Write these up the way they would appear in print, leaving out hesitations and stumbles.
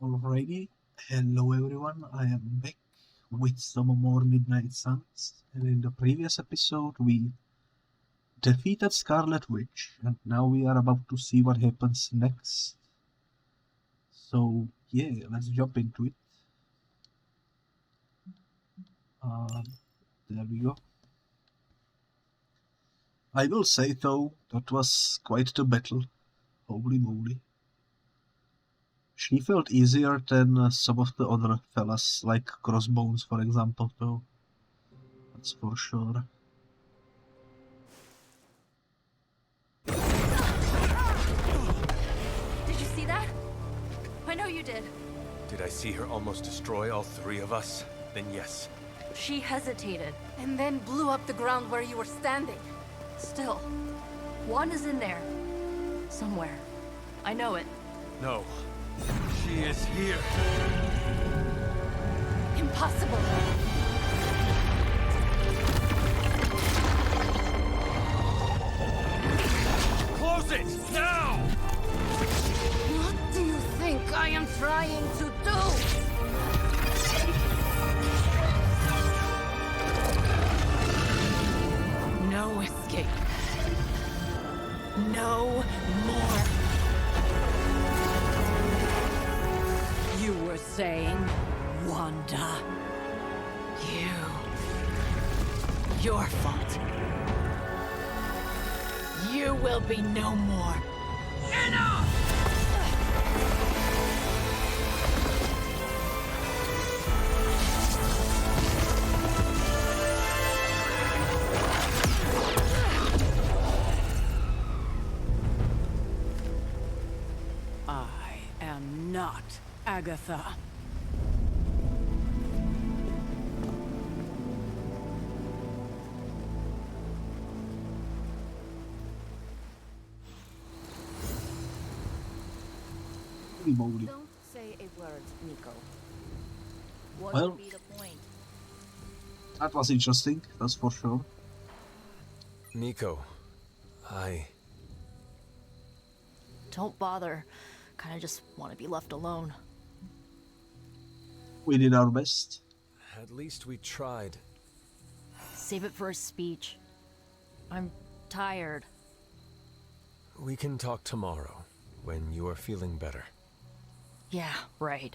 Alrighty, hello everyone, I am back with some more Midnight Suns, and in the previous episode we defeated Scarlet Witch, and now we are about to see what happens next. So yeah, let's jump into it. There we go. I will say though, that was quite the battle, holy moly. She felt easier than some of the other fellas, like Crossbones for example though. That's for sure. Did you see that? I know you did. Did I see her almost destroy all three of us? Then yes. She hesitated. And then blew up the ground where you were standing. Still, Wanda's in there. Somewhere. I know it. No. She is here. Impossible. Close it! Now! What do you think I am trying to do? No escape. No more. You were saying, Wanda. Your fault. You will be no more. Enough! I am not Agatha. Holy moly. Don't say a word, Nico. What Well, would be the point? that was interesting, that's for sure. Nico, Don't bother. Kinda just want to be left alone. We did our best. At least we tried. Save it for a speech. I'm tired. We can talk tomorrow, when you are feeling better. Yeah, right.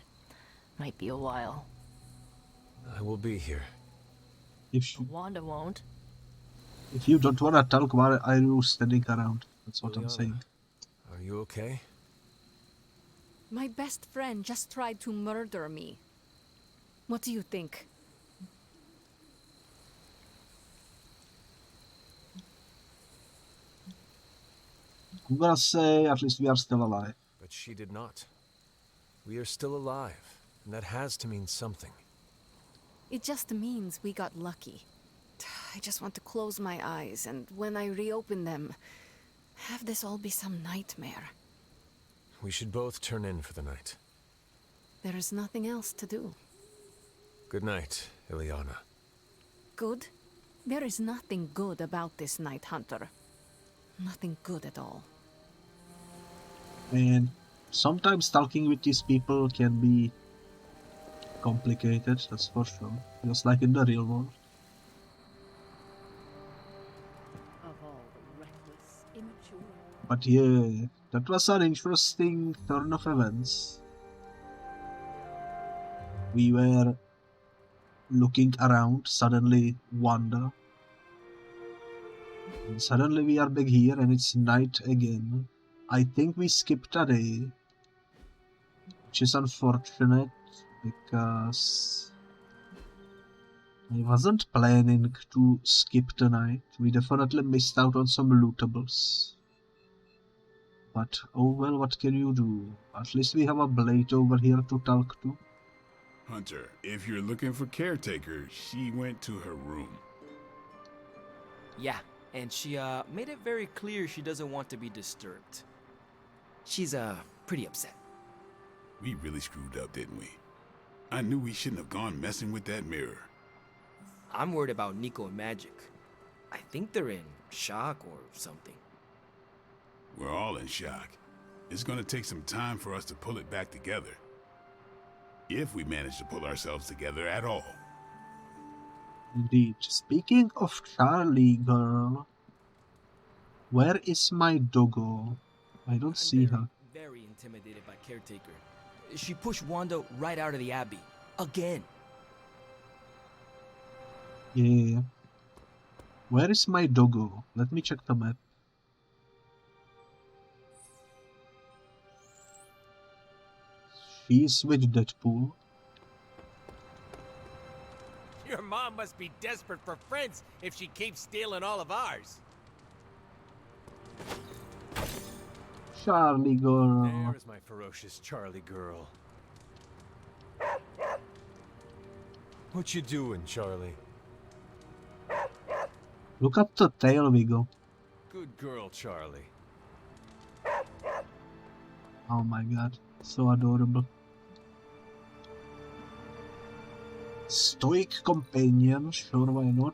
Might be a while. I will be here. Wanda won't. If you don't wanna talk, why are you standing around? That's what I'm Juliana, saying. Are you okay? My best friend just tried to murder me. What do you think? I'm gonna say at least we are still alive. But she did not. We are still alive, and that has to mean something. It just means we got lucky. I just want to close my eyes, and when I reopen them, have this all be some nightmare. We should both turn in for the night. There is nothing else to do. Good night, Ileana. Good? There is nothing good about this Night Hunter. Nothing good at all. And sometimes talking with these people can be complicated, that's for sure. Just like in the real world. Of all the reckless, immature... But yeah, that was an interesting turn of events. We were looking around, suddenly Wanda. And suddenly we are back here and it's night again. I think we skipped a day. Which is unfortunate because I wasn't planning to skip the night. We definitely missed out on some lootables. But oh well, what can you do? At least we have a blade over here to talk to. Hunter, if you're looking for Caretaker, she went to her room. Yeah, and she made it very clear she doesn't want to be disturbed. She's pretty upset. We really screwed up, didn't we? I knew we shouldn't have gone messing with that mirror. I'm worried about Nico and Magic. I think they're in shock or something. We're all in shock. It's gonna take some time for us to pull it back together. If we manage to pull ourselves together at all. Indeed. Speaking of Charlie girl, where is my doggo? I don't see her. Very intimidated by Caretaker. She pushed Wanda right out of the Abbey. Again. Yeah. Where is my doggo? Let me check the map. She's with Deadpool. Your mom must be desperate for friends if she keeps stealing all of ours. Charlie girl. There's my ferocious Charlie girl. What you doing, Charlie? Look at the tail wiggle. Good girl, Charlie. Oh my god, so adorable. Stoic companion, sure, why not?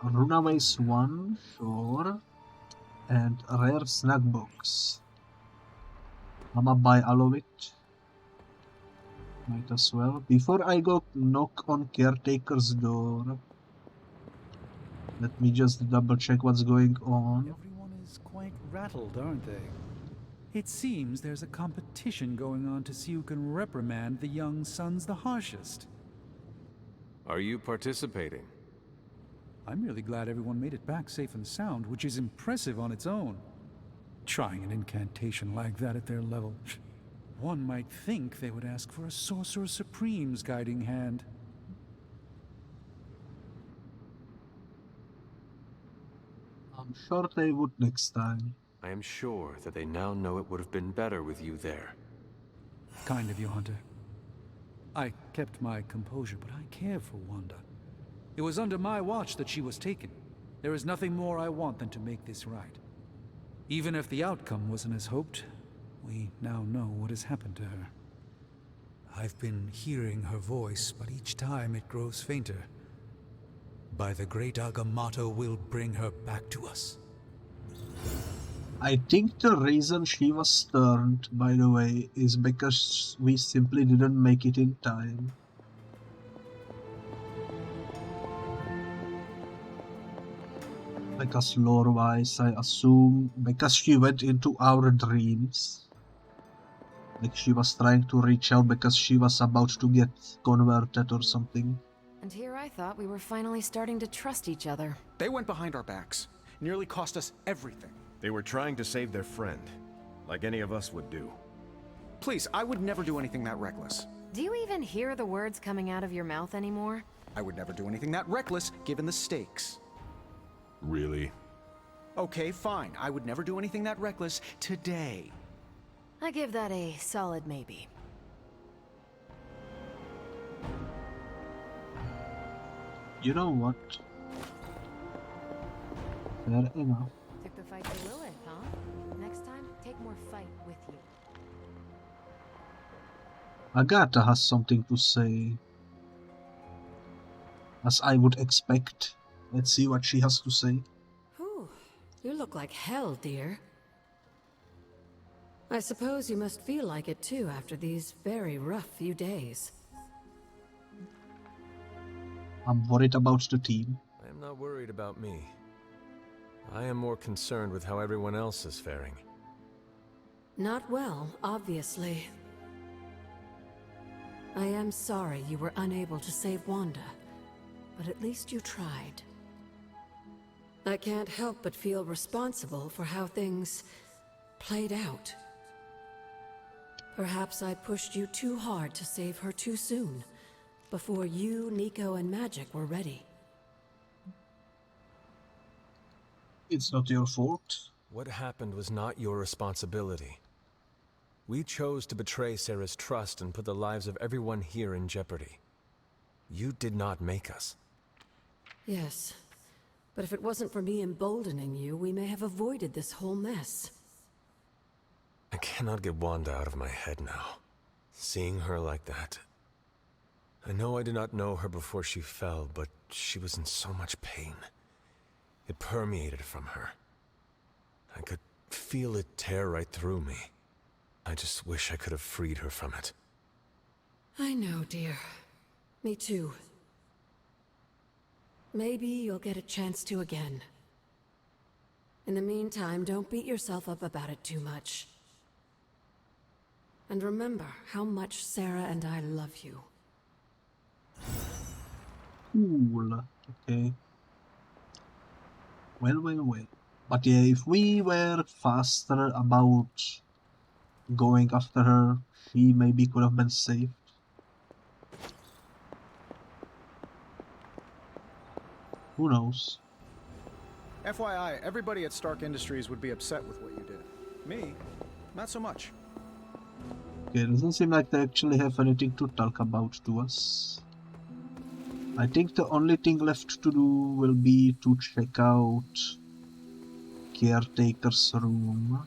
Runaway swan, sure. And rare snack box. I'ma buy all of it. Might as well. Before I go knock on Caretaker's door, let me just double check what's going on. Everyone is quite rattled, aren't they? It seems there's a competition going on to see who can reprimand the young sons the harshest. Are you participating? I'm really glad everyone made it back safe and sound, which is impressive on its own. Trying an incantation like that at their level. One might think they would ask for a Sorcerer Supreme's guiding hand. I'm sure they would next time. I am sure that they now know it would have been better with you there. Kind of you, Hunter. I kept my composure, but I care for Wanda. It was under my watch that she was taken. There is nothing more I want than to make this right. Even if the outcome wasn't as hoped, we now know what has happened to her. I've been hearing her voice, but each time it grows fainter. By the great Agamotto will bring her back to us. I think the reason she was turned, by the way, is because we simply didn't make it in time. Because lore-wise, I assume, because she went into our dreams. Like she was trying to reach out because she was about to get converted or something. And here I thought we were finally starting to trust each other. They went behind our backs. Nearly cost us everything. They were trying to save their friend, like any of us would do. Please, I would never do anything that reckless. Do you even hear the words coming out of your mouth anymore? I would never do anything that reckless, given the stakes. Really? Okay, fine. I would never do anything that reckless today. I give that a solid maybe. You know what? Fair enough. Took the fight to Lilith, huh? Next time, take more fight with you. Agatha has something to say. As I would expect. Let's see what she has to say. Whew, you look like hell, dear. I suppose you must feel like it too after these very rough few days. I'm worried about the team. I am not worried about me. I am more concerned with how everyone else is faring. Not well, obviously. I am sorry you were unable to save Wanda, but at least you tried. I can't help but feel responsible for how things played out. Perhaps I pushed you too hard to save her too soon, before you, Nico, and Magic were ready. It's not your fault. What happened was not your responsibility. We chose to betray Sarah's trust and put the lives of everyone here in jeopardy. You did not make us. Yes, but if it wasn't for me emboldening you, we may have avoided this whole mess. I cannot get Wanda out of my head now. Seeing her like that. I know I did not know her before she fell, but she was in so much pain. It permeated from her. I could feel it tear right through me. I just wish I could have freed her from it. I know, dear. Me too. Maybe you'll get a chance to again. In the meantime, don't beat yourself up about it too much. And remember how much Sarah and I love you. Cool. Okay. Well. But yeah, if we were faster about going after her, she maybe could have been saved. Who knows? FYI, everybody at Stark Industries would be upset with what you did. Me, not so much. Okay, doesn't seem like they actually have anything to talk about to us. I think the only thing left to do will be to check out Caretaker's room.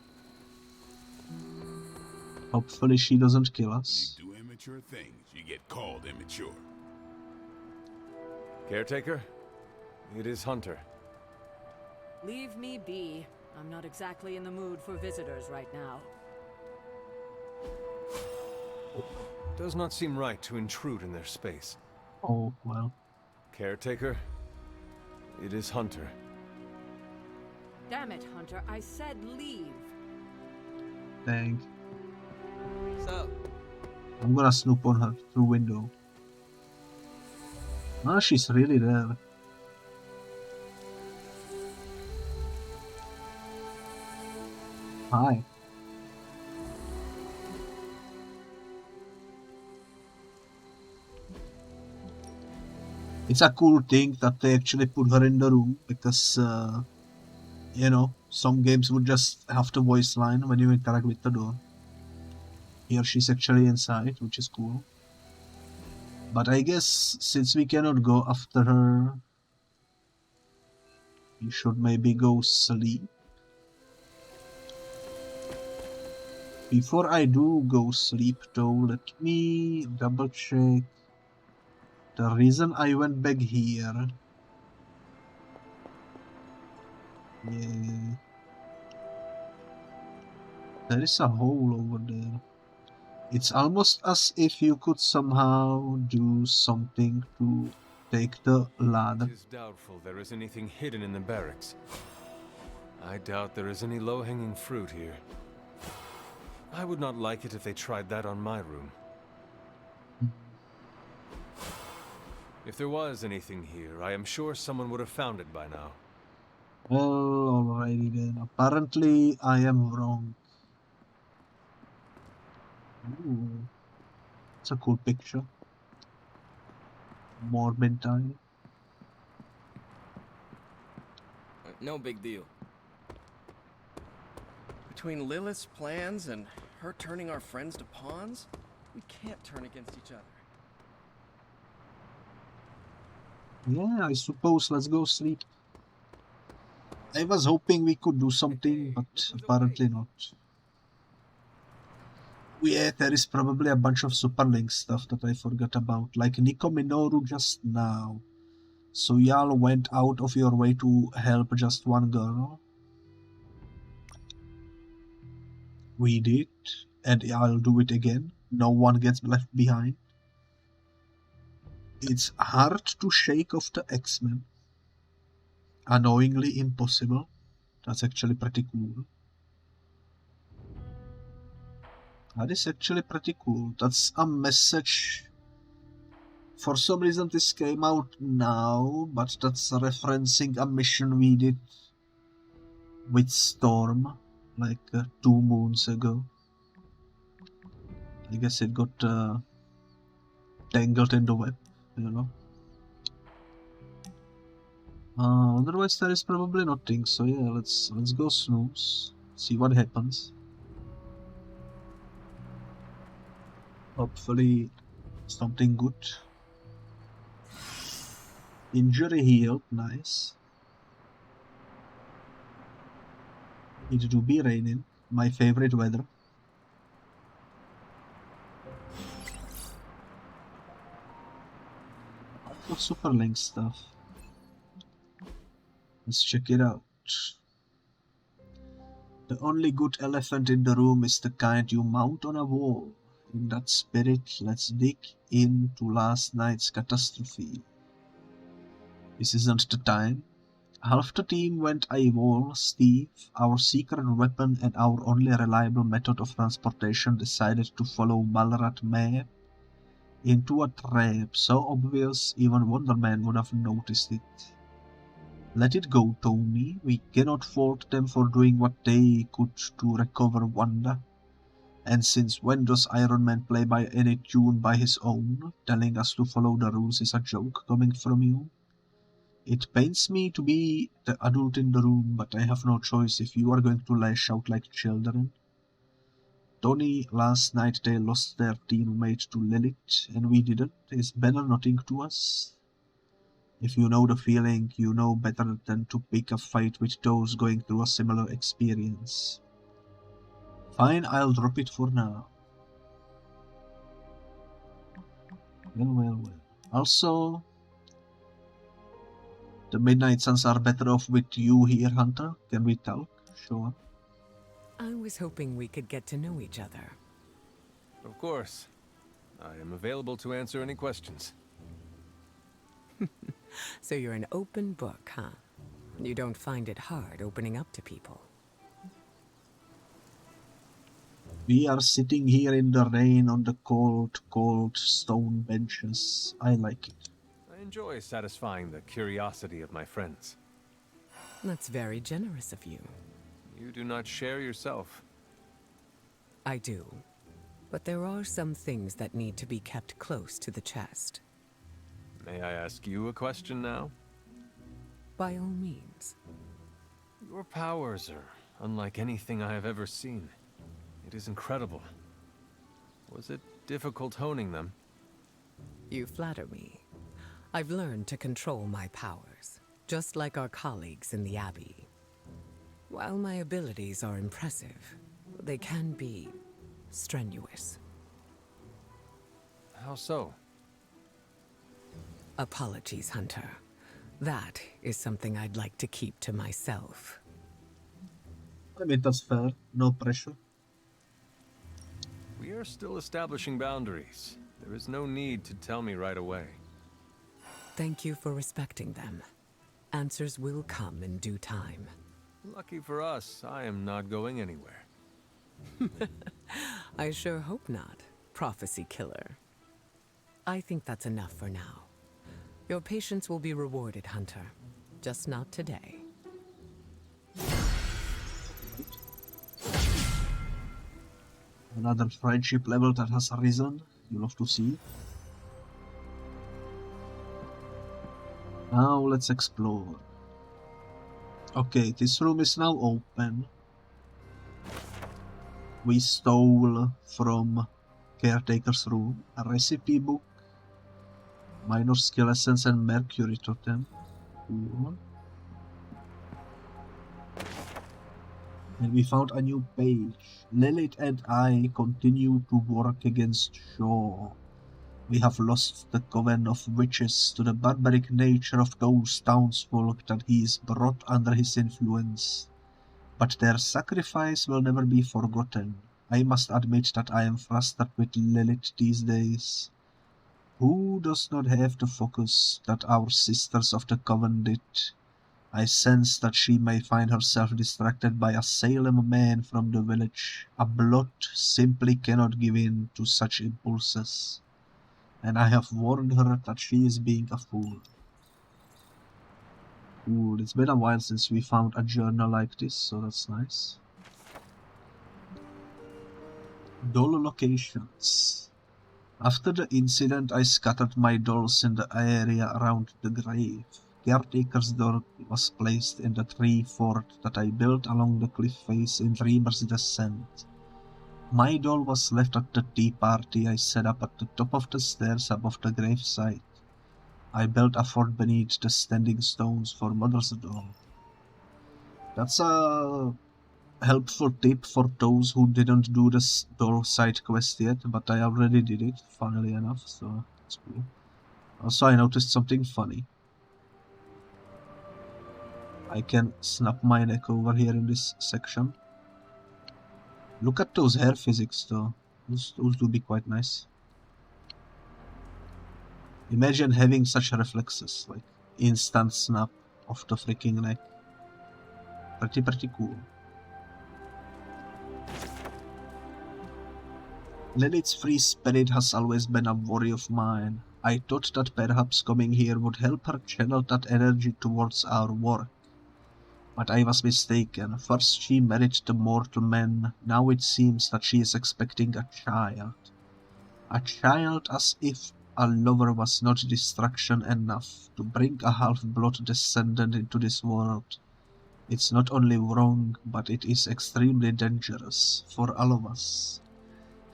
Hopefully she doesn't kill us. You do immature things, you get called immature. Caretaker? It is Hunter. Leave me be. I'm not exactly in the mood for visitors right now. Does not seem right to intrude in their space. Oh, well. Caretaker? It is Hunter. Damn it, Hunter. I said leave. Dang. So, I'm gonna snoop on her through window. Ah, she's really there. Hi. It's a cool thing that they actually put her in the room because, you know, some games would just have the voice line when you interact with the door. Here she's actually inside, which is cool. But I guess since we cannot go after her, we should maybe go sleep. Before I do go sleep though, let me double check the reason I went back here. Yeah. There is a hole over there. It's almost as if you could somehow do something to take the ladder. It is doubtful there is anything hidden in the barracks. I doubt there is any low-hanging fruit here. I would not like it if they tried that on my room. If there was anything here, I am sure someone would have found it by now. Well, alrighty then. Apparently, I am wrong. Ooh, it's a cool picture. Morbentine. no big deal. Between Lilith's plans and her turning our friends to pawns, we can't turn against each other. Yeah, I suppose let's go sleep. I was hoping we could do something, but apparently not. Yeah, there is probably a bunch of Superlink stuff that I forgot about, like Nico Minoru just now. So y'all went out of your way to help just one girl? We did, and I'll do it again. No one gets left behind. It's hard to shake off the X-Men. Annoyingly impossible. That's actually pretty cool. That is actually pretty cool. That's a message. For some reason this came out now, but that's referencing a mission we did with Storm like 2 moons ago. I guess it got tangled in the web, you know. Otherwise there is probably nothing, so yeah, let's go snooze, see what happens. Hopefully something good. Injury healed, nice. It do be raining, my favorite weather. Lots of Superlink stuff. Let's check it out. The only good elephant in the room is the kind you mount on a wall. In that spirit, let's dig into last night's catastrophe. This isn't the time. Half the team went AWOL. Steve, our secret weapon and our only reliable method of transportation, decided to follow Malrat map into a trap so obvious even Wonder Man would have noticed it. Let it go, Tony. We cannot fault them for doing what they could to recover Wanda. And since when does Iron Man play by any tune by his own? Telling us to follow the rules is a joke coming from you. It pains me to be the adult in the room, but I have no choice if you are going to lash out like children. Tony, last night they lost their teammate to Lilith, and we didn't. Is Banner nothing to us? If you know the feeling, you know better than to pick a fight with those going through a similar experience. Fine, I'll drop it for now. Well. Also, the Midnight Suns are better off with you here, Hunter. Can we talk? Sure. I was hoping we could get to know each other. Of course. I am available to answer any questions. So you're an open book, huh? You don't find it hard opening up to people? We are sitting here in the rain on the cold, cold stone benches. I like it. I enjoy satisfying the curiosity of my friends. That's very generous of you. You do not share yourself. I do. But there are some things that need to be kept close to the chest. May I ask you a question now? By all means. Your powers are unlike anything I have ever seen. It is incredible. Was it difficult honing them? You flatter me. I've learned to control my powers, just like our colleagues in the Abbey. While my abilities are impressive, they can be strenuous. How so? Apologies, Hunter. That is something I'd like to keep to myself. I mean, that's fair. No pressure. We are still establishing boundaries. There is no need to tell me right away. Thank you for respecting them. Answers will come in due time. Lucky for us, I am not going anywhere. I sure hope not, prophecy killer. I think that's enough for now. Your patience will be rewarded, Hunter. Just not today. Another friendship level that has risen. You love to see. Now let's explore. Okay, this room is now open. We stole from Caretaker's room a recipe book, minor skill essence and mercury totem. Cool. And we found a new page. Lilith and I continue to work against Shaw. We have lost the coven of witches to the barbaric nature of those townsfolk that he is brought under his influence. But their sacrifice will never be forgotten. I must admit that I am frustrated with Lilith these days. Who does not have the focus that our sisters of the coven did? I sense that she may find herself distracted by a Salem man from the village. A blot simply cannot give in to such impulses. And I have warned her that she is being a fool. Cool, it's been a while since we found a journal like this, so that's nice. Doll locations. After the incident, I scattered my dolls in the area around the grave. Caretaker's door was placed in the tree fort that I built along the cliff face in Dreamer's Descent. My doll was left at the tea party I set up at the top of the stairs above the gravesite. I built a fort beneath the standing stones for Mother's doll. That's a helpful tip for those who didn't do the doll side quest yet, but I already did it, funnily enough, so it's cool. Also, I noticed something funny. I can snap my neck over here in this section. Look at those hair physics though. Those would be quite nice. Imagine having such reflexes, like instant snap of the freaking neck. Pretty cool. Lilith's free spirit has always been a worry of mine. I thought that perhaps coming here would help her channel that energy towards our work. But I was mistaken. First she married the mortal man, now it seems that she is expecting a child. A child, as if a lover was not distraction enough to bring a half-blood descendant into this world. It's not only wrong, but it is extremely dangerous for all of us.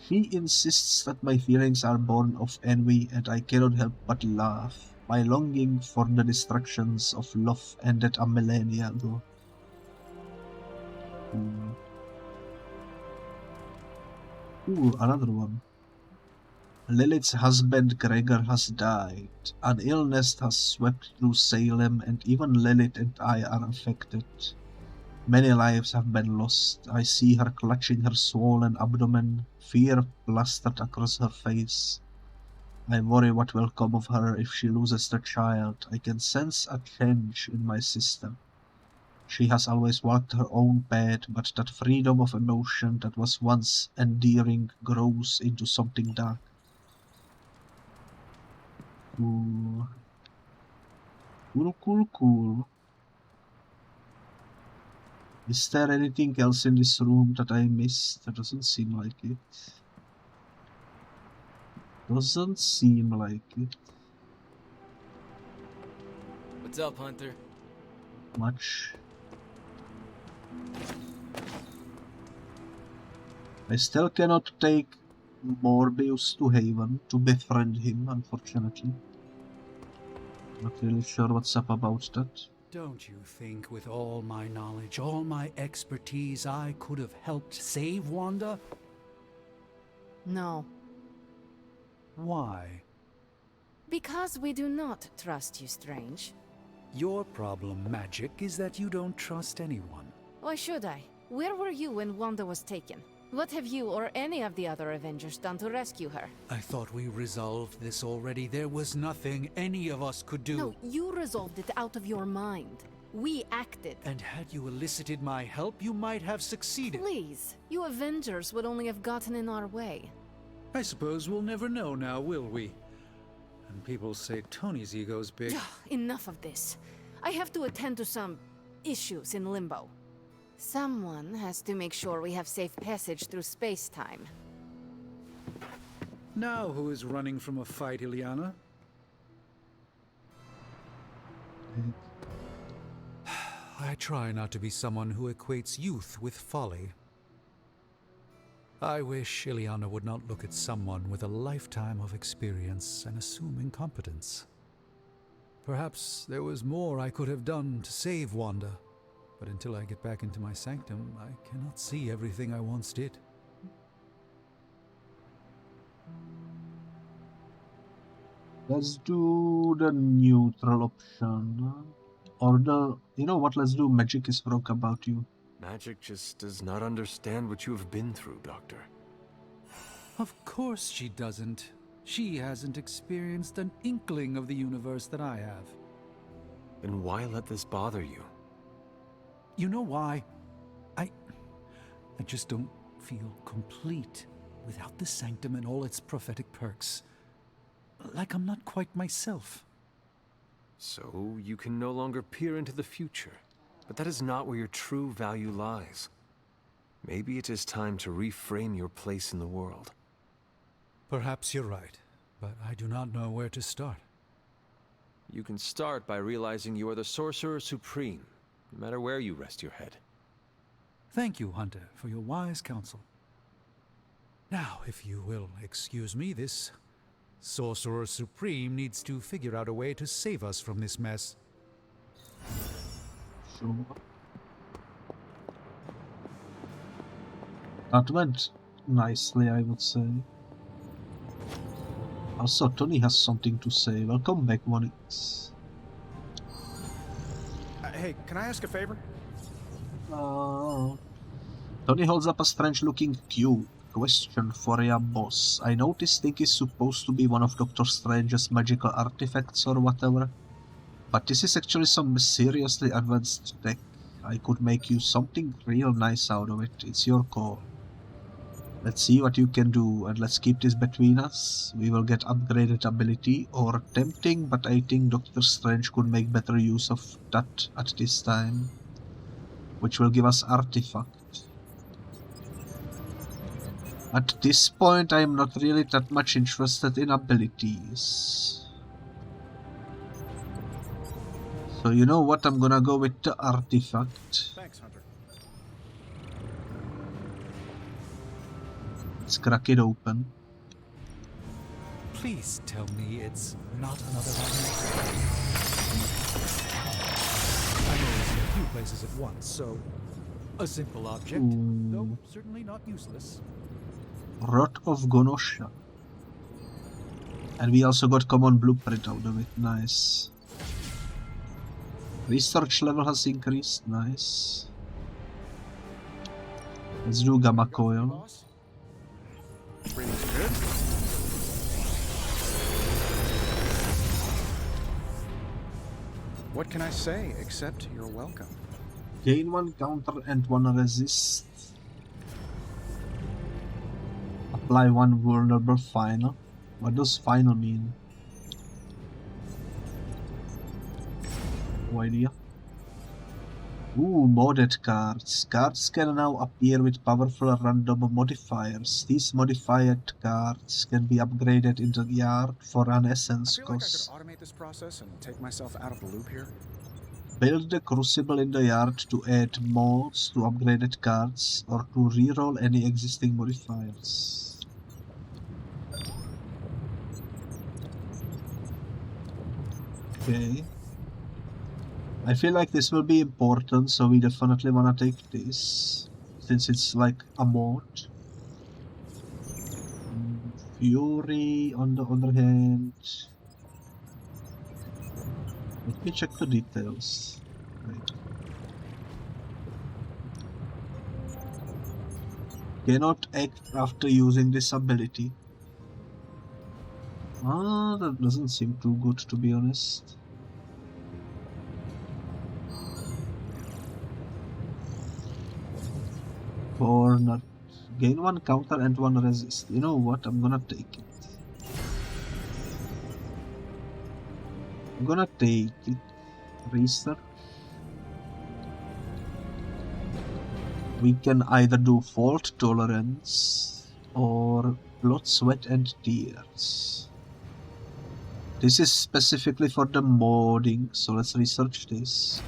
She insists that my feelings are born of envy, and I cannot help but laugh. My longing for the distractions of love ended a millennia ago. Ooh, another one. Lilith's husband Gregor has died. An illness has swept through Salem, and even Lilith and I are affected. Many lives have been lost. I see her clutching her swollen abdomen, fear plastered across her face. I worry what will come of her if she loses the child. I can sense a change in my system. She has always walked her own path, but that freedom of emotion that was once endearing grows into something dark. Cool. Cool. Is there anything else in this room that I missed? That doesn't seem like it. Doesn't seem like it. What's up, Hunter? Much. I still cannot take Morbius to Haven to befriend him, unfortunately. Not really sure what's up about that. Don't you think with all my knowledge, all my expertise, I could have helped save Wanda? No. Why? Because we do not trust you, Strange. Your problem, Magic, is that you don't trust anyone. Why should I? Where were you when Wanda was taken? What have you or any of the other Avengers done to rescue her? I thought we resolved this already. There was nothing any of us could do. No, you resolved it out of your mind. We acted. And had you elicited my help, you might have succeeded. Please, you Avengers would only have gotten in our way. I suppose we'll never know now, will we? And people say Tony's ego's big. Enough of this. I have to attend to some issues in Limbo. Someone has to make sure we have safe passage through space-time. Now who is running from a fight, Ileana? I try not to be someone who equates youth with folly. I wish Ileana would not look at someone with a lifetime of experience and assume incompetence. Perhaps there was more I could have done to save Wanda. But until I get back into my sanctum, I cannot see everything I once did. Let's do the neutral option. Or the... You know what, let's do Magic is broke about you. Magic just does not understand what you have been through, Doctor. Of course she doesn't. She hasn't experienced an inkling of the universe that I have. Then why let this bother you? You know why? I just don't feel complete without the sanctum and all its prophetic perks. Like I'm not quite myself. So you can no longer peer into the future. But that is not where your true value lies. Maybe it is time to reframe your place in the world. Perhaps you're right, but I do not know where to start. You can start by realizing you are the Sorcerer Supreme, no matter where you rest your head. Thank you, Hunter, for your wise counsel. Now, if you will excuse me, this Sorcerer Supreme needs to figure out a way to save us from this mess. Sure. That went nicely, I would say. Also, Tony has something to say. Welcome back, 1x. Hey, can I ask a favor? Tony holds up a strange-looking cube. question for ya, boss. I know this thing is supposed to be one of Doctor Strange's magical artifacts or whatever, but this is actually some seriously advanced tech. I could make you something real nice out of it. It's your call. Let's see what you can do, and let's keep this between us. We will get upgraded ability, or tempting, but I think Doctor Strange could make better use of that at this time, which will give us artifact. At this point, I am not really that much interested in abilities. So you know what, I'm gonna go with the artifact. Thanks, Hunter. Let's crack it open. Please tell me it's not another magnet. I know it's in a few places at once, so a simple object, though certainly not useless. Rot of Gonosha. And we also got common blueprint out of it, nice. Research level has increased, nice. Let's do gamma coil. What can I say except you're welcome? Gain 1 counter and 1 resist. Apply 1 vulnerable final. What does final mean? No idea. Ooh, modded cards. Cards can now appear with powerful random modifiers. These modified cards can be upgraded in the yard for an essence I feel like cost. I could automate this process and take myself out of the loop here. Build the crucible in the yard to add mods to upgraded cards or to reroll any existing modifiers. Okay. I feel like this will be important, so we definitely wanna take this, since it's like a mod. Fury, on the other hand... Let me check the details. Right. Cannot act after using this ability. Ah, that doesn't seem too good, to be honest. Or not. Gain 1 counter and 1 resist. You know what? I'm gonna take it. I'm gonna take it. Research. We can either do fault tolerance or blood, sweat and tears. This is specifically for the modding, so let's research this.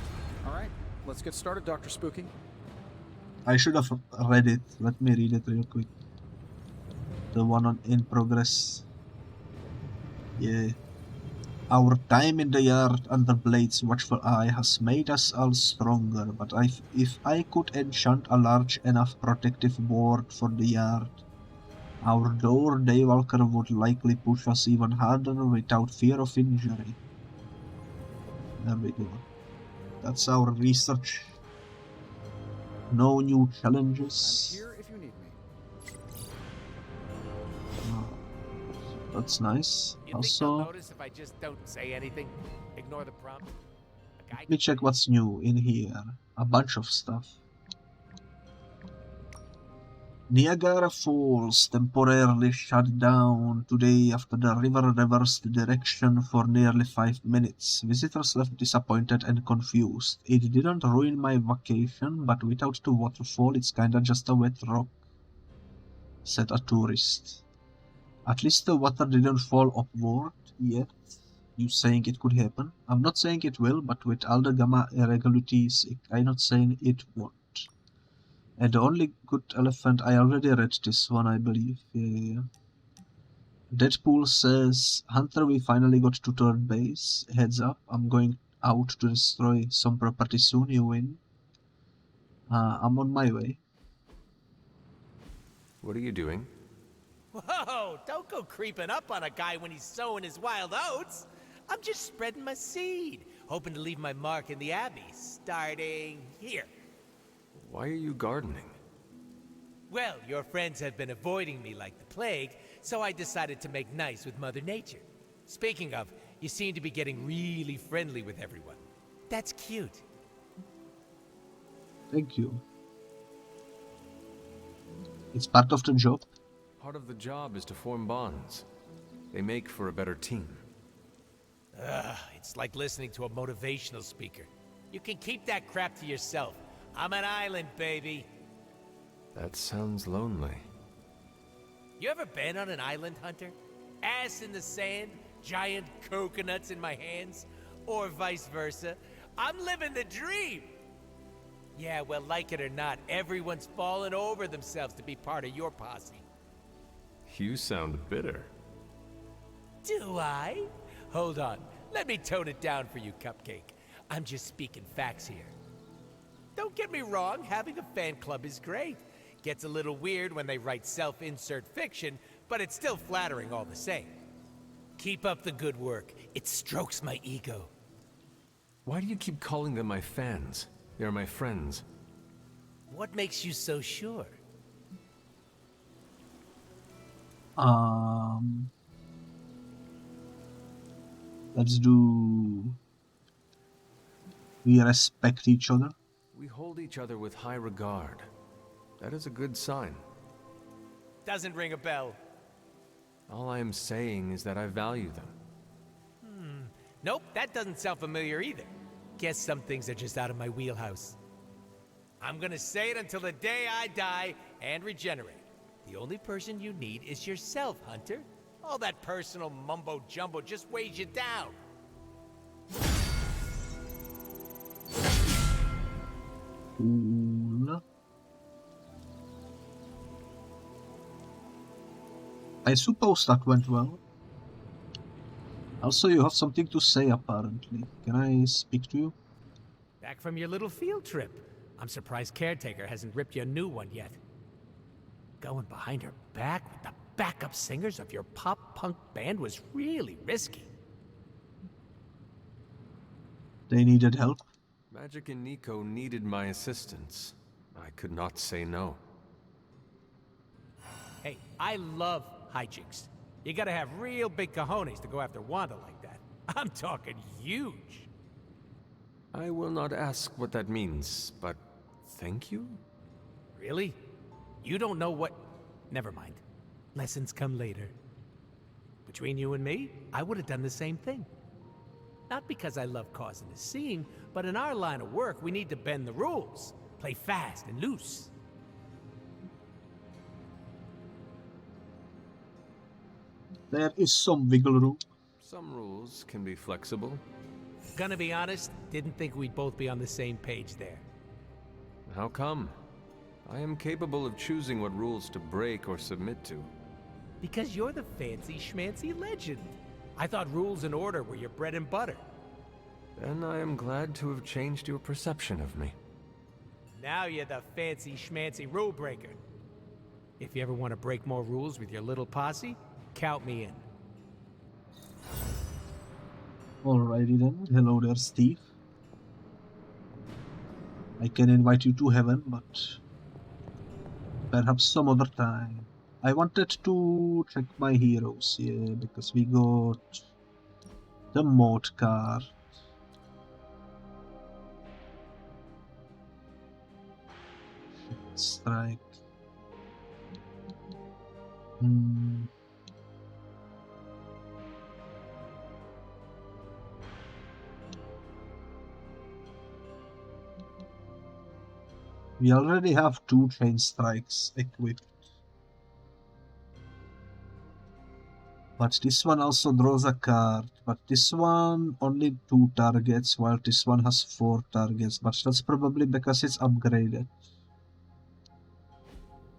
Alright, let's get started, Dr. Spooky. I should have read it. Let me read it real quick. The one on in progress. Yeah. Our time in the yard under Blade's watchful eye has made us all stronger, but if I could enchant a large enough protective ward for the yard, our door Daywalker would likely push us even harder without fear of injury. There we go. That's our research. No new challenges. I'm here if you need me. That's nice. You think they'll notice if I just don't say anything? Ignore the prompt? Let me check what's new in here. A bunch of stuff. Niagara Falls temporarily shut down today after the river reversed direction for nearly 5 minutes. Visitors left disappointed and confused. It didn't ruin my vacation, but without the waterfall it's kinda just a wet rock, said a tourist. At least the water didn't fall upward yet. You saying it could happen? I'm not saying it will, but with all the gamma irregularities, I'm not saying it won't. And the only good elephant, I already read this one, I believe. Yeah. Deadpool says, Hunter, we finally got to third base. Heads up, I'm going out to destroy some property soon, you win. I'm on my way. What are you doing? Whoa, don't go creeping up on a guy when he's sowing his wild oats. I'm just spreading my seed, hoping to leave my mark in the Abbey, starting here. Why are you gardening? Well, your friends have been avoiding me like the plague, so I decided to make nice with Mother Nature. Speaking of, you seem to be getting really friendly with everyone. That's cute. Thank you. It's part of the job. Part of the job is to form bonds. They make for a better team. Ugh, it's like listening to a motivational speaker. You can keep that crap to yourself. I'm an island, baby. That sounds lonely. You ever been on an island, Hunter? Ass in the sand, giant coconuts in my hands, or vice versa. I'm living the dream. Yeah, well, like it or not, everyone's falling over themselves to be part of your posse. You sound bitter. Do I? Hold on, let me tone it down for you, Cupcake. I'm just speaking facts here. Don't get me wrong, having a fan club is great. Gets a little weird when they write self-insert fiction, but it's still flattering all the same. Keep up the good work. It strokes my ego. Why do you keep calling them my fans? They're my friends. What makes you so sure? Let's do... We respect each other. We hold each other with high regard. That is a good sign. Doesn't ring a bell. All I am saying is that I value them. Nope, that doesn't sound familiar either. Guess some things are just out of my wheelhouse. I'm gonna say it until the day I die and regenerate. The only person you need is yourself, Hunter. All that personal mumbo-jumbo just weighs you down. Cool. I suppose that went well. Also, you have something to say, apparently. Can I speak to you? Back from your little field trip. I'm surprised Caretaker hasn't ripped you a new one yet. Going behind her back with the backup singers of your pop-punk band was really risky. They needed help. Magic and Nico needed my assistance. I could not say no. Hey, I love hijinks. You gotta have real big cojones to go after Wanda like that. I'm talking huge. I will not ask what that means, but thank you? Really? You don't know what... Never mind. Lessons come later. Between you and me, I would have done the same thing. Not because I love causing a scene, but in our line of work, we need to bend the rules. Play fast and loose. There is some wiggle room. Some rules can be flexible. Gonna be honest, didn't think we'd both be on the same page there. How come? I am capable of choosing what rules to break or submit to. Because you're the fancy schmancy legend. I thought rules and order were your bread and butter. Then I am glad to have changed your perception of me. Now you're the fancy schmancy rule breaker. If you ever want to break more rules with your little posse, count me in. Alrighty then. Hello there, Steve. I can invite you to heaven, but perhaps some other time. I wanted to check my heroes here, because we got the mod card. Strike. We already have 2 train strikes equipped. But this one also draws a card. But this one only 2 targets, while this one has 4 targets. But that's probably because it's upgraded.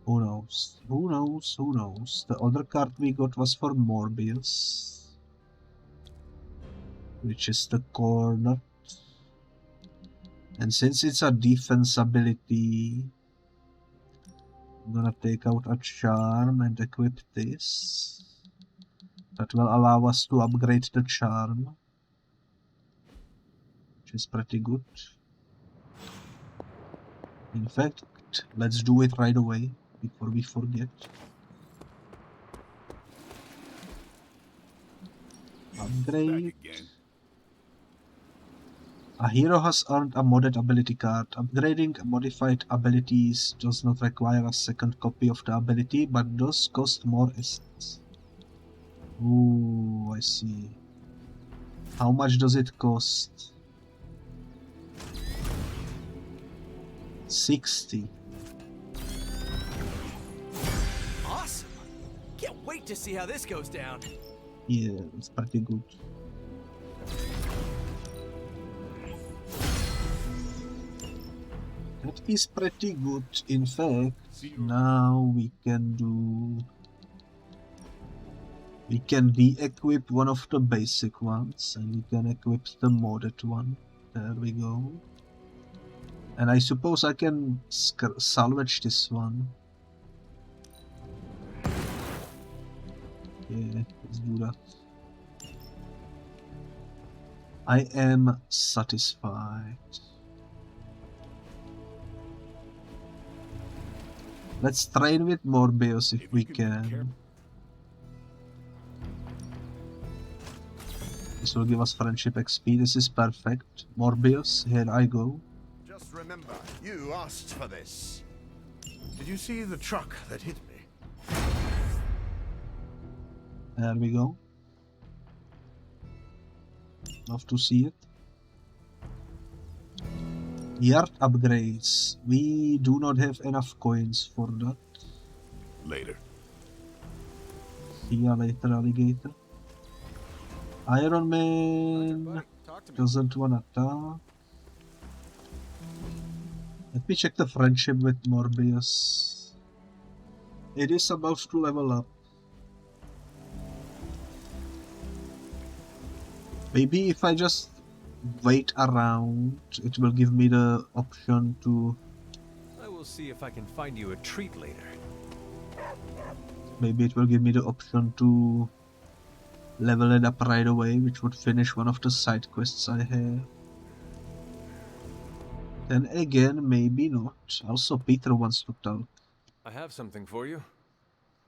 Who knows? Who knows? Who knows? The other card we got was for Morbius, which is the corner. And since it's a defense ability, I'm gonna take out a charm and equip this. That will allow us to upgrade the charm, which is pretty good. In fact, let's do it right away. before we forget. Upgrade. A hero has earned a modded ability card. Upgrading modified abilities does not require a second copy of the ability, but does cost more assets. Ooh, I see. How much does it cost? 60. Awesome! Can't wait to see how this goes down. Yeah, it's pretty good. That is pretty good. In fact, now we can de-equip one of the basic ones and we can equip the modded one. There we go. And I suppose I can salvage this one. Yeah, let's do that. I am satisfied. Let's train with Morbius if we can. This will give us friendship XP. This is perfect. Morbius, here I go. Just remember, you asked for this. Did you see the truck that hit me? There we go. Love to see it. Yard upgrades. We do not have enough coins for that. Later. See ya later, alligator. Iron Man doesn't wanna talk. Let me check the friendship with Morbius. It is about to level up. Maybe if I just wait around, it will give me the option to... I will see if I can find you a treat later. Maybe it will give me the option to level it up right away, which would finish one of the side quests I have. Then again, maybe not. Also, Peter wants to talk. I have something for you.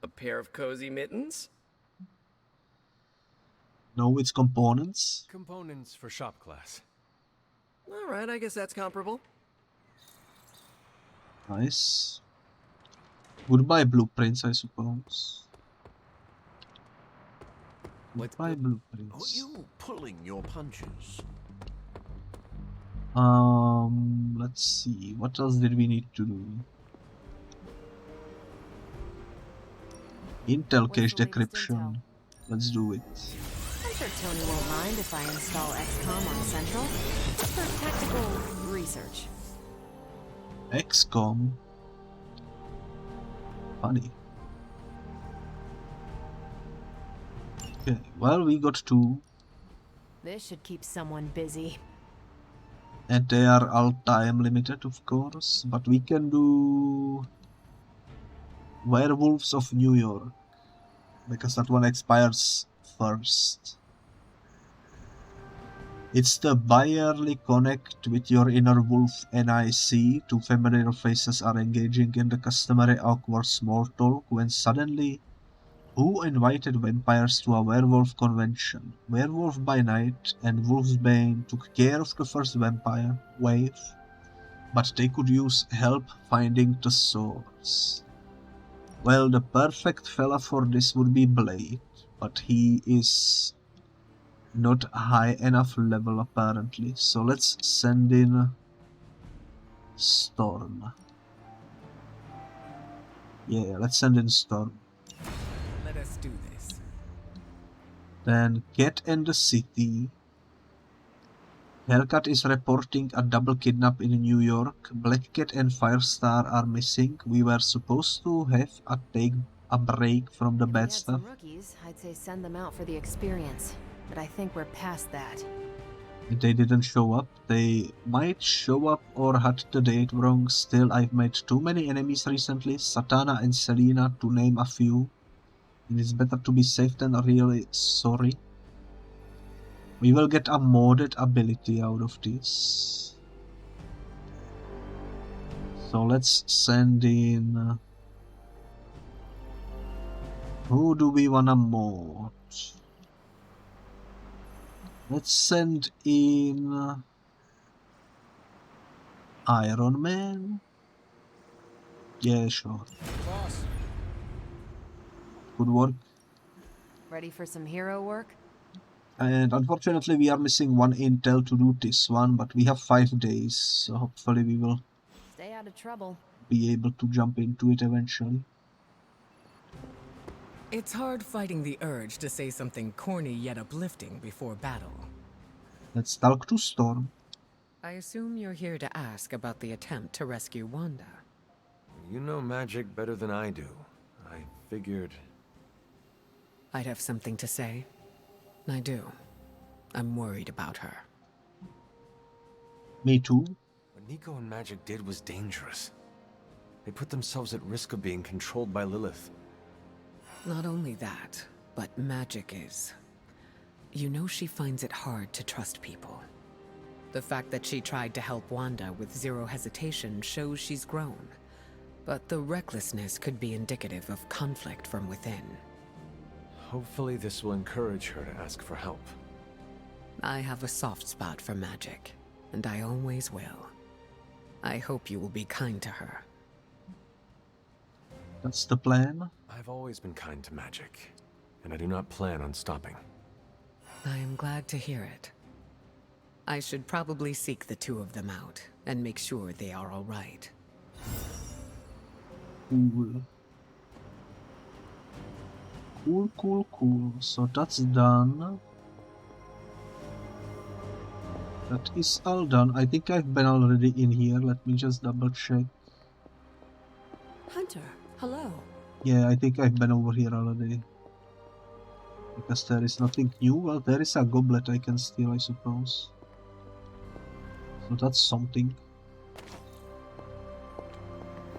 A pair of cozy mittens? No, it's components. Components for shop class. Alright, I guess that's comparable. Nice. Goodbye, blueprints, I suppose. Goodbye, blueprints. Are you pulling your punches? Let's see. What else did we need to do? Intel cache decryption. Let's do it. I'm sure Tony won't mind if I install XCOM on Central. For tactical research. XCOM? Funny. Okay, well, we got 2. This should keep someone busy. And they are all time limited, of course. But we can do Werewolves of New York, because that one expires first. It's the barely connect with your inner wolf NIC. 2 familiar faces are engaging in the customary awkward small talk when suddenly, who invited vampires to a werewolf convention? Werewolf by Night and Wolfsbane took care of the first vampire wave, but they could use help finding the source. Well, the perfect fella for this would be Blade, but he is not high enough level apparently, so let's send in Storm. Yeah, let's send in Storm. Let us do this. Then Cat and the City. Hellcat is reporting a double kidnap in New York. Black Cat and Firestar are missing. We were supposed to have a break from the bad stuff. Rookies, I'd say send them out for the experience, but I think we're past that. They didn't show up. They might show up or had the date wrong. Still, I've made too many enemies recently, Satana and Selena to name a few. It is better to be safe than really sorry. We will get a modded ability out of this. So let's send in Who do we wanna mod? Let's send in Iron Man. Yeah, sure. Boss. Good work. Ready for some hero work? And unfortunately we are missing one intel to do this one, but we have 5 days, so hopefully we will Stay out of trouble. be able to jump into it eventually. It's hard fighting the urge to say something corny yet uplifting before battle. Let's talk to Storm. I assume you're here to ask about the attempt to rescue Wanda. You know magic better than I do. I figured... I'd have something to say. I do. I'm worried about her. Me too. What Nico and Magic did was dangerous. They put themselves at risk of being controlled by Lilith. Not only that, but Magic is... You know she finds it hard to trust people. The fact that she tried to help Wanda with zero hesitation shows she's grown. But the recklessness could be indicative of conflict from within. Hopefully this will encourage her to ask for help. I have a soft spot for Magic, and I always will. I hope you will be kind to her. That's the plan. I've always been kind to Magic, and I do not plan on stopping. I am glad to hear it. I should probably seek the two of them out, and make sure they are all right. Cool. So that's done. That is all done. I think I've been already in here. Let me just double check. Hunter, hello. Yeah, I think I've been over here already. Because there is nothing new. Well, there is a goblet I can steal, I suppose. So that's something.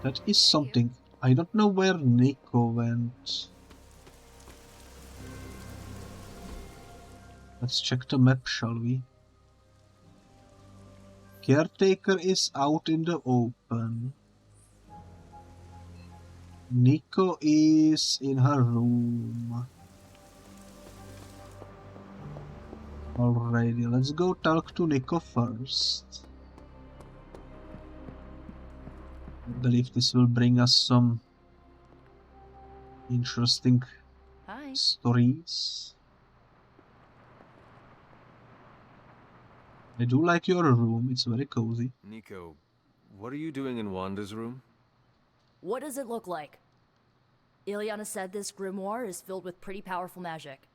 That is something. I don't know where Nico went. Let's check the map, shall we? Caretaker is out in the open. Nico is in her room. Alrighty, let's go talk to Nico first. I believe this will bring us some interesting stories. I do like your room, it's very cozy. Nico, what are you doing in Wanda's room? What does it look like? Ileana said this grimoire is filled with pretty powerful magic.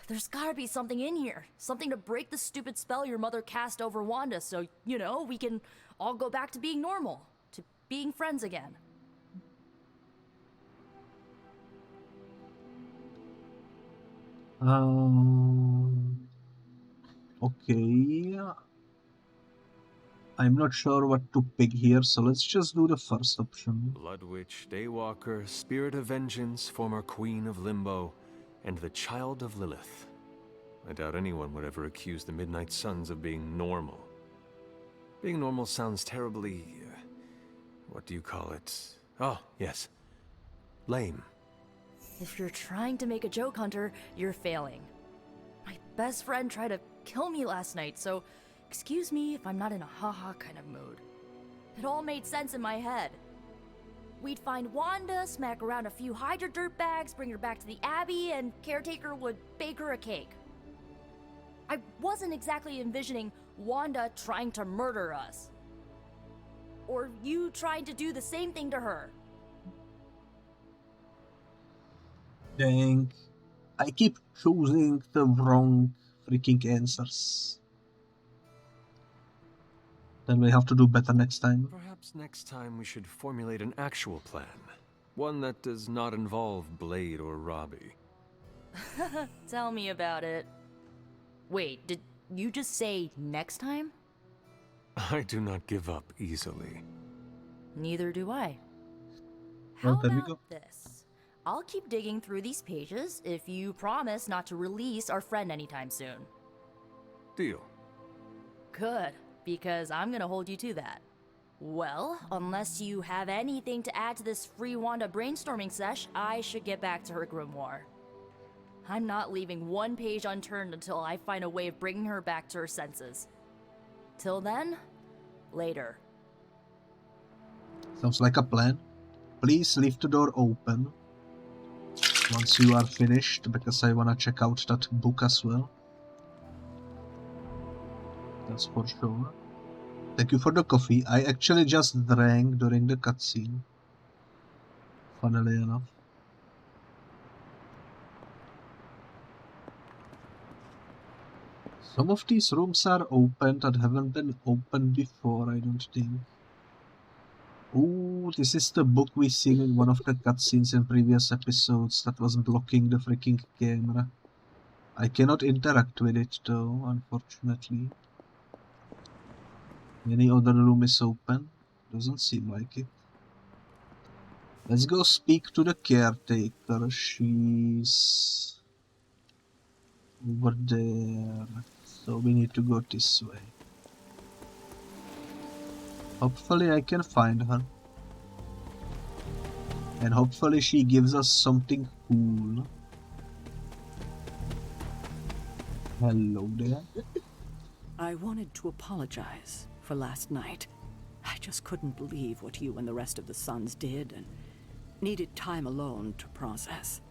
There's gotta be something in here. Something to break the stupid spell your mother cast over Wanda so, you know, we can all go back to being normal. To being friends again. Okay. I'm not sure what to pick here, so let's just do the first option. Blood Witch, Daywalker, Spirit of Vengeance, former Queen of Limbo, and the Child of Lilith. I doubt anyone would ever accuse the Midnight Suns of being normal. Being normal sounds terribly... what do you call it? Oh, yes. Lame. If you're trying to make a joke, Hunter, you're failing. My best friend tried to kill me last night, so excuse me if I'm not in a haha kind of mood. It all made sense in my head. We'd find Wanda, smack around a few Hydra dirtbags, bring her back to the Abbey, and Caretaker would bake her a cake. I wasn't exactly envisioning Wanda trying to murder us. Or you trying to do the same thing to her. Dang. I keep choosing the wrong freaking answers. Then we have to do better next time. Perhaps next time we should formulate an actual plan. One that does not involve Blade or Robbie. Tell me about it. Wait, did you just say next time? I do not give up easily. Neither do I. Well, How there we about go. this? I'll keep digging through these pages if you promise not to release our friend anytime soon. Deal. Good, because I'm gonna hold you to that. Well, unless you have anything to add to this free Wanda brainstorming sesh, I should get back to her grimoire. I'm not leaving one page unturned until I find a way of bringing her back to her senses. Till then, later. Sounds like a plan. Please leave the door open once you are finished, because I wanna check out that book as well. That's for sure. Thank you for the coffee. I actually just drank during the cutscene. Funnily enough. Some of these rooms are open that haven't been opened before, I don't think. Ooh, this is the book we seen in one of the cutscenes in previous episodes that was blocking the freaking camera. I cannot interact with it though, unfortunately. Any other room is open? Doesn't seem like it. Let's go speak to the caretaker. She's over there. So we need to go this way. Hopefully I can find her. And hopefully she gives us something cool. Hello there. I wanted to apologize for last night. I just couldn't believe what you and the rest of the Sons did and needed time alone to process.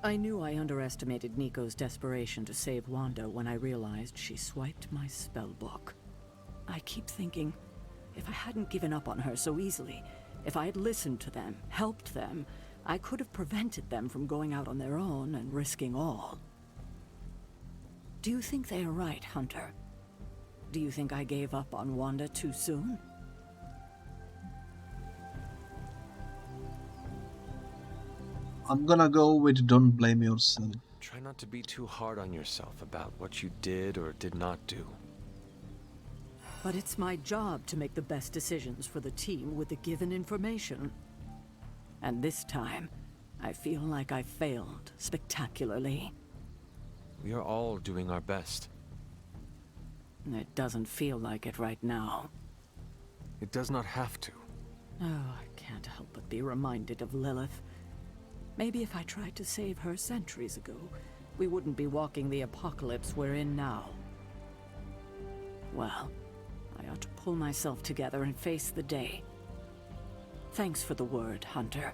I knew I underestimated Nico's desperation to save Wanda when I realized she swiped my spellbook. I keep thinking, if I hadn't given up on her so easily, if I had listened to them, helped them, I could have prevented them from going out on their own and risking all. Do you think they are right, Hunter? Do you think I gave up on Wanda too soon? I'm gonna go with don't blame yourself. Try not to be too hard on yourself about what you did or did not do. But it's my job to make the best decisions for the team with the given information. And this time, I feel like I failed spectacularly. We are all doing our best. It doesn't feel like it right now. It does not have to. Oh, I can't help but be reminded of Lilith. Maybe if I tried to save her centuries ago, we wouldn't be walking the apocalypse we're in now. Well, I ought to pull myself together and face the day. Thanks for the word, Hunter.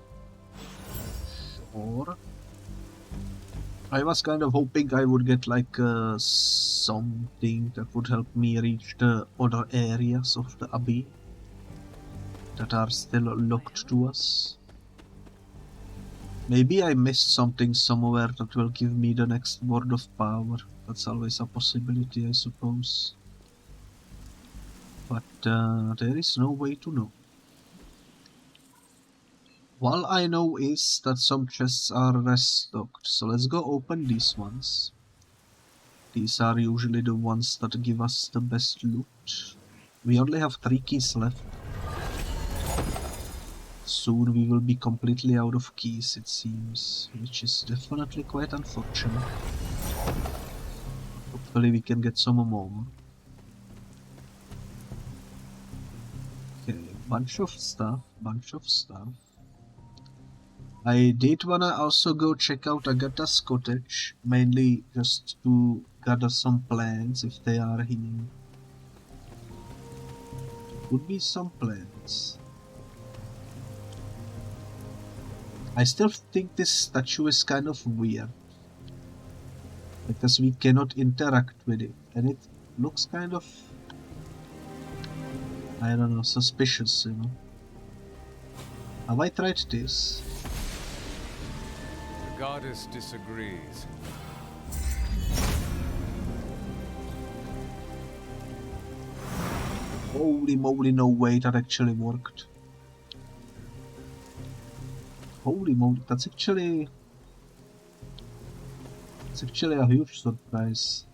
Or I was kind of hoping I would get like something that would help me reach the other areas of the Abbey that are still locked to us. Maybe I missed something somewhere that will give me the next word of power. That's always a possibility, I suppose. But there is no way to know. All I know is that some chests are restocked, so let's go open these ones. These are usually the ones that give us the best loot. We only have 3 keys left. Soon we will be completely out of keys, it seems, which is definitely quite unfortunate. Hopefully we can get some more. Okay, bunch of stuff. I did wanna also go check out Agatha's cottage, mainly just to gather some plants if they are here. Could be some plants. I still think this statue is kind of weird, because we cannot interact with it, and it looks kind of, I don't know, suspicious, you know. Have I tried this? The goddess disagrees. Holy moly, no way, that actually worked. Holy moly, that's actually a huge surprise.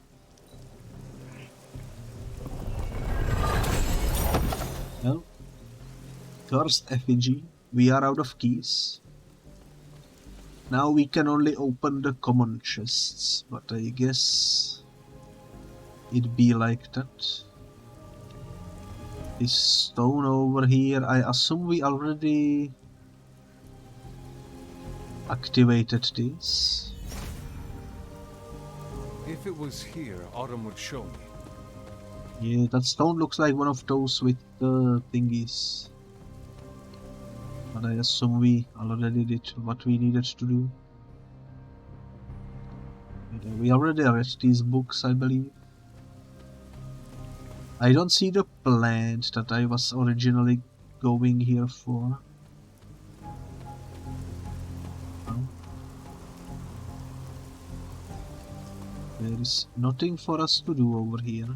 Well, cursed effigy, we are out of keys. Now we can only open the common chests, but I guess it'd be like that. This stone over here, I assume we already activated this. If it was here, Autumn would show me. Yeah, that stone looks like one of those with the thingies. But I assume we already did what we needed to do. We already read these books, I believe. I don't see the plant that I was originally going here for. No. There is nothing for us to do over here.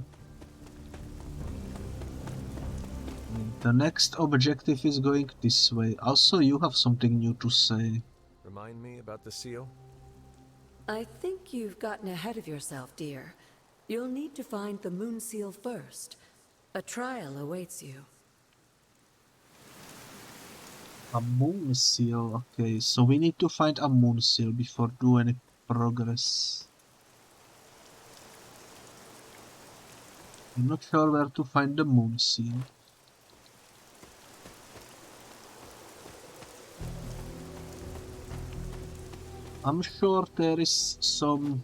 The next objective is going this way. Also, you have something new to say. Remind me about the seal? I think you've gotten ahead of yourself, dear. You'll need to find the moon seal first. A trial awaits you. A moon seal. Okay, so we need to find a moon seal before do any progress. I'm not sure where to find the moon seal. I'm sure there is some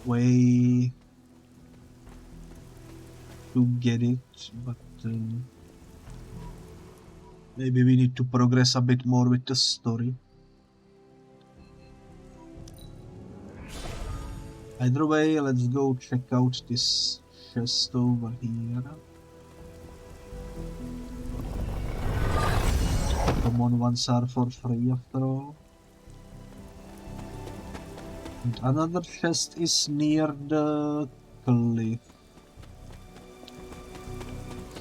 way to get it, but maybe we need to progress a bit more with the story. Either way, let's go check out this chest over here. Common ones are for free after all. And another chest is near the cliff.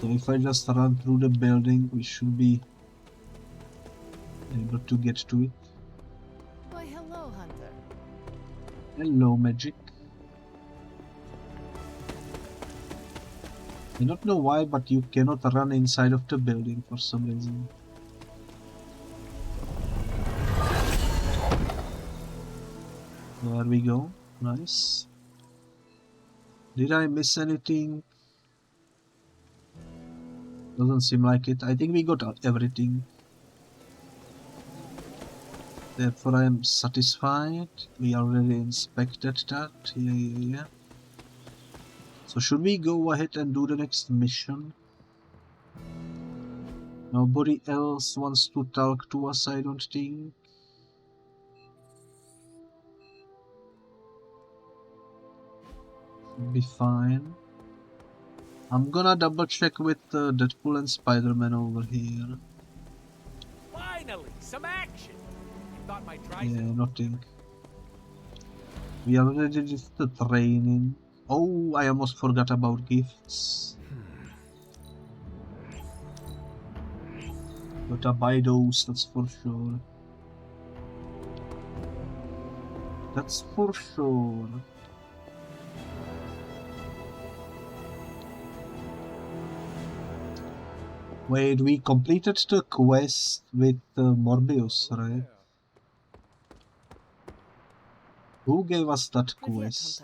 So if I just run through the building, we should be able to get to it. Why, hello, Hunter. Hello, Magic. I don't know why, but you cannot run inside of the building for some reason. There we go. Nice. Did I miss anything? Doesn't seem like it. I think we got everything. Therefore I am satisfied. We already inspected that. Yeah. So should we go ahead and do the next mission? Nobody else wants to talk to us, I don't think. Should be fine. I'm gonna double check with Deadpool and Spider-Man over here. Finally, some action. You thought my Yeah, nothing. We already did the training. Oh, I almost forgot about gifts. Gotta buy those, that's for sure. That's for sure. Wait, we completed the quest with Morbius, right? Who gave us that quest?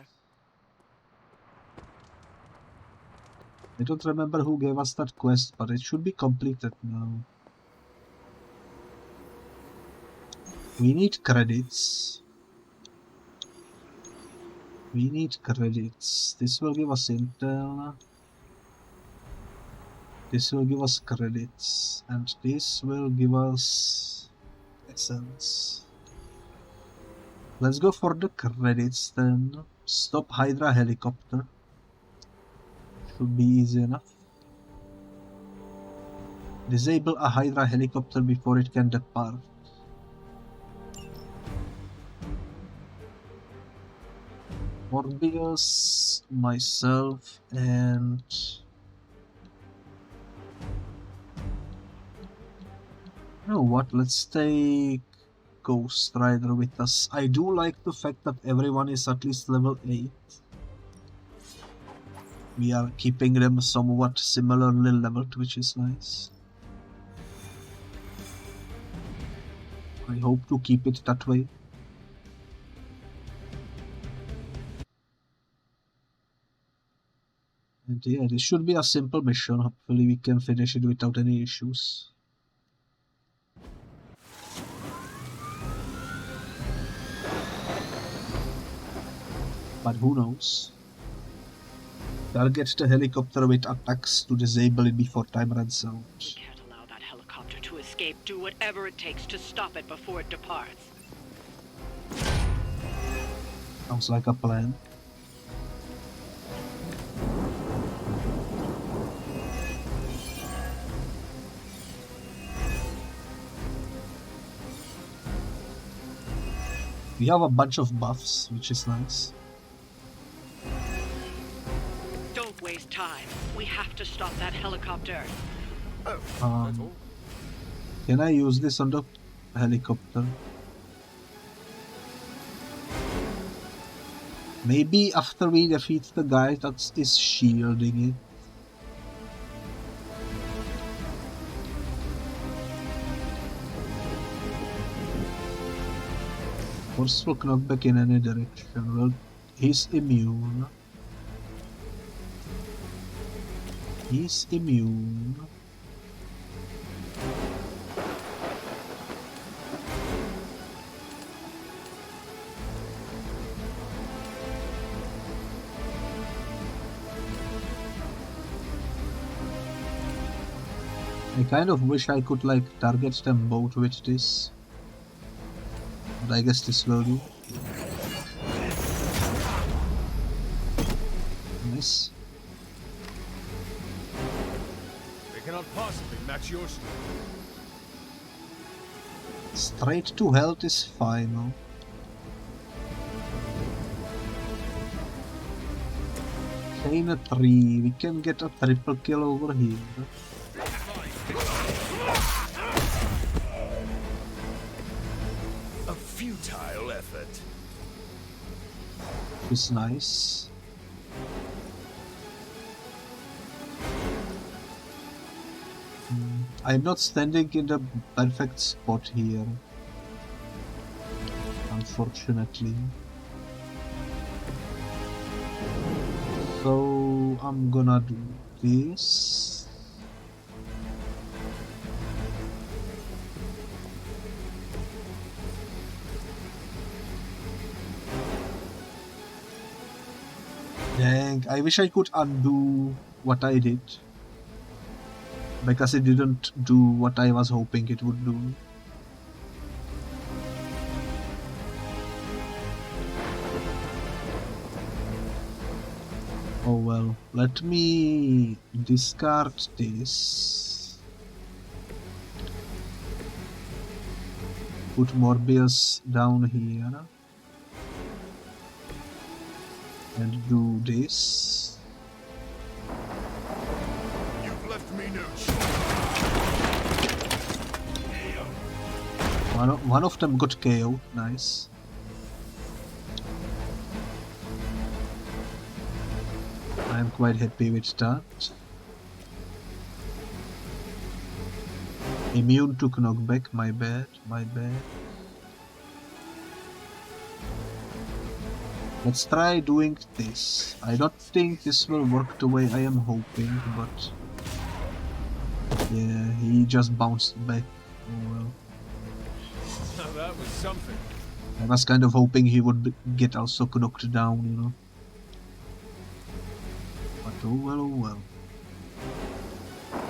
I don't remember who gave us that quest, but it should be completed now. We need credits. We need credits. This will give us intel. This will give us credits. And this will give us essence. Let's go for the credits then. Stop Hydra Helicopter. Should be easy enough. Disable a Hydra Helicopter before it can depart. Morbius, myself, and you know what, let's take Ghost Rider with us. I do like the fact that everyone is at least level 8. We are keeping them somewhat similarly leveled, which is nice. I hope to keep it that way. And yeah, this should be a simple mission. Hopefully we can finish it without any issues. But who knows? Target the helicopter with attacks to disable it before time runs out. We can't allow that helicopter to escape. Do whatever it takes to stop it before it departs. Sounds like a plan. We have a bunch of buffs, which is nice. Don't waste time. We have to stop that helicopter. Can I use this on the helicopter? Maybe after we defeat the guy that is shielding it. Forceful knockback in any direction. Well, he's immune. He's immune. I kind of wish I could like target them both with this. But I guess this will do. Nice. They cannot possibly match your strength. Straight to health is fine, no? Chain a 3, we can get a triple kill over here. A futile effort. It's nice. I'm not standing in the perfect spot here, unfortunately. So I'm gonna do this. Dang, I wish I could undo what I did. Because it didn't do what I was hoping it would do. Oh well, let me discard this. Put Morbius down here. And do this. You've left me no One of them got KO, nice. I'm quite happy with that. Immune to knockback, my bad. Let's try doing this. I don't think this will work the way I am hoping, but yeah, he just bounced back. Oh well. Now that was something. I was kind of hoping he would get also knocked down, you know. But oh well, oh well.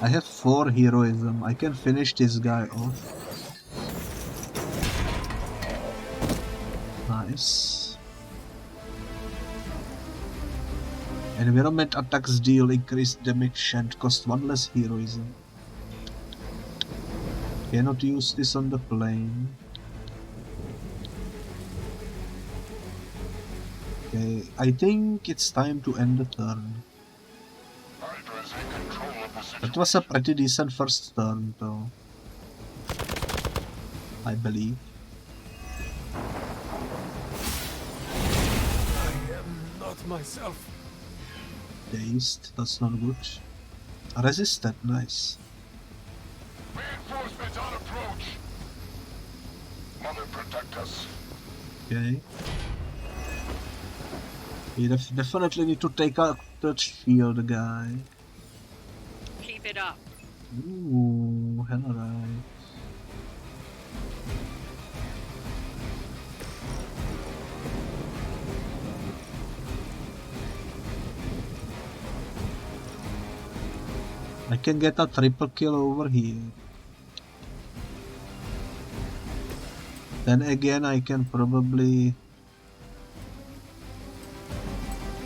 I have 4 heroism. I can finish this guy off. Nice. Environment attacks deal increased damage and cost 1 less heroism. Cannot use this on the plane. Okay, I think it's time to end the turn. That was a pretty decent first turn though. I believe. I am not myself. Dazed, that's not good. Resisted, nice. Reinforcements on approach. Mother, protect us. Okay. We definitely need to take out that shield guy. Keep it up. Ooh, hell right. I can get a triple kill over here. Then again, I can probably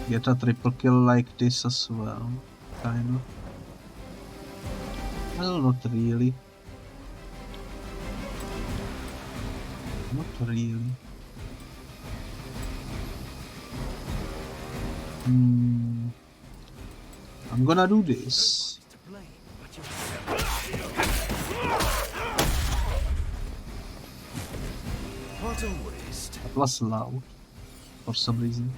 get a triple kill like this as well, kind of. Well, not really. Not really. I'm gonna do this. What a waste. That was loud for some reason.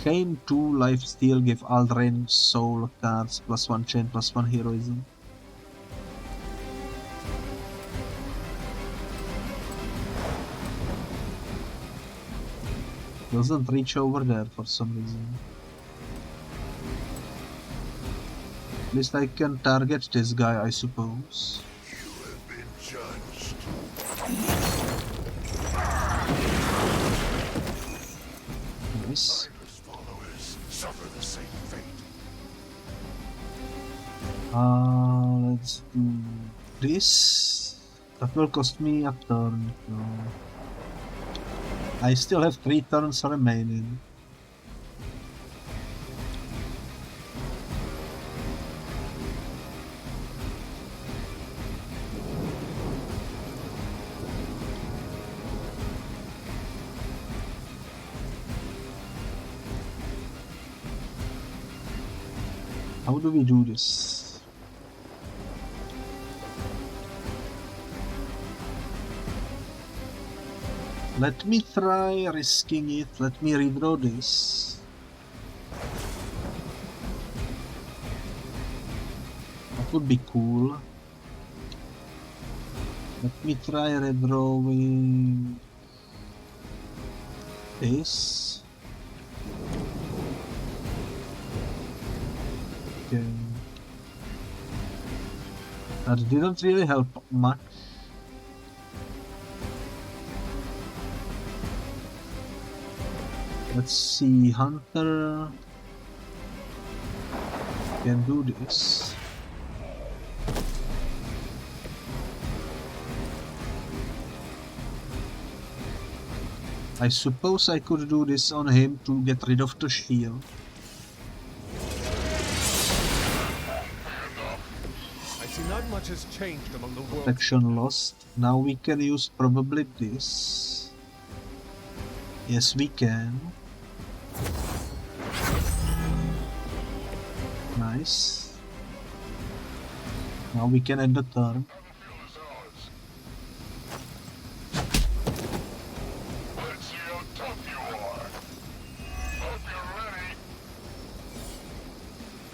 Chain 2 lifesteal give all drain soul cards +1 chain +1 heroism. Doesn't reach over there for some reason. At least I can target this guy, I suppose. You have been judged. Nice. Followers suffer the same fate. Let's do this. That will cost me a turn. So I still have 3 turns remaining. How do we do this? Let me try risking it. Let me redraw this. That would be cool. Let me try redrawing this. Okay. That didn't really help much. Let's see, Hunter can do this. I suppose I could do this on him to get rid of the shield. I see not much has changed among the world. Protection lost. Now we can use probably this. Yes, we can. Nice. Now we can end the turn.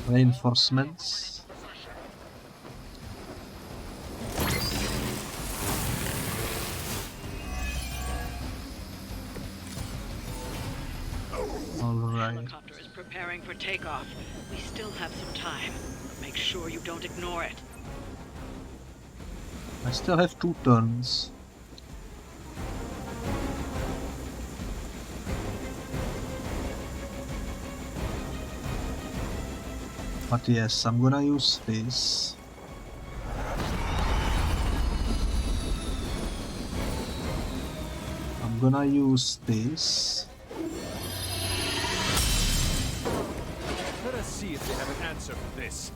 Reinforcements. Alright. Helicopter is preparing for takeoff. We still have some time. Make sure you don't ignore it. I still have 2 turns. But yes, I'm gonna use this. I'm gonna use this. Let us see if they have an answer for this.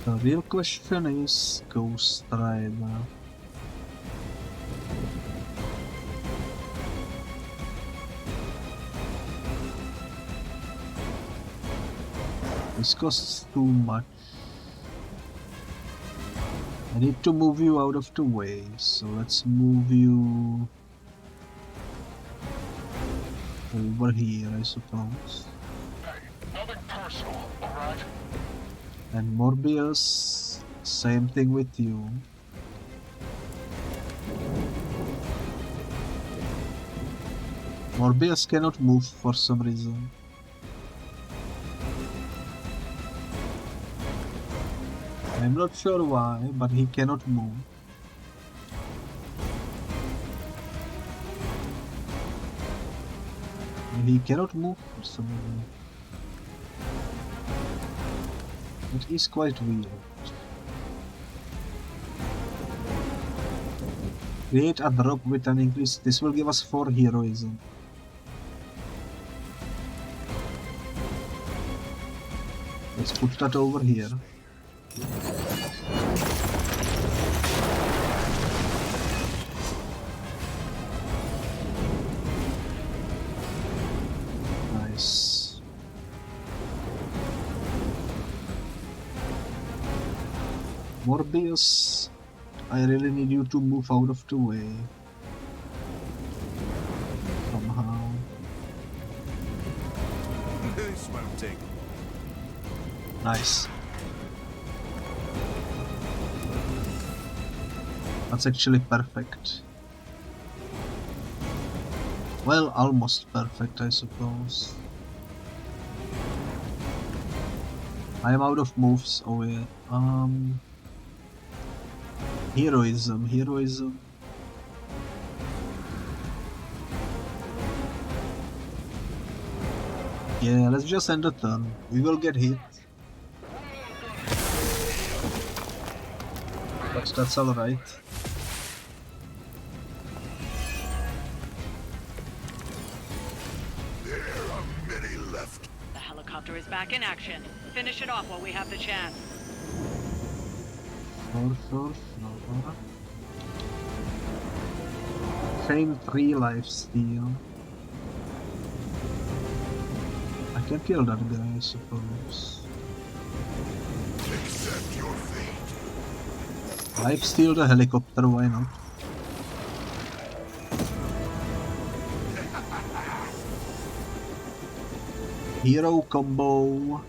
The real question is Ghost Rider. This costs too much. I need to move you out of the way, so let's move you over here, I suppose. Hey, nothing personal, alright? And Morbius, same thing with you. Morbius cannot move for some reason. I'm not sure why, but he cannot move. He cannot move for some reason. It is quite weird. Create a drop with an increase. This will give us 4 heroism. Let's put that over here. Nice. Morbius, I really need you to move out of the way. Somehow. Nice. That's actually perfect. Well, almost perfect, I suppose. I am out of moves. Oh yeah. Heroism. Yeah, let's just end the turn. We will get hit. But that's alright. There are many left. The helicopter is back in action. Finish it off while we have the chance. Sure. Chain 3 lifesteal. I can kill that guy, I suppose. Accept your fate. Lifesteal the helicopter, why not? Hero combo.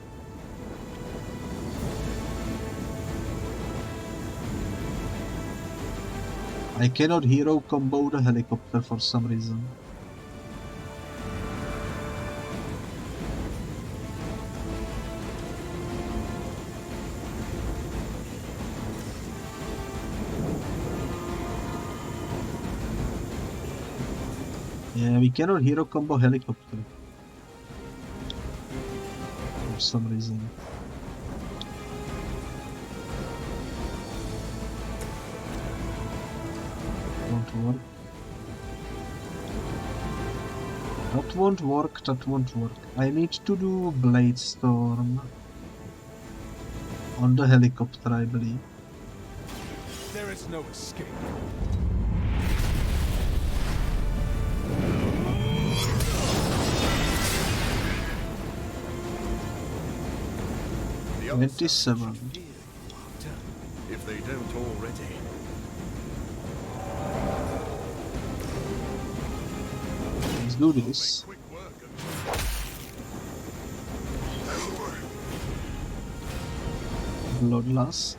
I cannot hero combo the helicopter for some reason. Yeah, we cannot hero combo helicopter for some reason. Won't work. That won't work. I need to do Blade Storm on the helicopter, I believe. There is no escape. The 27. If they don't already. Let's do this. Bloodlust.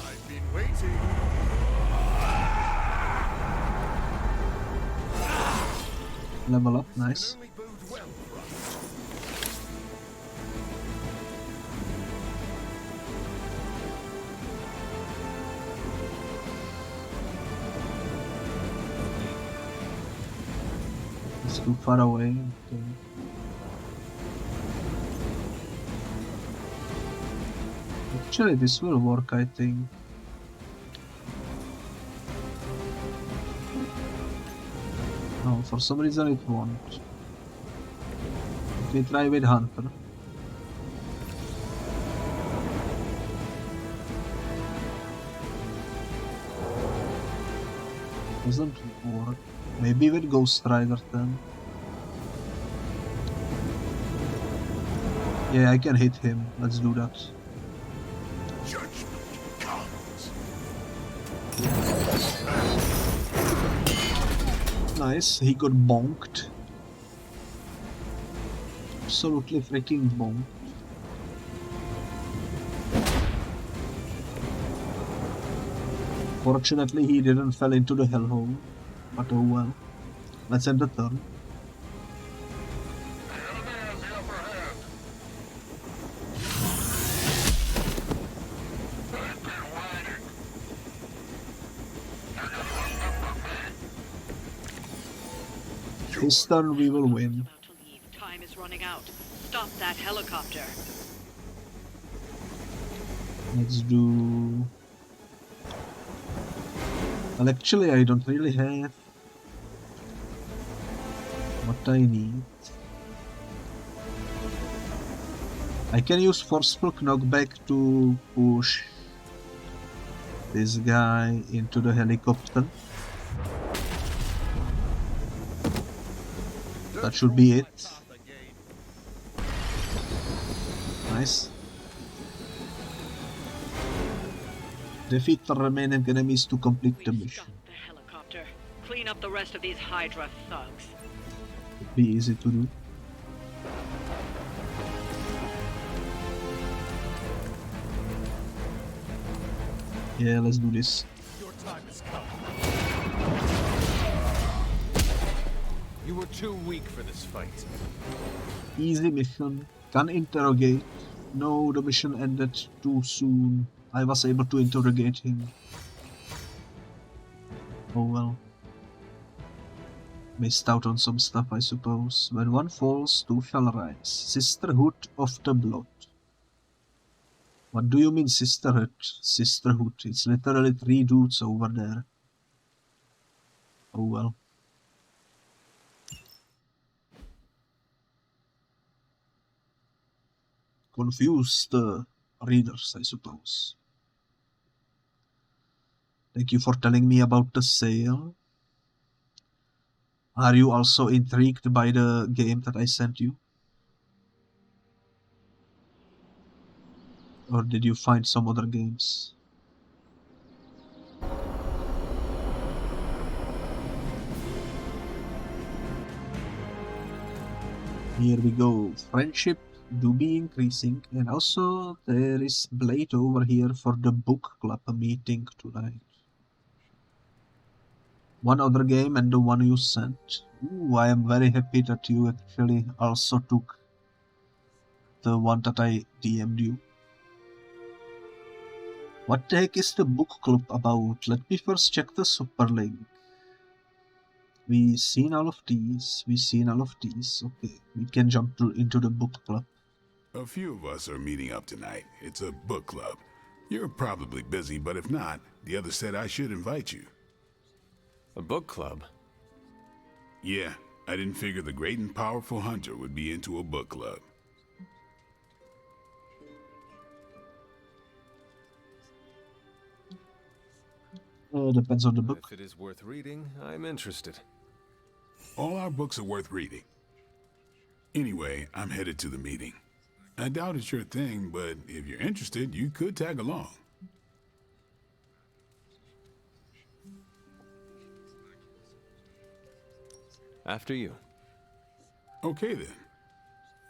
I've been waiting. Level up, nice. It's too far away. Okay. Actually, this will work, I think. No, for some reason it won't. Okay, try with Hunter. Doesn't work. Maybe with Ghost Rider then. Yeah, I can hit him. Let's do that. Nice, he got bonked. Absolutely freaking bonked. Fortunately, he didn't fall into the hellhole, but oh well. Let's end the turn. This turn we will win. Time is running out. Stop that helicopter. Let's do... Well, actually, I don't really have what I need. I can use Forceful Knockback to push this guy into the helicopter. That should be it. Nice. Defeat the remaining enemies to complete the mission. The helicopter. Clean up the rest of these Hydra thugs. It'd be easy to do. Yeah, let's do this. Your time has come. You were too weak for this fight. Easy mission. Can interrogate. No, the mission ended too soon. I was able to interrogate him. Oh well. Missed out on some stuff, I suppose. When one falls, two shall rise. Sisterhood of the Blood. What do you mean sisterhood? Sisterhood. It's literally 3 dudes over there. Oh well. Confused readers, I suppose. Thank you for telling me about the sale. Are you also intrigued by the game that I sent you? Or did you find some other games? Here we go. Friendship do be increasing, and also there is Blade over here for the book club meeting tonight. One other game and the one you sent. Ooh, I am very happy that you actually also took the one that I DM'd you. What the heck is the book club about? Let me first check the super link. We seen all of these. Okay, we can jump into the book club. A few of us are meeting up tonight. It's a book club. You're probably busy, but if not, the other said I should invite you. A book club? Yeah, I didn't figure the great and powerful hunter would be into a book club. Depends on the book. If it is worth reading, I'm interested. All our books are worth reading. Anyway, I'm headed to the meeting. I doubt it's your thing, but if you're interested, you could tag along. After you. Okay then.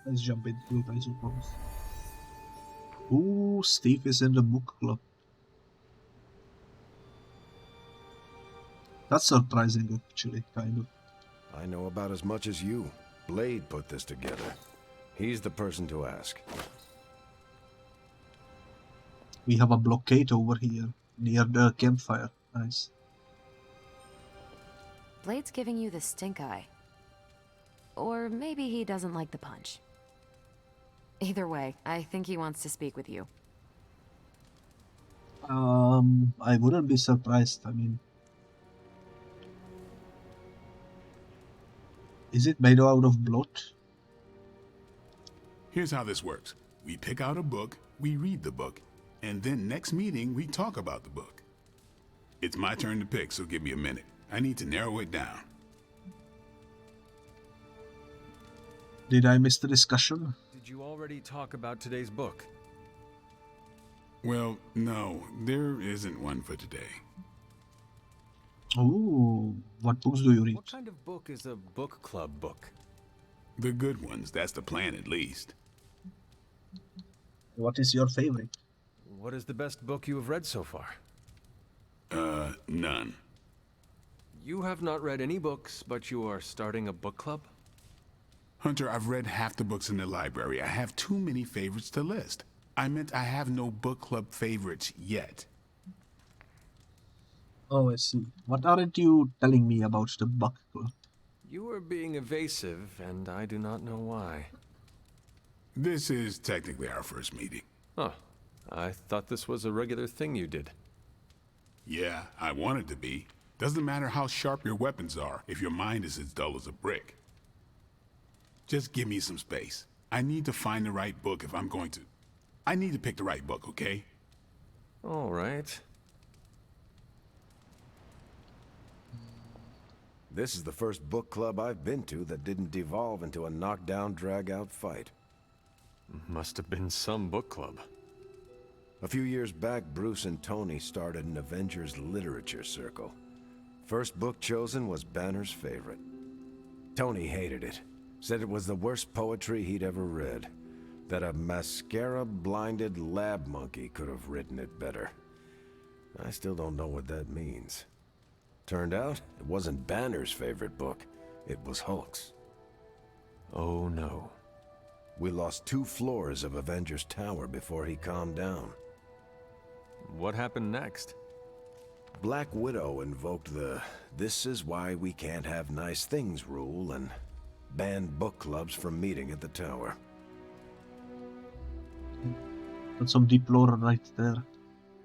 Let's jump into it, I suppose. Ooh, Steve is in the book club. That's surprising, actually, kind of. I know about as much as you. Blade put this together. He's the person to ask. We have a blockade over here, near the campfire. Nice. Blade's giving you the stink eye. Or maybe he doesn't like the punch. Either way, I think he wants to speak with you. I wouldn't be surprised, I mean... Is it made out of blood? Here's how this works. We pick out a book, we read the book, and then next meeting we talk about the book. It's my turn to pick, so give me a minute. I need to narrow it down. Did I miss the discussion? Did you already talk about today's book? Well, no, there isn't one for today. Ooh, what books do you read? What kind of book is a book club book? The good ones, that's the plan at least. What is your favorite? What is the best book you have read so far? None. You have not read any books, but you are starting a book club? Hunter, I've read half the books in the library. I have too many favorites to list. I meant I have no book club favorites yet. Oh, I see. What aren't you telling me about the book club? You are being evasive, and I do not know why. This is technically our first meeting. Huh. I thought this was a regular thing you did. Yeah, I want it to be. Doesn't matter how sharp your weapons are if your mind is as dull as a brick. Just give me some space. I need to find the right book if I'm going to... I need to pick the right book, okay? All right. This is the first book club I've been to that didn't devolve into a knockdown, drag-out fight. Must have been some book club. A few years back, Bruce and Tony started an Avengers literature circle. First book chosen was Banner's favorite. Tony hated it. Said it was the worst poetry he'd ever read. That a mascara-blinded lab monkey could have written it better. I still don't know what that means. Turned out, it wasn't Banner's favorite book. It was Hulk's. Oh no. We lost 2 floors of Avengers Tower before he calmed down. What happened next? Black Widow invoked the "this is why we can't have nice things" rule and banned book clubs from meeting at the tower. That's some deep lore right there.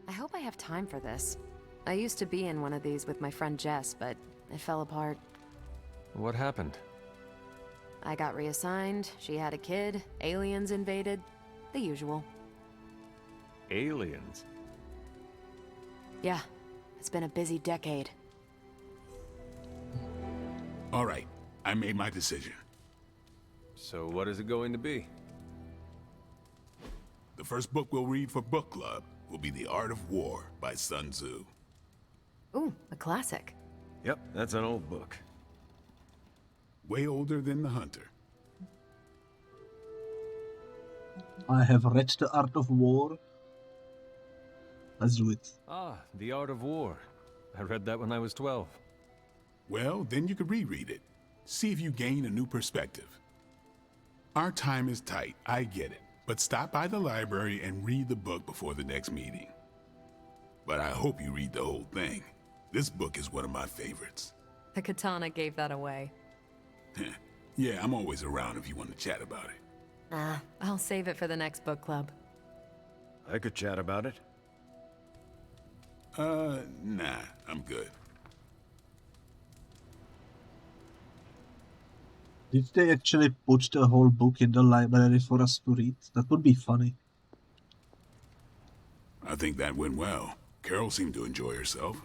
I hope I have time for this. I used to be in one of these with my friend Jess, but it fell apart. What happened? I got reassigned, she had a kid, aliens invaded, the usual. Aliens? Yeah, it's been a busy decade. All right, I made my decision. So what is it going to be? The first book we'll read for book club will be The Art of War by Sun Tzu. Ooh, a classic. Yep, that's an old book. Way older than The Hunter. I have read The Art of War. Let's do it. Ah, The Art of War. I read that when I was 12. Well, then you could reread it. See if you gain a new perspective. Our time is tight, I get it. But stop by the library and read the book before the next meeting. But I hope you read the whole thing. This book is one of my favorites. The katana gave that away. Yeah, I'm always around if you want to chat about it. Nah, I'll save it for the next book club. I could chat about it. Nah, I'm good. Did they actually put the whole book in the library for us to read? That would be funny. I think that went well. Carol seemed to enjoy herself.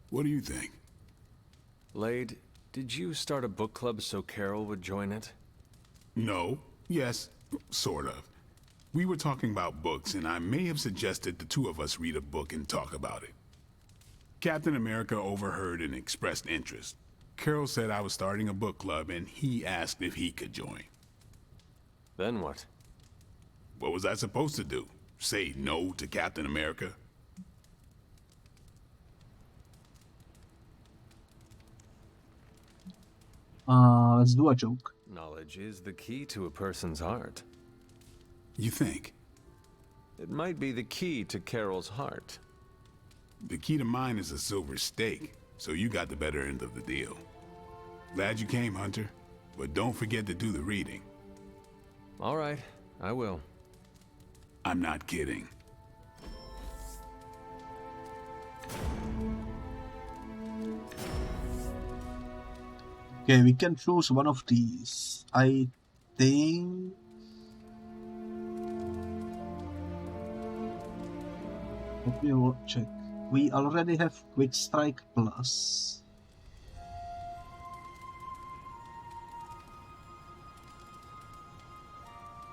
What do you think? Lade, did you start a book club so Carol would join it? No. Yes, sort of. We were talking about books, and I may have suggested the 2 of us read a book and talk about it. Captain America overheard and expressed interest. Carol said I was starting a book club, and he asked if he could join. Then what? What was I supposed to do? Say no to Captain America? Let's do a joke. Knowledge is the key to a person's heart. You think? It might be the key to Carol's heart. The key to mine is a silver stake, so you got the better end of the deal. Glad you came, Hunter, but don't forget to do the reading. All right, I will. I'm not kidding. Okay, we can choose one of these. I think... Let me check. We already have Quick Strike Plus.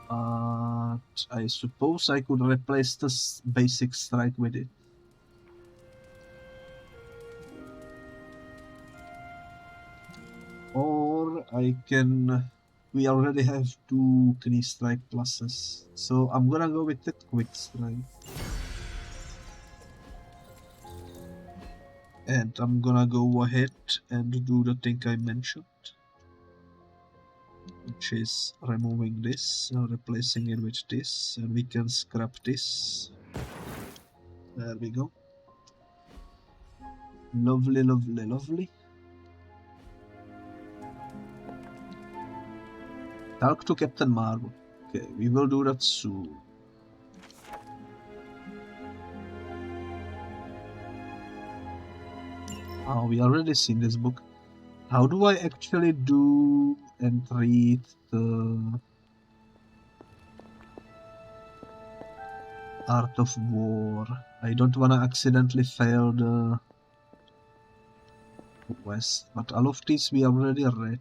But I suppose I could replace this basic strike with it. Or I can... We already have 2 knee strike pluses. So I'm gonna go with the quick strike. And I'm gonna go ahead and do the thing I mentioned, which is removing this, replacing it with this, and we can scrap this. There we go. Lovely, lovely, lovely. Talk to Captain Marvel. Okay, we will do that soon. Oh, we already seen this book. How do I actually do and read the Art of War? I don't want to accidentally fail the quest, but all of these we already read.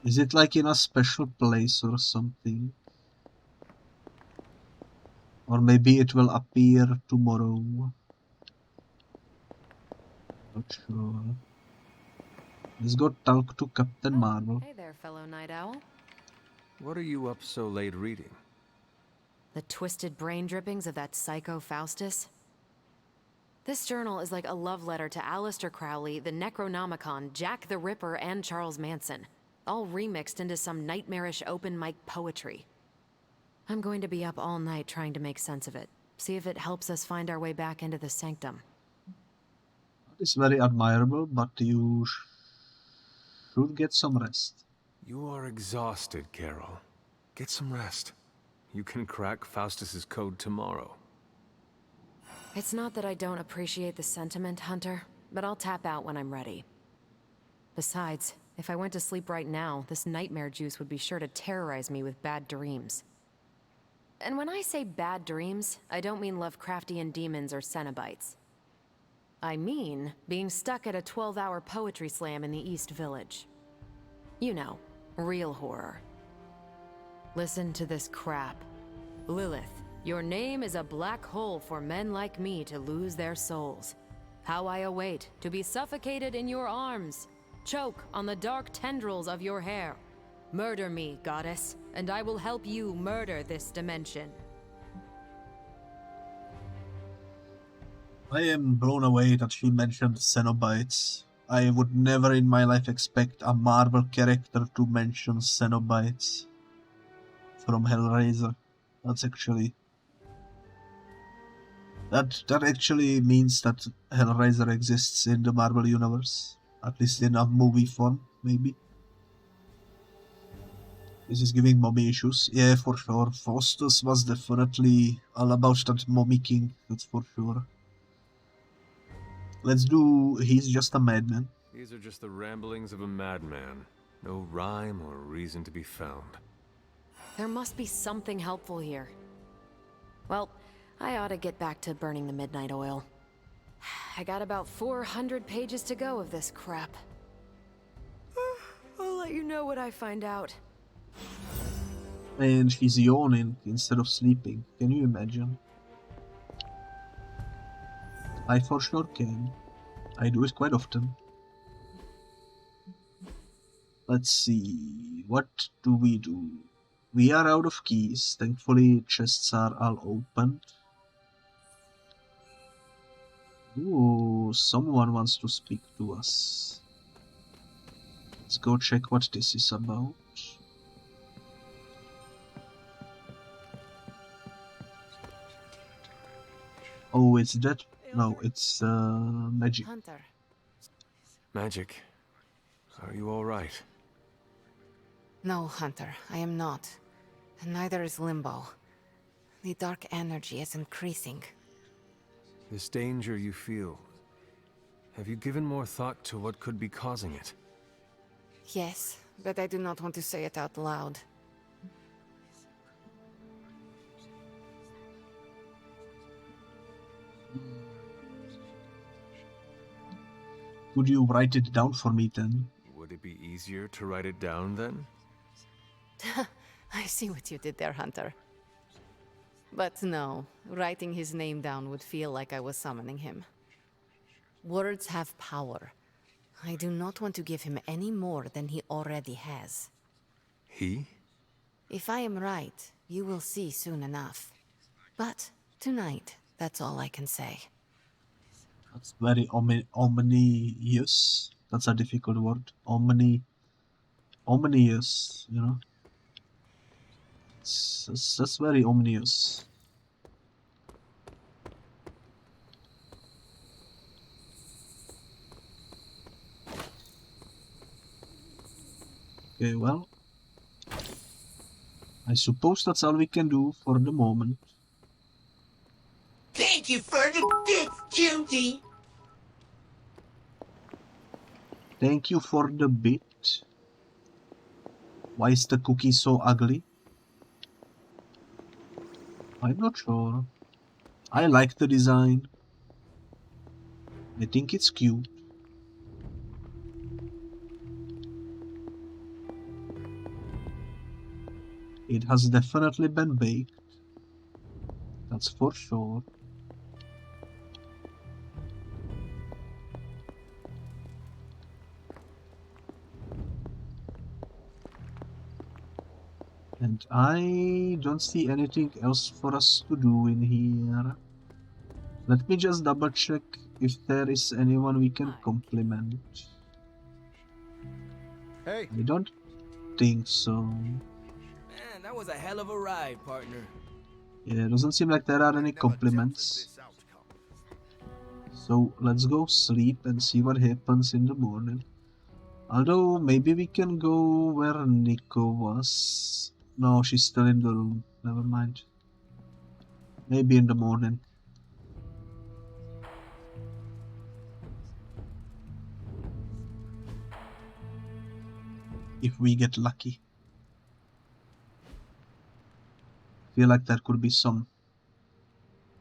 Is it like in a special place or something? Or maybe it will appear tomorrow. Not sure. Let's go talk to Captain Marvel. Hey there, fellow night owl. What are you up so late reading? The twisted brain drippings of that psycho Faustus. This journal is like a love letter to Aleister Crowley, the Necronomicon, Jack the Ripper, and Charles Manson, all remixed into some nightmarish open mic poetry. I'm going to be up all night trying to make sense of it, see if it helps us find our way back into the sanctum. It's very admirable, but you should get some rest. You are exhausted, Karl. Get some rest. You can crack Faustus's code tomorrow. It's not that I don't appreciate the sentiment, Hunter, but I'll tap out when I'm ready. Besides, if I went to sleep right now, this nightmare juice would be sure to terrorize me with bad dreams. And when I say bad dreams, I don't mean Lovecraftian demons or Cenobites. I mean being stuck at a 12-hour poetry slam in the East Village. You know, real horror. Listen to this crap. Lilith, your name is a black hole for men like me to lose their souls. How I await to be suffocated in your arms. Choke on the dark tendrils of your hair. Murder me, goddess, and I will help you murder this dimension. I am blown away that she mentioned Cenobites. I would never in my life expect a Marvel character to mention Cenobites from Hellraiser. That's actually... That actually means that Hellraiser exists in the Marvel Universe. At least in a movie form, maybe. This is giving mommy issues. Yeah, for sure. Faustus was definitely all about that mommy king, that's for sure. Let's do He's Just a Madman. These are just the ramblings of a madman. No rhyme or reason to be found. There must be something helpful here. Well, I ought to get back to burning the midnight oil. I got about 400 pages to go of this crap. I'll let you know what I find out. And she's yawning instead of sleeping. Can you imagine? I for sure can. I do it quite often. Let's see. What do? We are out of keys. Thankfully, chests are all opened. Ooh, someone wants to speak to us. Let's go check what this is about. Oh, it's that? No, it's magic. Hunter. Magic? Are you alright? No, Hunter, I am not. And neither is Limbo. The dark energy is increasing. This danger you feel, have you given more thought to what could be causing it? Yes, but I do not want to say it out loud. Could you write it down for me then? Would it be easier to write it down then? I see what you did there, Hunter. But no, writing his name down would feel like I was summoning him. Words have power. I do not want to give him any more than he already has. He? If I am right, you will see soon enough. But tonight, that's all I can say. That's very ominous. That's a difficult word. Ominous, you know. That's very ominous. Okay, well, I suppose that's all we can do for the moment. Thank you for the bits, cutie! Thank you for the bit. Why is the cookie so ugly? I'm not sure. I like the design. I think it's cute. It has definitely been baked. That's for sure. And I don't see anything else for us to do in here. Let me just double check if there is anyone we can compliment. Hey. I don't think so. Man, that was a hell of a ride, partner. Yeah, it doesn't seem like there are any compliments. So let's go sleep and see what happens in the morning. Although maybe we can go where Nico was. No, she's still in the room. Never mind. Maybe in the morning. If we get lucky. Feel like there could be some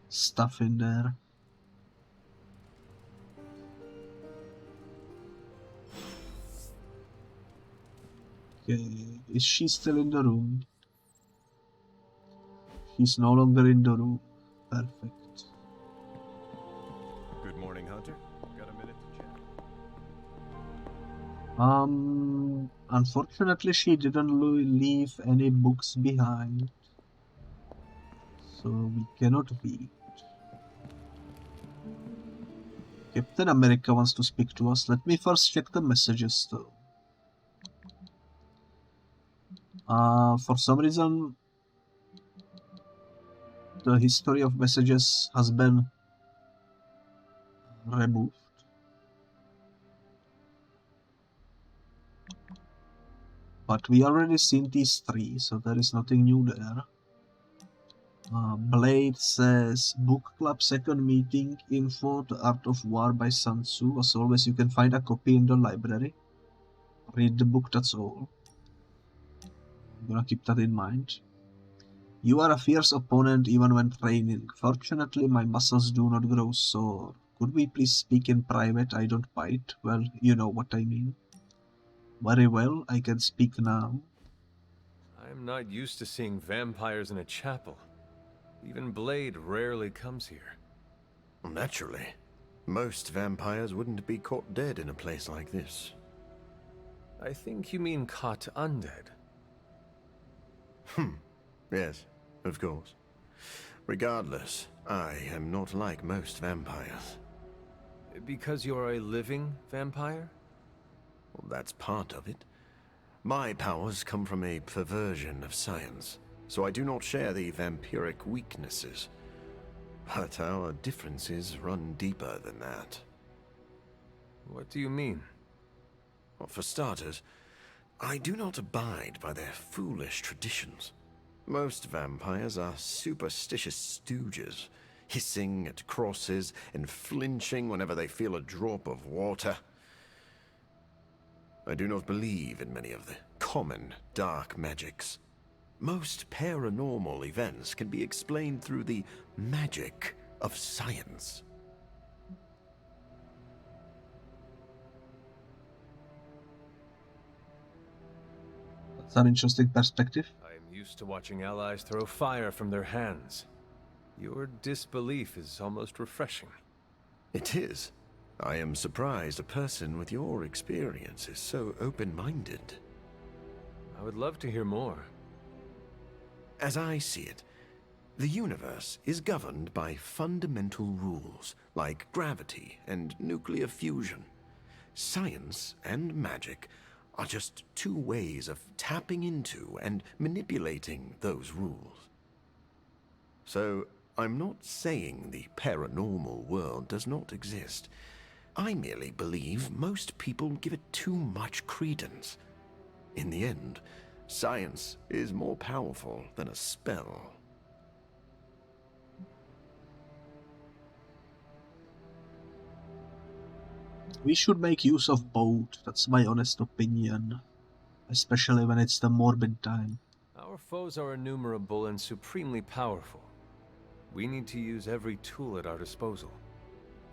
stuff in there. Okay, is she still in the room? She's no longer in the room. Perfect. Good morning, Hunter. Got a minute to chat? Unfortunately she didn't leave any books behind. So we cannot read. Captain America wants to speak to us. Let me first check the messages though. For some reason the history of messages has been removed. But we already seen these three, so there is nothing new there. Blade says, Book Club second meeting, info, The Art of War by Sun Tzu. As always, you can find a copy in the library. Read the book, that's all. I'm gonna keep that in mind. You are a fierce opponent even when training. Fortunately, my muscles do not grow sore. Could we please speak in private? I don't bite. Well, you know what I mean. Very well, I can speak now. I'm not used to seeing vampires in a chapel. Even Blade rarely comes here. Naturally. Most vampires wouldn't be caught dead in a place like this. I think you mean caught undead. Yes, of course. Regardless, I am not like most vampires. Because you're a living vampire? Well, that's part of it. My powers come from a perversion of science, so I do not share the vampiric weaknesses. But our differences run deeper than that. What do you mean? Well, for starters, I do not abide by their foolish traditions. Most vampires are superstitious stooges, hissing at crosses and flinching whenever they feel a drop of water. I do not believe in many of the common dark magics. Most paranormal events can be explained through the magic of science. That's an interesting perspective. I'm used to watching allies throw fire from their hands. Your disbelief is almost refreshing. It is. I am surprised a person with your experience is so open-minded. I would love to hear more. As I see it, The universe is governed by fundamental rules like gravity and nuclear fusion. Science and magic are just two ways of tapping into and manipulating those rules. So, I'm not saying the paranormal world does not exist. I merely believe most people give it too much credence. In the end, science is more powerful than a spell. We should make use of both, that's my honest opinion. Especially when it's the morbid time. Our foes are innumerable and supremely powerful. We need to use every tool at our disposal.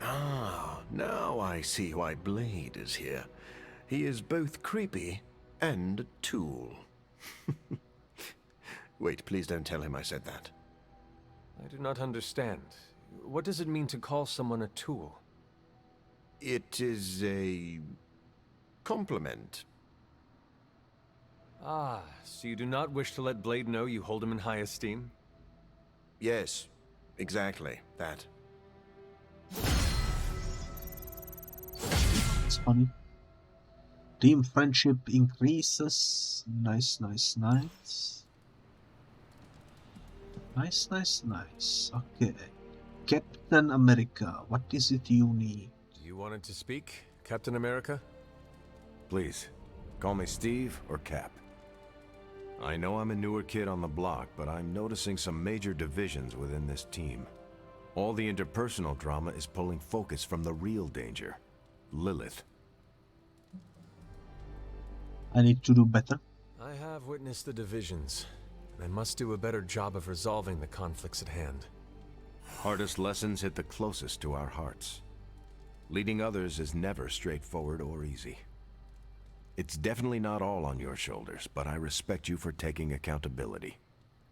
Ah, now I see why Blade is here. He is both creepy and a tool. Wait, please don't tell him I said that. I do not understand. What does it mean to call someone a tool? It is a compliment. Ah, so you do not wish to let Blade know you hold him in high esteem? Yes, exactly that. It's funny. Team friendship increases. Nice, nice, nice. Nice, nice, nice. Okay. Captain America, what is it you need? Do you want to speak, Captain America? Please, call me Steve or Cap. I know I'm a newer kid on the block, but I'm noticing some major divisions within this team. All the interpersonal drama is pulling focus from the real danger, Lilith. I need to do better. I have witnessed the divisions, and I must do a better job of resolving the conflicts at hand. Hardest lessons hit the closest to our hearts. Leading others is never straightforward or easy. It's definitely not all on your shoulders, but I respect you for taking accountability.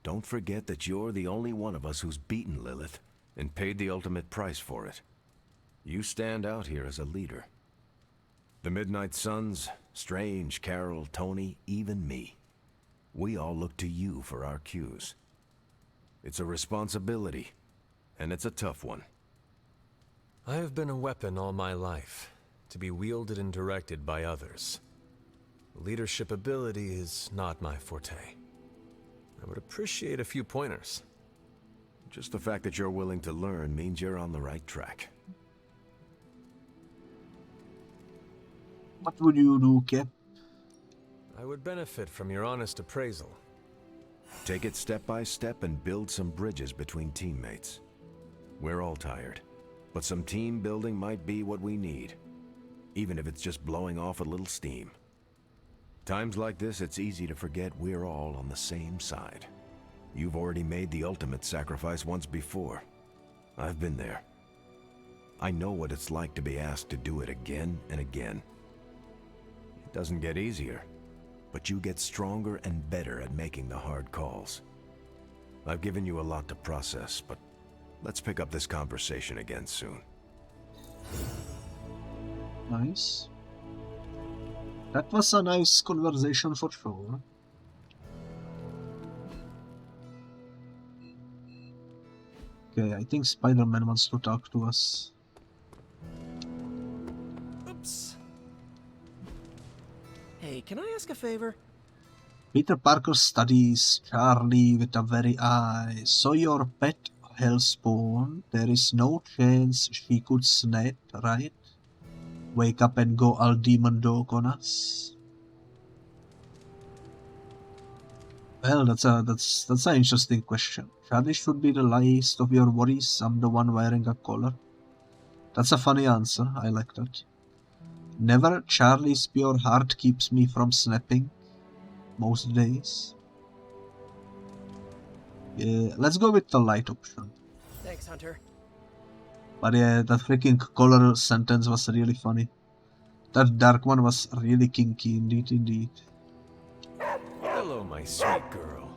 Don't forget that you're the only one of us who's beaten Lilith and paid the ultimate price for it. You stand out here as a leader. The Midnight Suns, Strange, Karl, Tony, even me. We all look to you for our cues. It's a responsibility, and it's a tough one. I have been a weapon all my life, to be wielded and directed by others. Leadership ability is not my forte. I would appreciate a few pointers. Just the fact that you're willing to learn means you're on the right track. What would you do, Cap? I would benefit from your honest appraisal. Take it step by step and build some bridges between teammates. We're all tired, but some team building might be what we need, even if it's just blowing off a little steam. Times like this, it's easy to forget we're all on the same side. You've already made the ultimate sacrifice once before. I've been there. I know what it's like to be asked to do it again and again. It doesn't get easier, but you get stronger and better at making the hard calls. I've given you a lot to process, but let's pick up this conversation again soon. Nice. That was a nice conversation for sure. Okay, I think Spider-Man wants to talk to us. Oops. Hey, can I ask a favor? Peter Parker studies Charlie with a very eye. So your pet Hellspawn, there is no chance she could snap, right? Wake up and go all demon dog on us. Well, that's an interesting question. Charlie should be the least of your worries. I'm the one wearing a collar. That's a funny answer. I like that. Never Charlie's pure heart keeps me from snapping. Most days. Yeah, let's go with the light option. Thanks, Hunter. But yeah, that freaking color sentence was really funny. That dark one was really kinky, indeed. Hello, my sweet girl.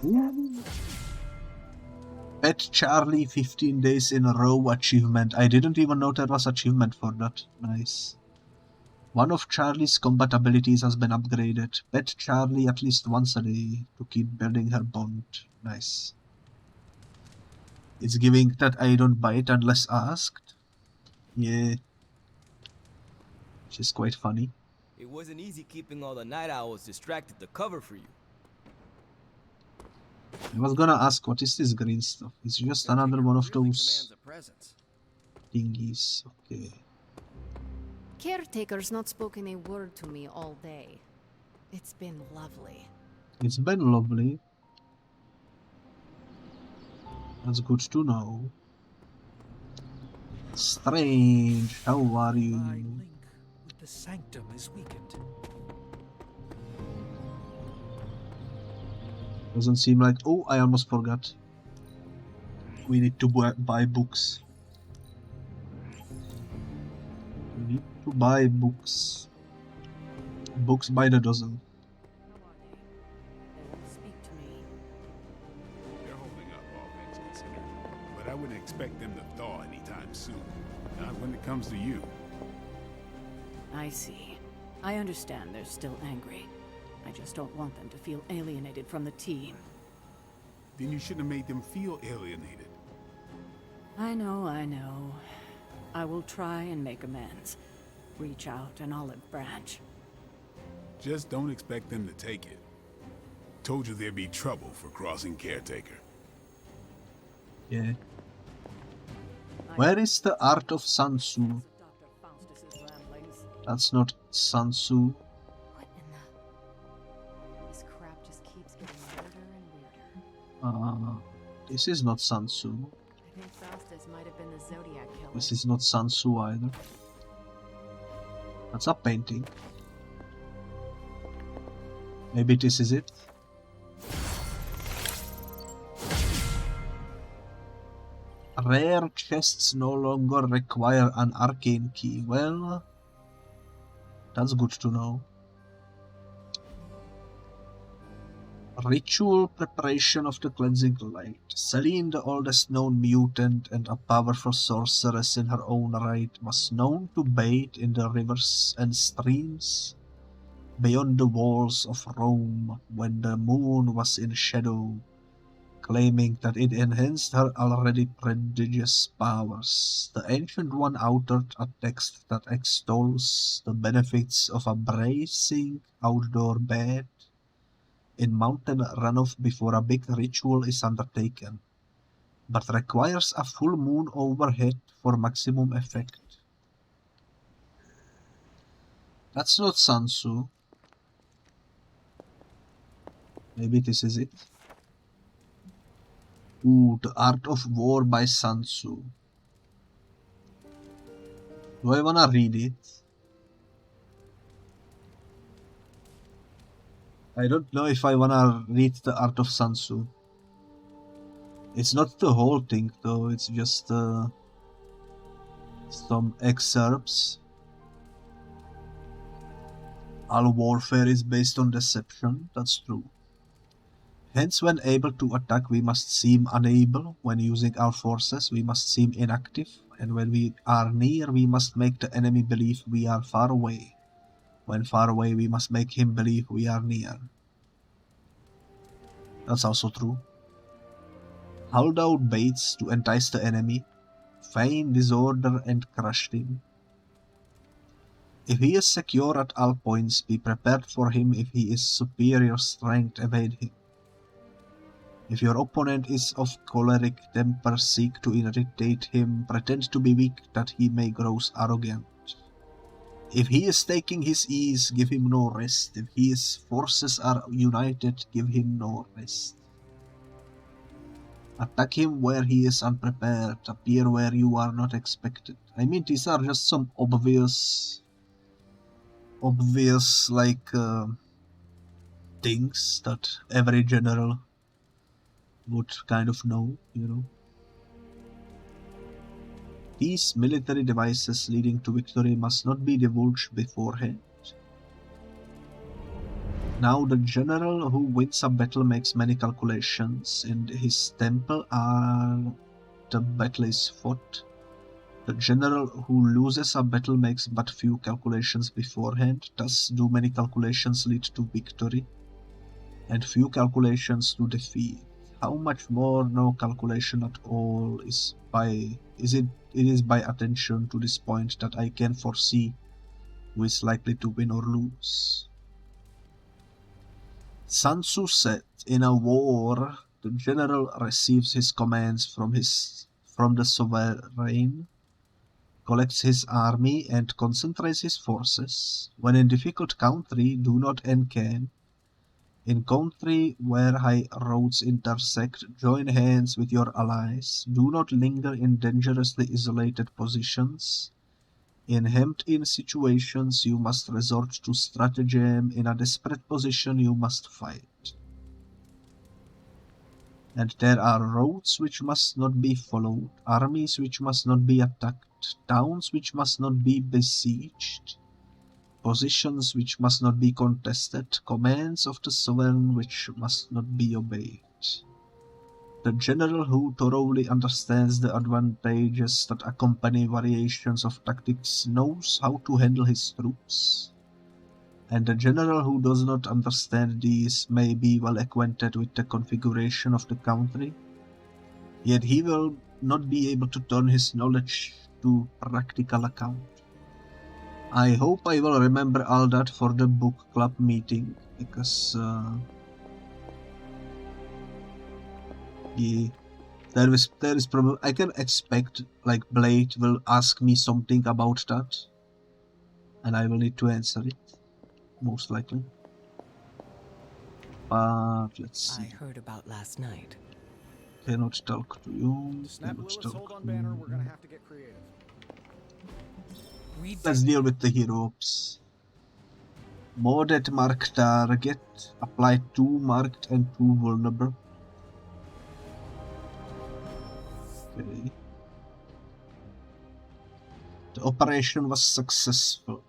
Ooh. Pet Charlie 15 days in a row achievement. I didn't even know there was achievement for that. Nice. One of Charlie's combat abilities has been upgraded. Pet Charlie at least once a day to keep building her bond. Nice. It's giving that I don't bite unless asked. Yeah. Which is quite funny. It wasn't easy keeping all the night owls distracted to cover for you. I was gonna ask, what is this green stuff? It's just another one of those thingies. Okay. Caretaker's not spoken a word to me all day. It's been lovely. It's been lovely. That's good to know. Strange, how are you? My link with the sanctum is weakened. Doesn't seem like... Oh, I almost forgot. We need to buy books. We need to buy books. Books by the dozen. They're holding up, all things considered. But I wouldn't expect them to thaw anytime soon. Not when it comes to you. I see. I understand they're still angry. I just don't want them to feel alienated from the team. Then you shouldn't have made them feel alienated. I know, I know. I will try and make amends. Reach out an olive branch. Just don't expect them to take it. Told you there'd be trouble for crossing Caretaker. Yeah. Where is the art of Sansu? That's not Sansu. This crap just keeps getting weirder and weirder. This is not Sansu. I think Faustus might have been the Zodiac killer. This is not Sansu either. That's a painting. Maybe this is it. Rare chests no longer require an arcane key. Well, that's good to know. Ritual preparation of the cleansing light. Celine, the oldest known mutant and a powerful sorceress in her own right, was known to bathe in the rivers and streams beyond the walls of Rome when the moon was in shadow, claiming that it enhanced her already prodigious powers. The Ancient One authored a text that extols the benefits of a bracing outdoor bath in mountain runoff before a big ritual is undertaken, but requires a full moon overhead for maximum effect. That's not Sansu. Maybe this is it. Ooh, The Art of War by Sansu. Do I wanna read it? I don't know if I wanna read The Art of Sansu. It's not the whole thing though, it's just some excerpts. All warfare is based on deception, that's true. Hence, when able to attack, we must seem unable. When using our forces, we must seem inactive. And when we are near, we must make the enemy believe we are far away. When far away, we must make him believe we are near. That's also true. Hold out baits to entice the enemy. Feign disorder and crush him. If he is secure at all points, be prepared for him. If he is superior strength, evade him. If your opponent is of choleric temper, seek to irritate him, pretend to be weak that he may grow arrogant. If he is taking his ease, give him no rest. If his forces are united, give him no rest. Attack him where he is unprepared, appear where you are not expected. I mean, these are just some obvious like things that every general would kind of know, you know. These military devices leading to victory must not be divulged beforehand. Now the general who wins a battle makes many calculations. In his temple the battle is fought. The general who loses a battle makes but few calculations beforehand. Thus do many calculations lead to victory, and few calculations to defeat. How much more? No calculation at all. It is by attention to this point that I can foresee who is likely to win or lose. Sun Tzu said, in a war, the general receives his commands from the sovereign, collects his army and concentrates his forces. When in difficult country, do not encamp. In country where high roads intersect, join hands with your allies. Do not linger in dangerously isolated positions. In hemmed-in situations, you must resort to stratagem. In a desperate position, you must fight. And there are roads which must not be followed, armies which must not be attacked, towns which must not be besieged, positions which must not be contested, commands of the sovereign which must not be obeyed. The general who thoroughly understands the advantages that accompany variations of tactics knows how to handle his troops, and the general who does not understand these may be well acquainted with the configuration of the country, yet he will not be able to turn his knowledge to practical account. I hope I will remember all that for the book club meeting, because yeah, there is probably, I can expect like Blade will ask me something about that, and I will need to answer it, most likely. But let's see. I heard about last night. Cannot talk to you. Snap Cannot Lewis talk hold on to banner, you. we're gonna have to get creative. Let's deal with the heroes. Modded mark target. Apply 2 marked and 2 vulnerable. Okay. The operation was successful.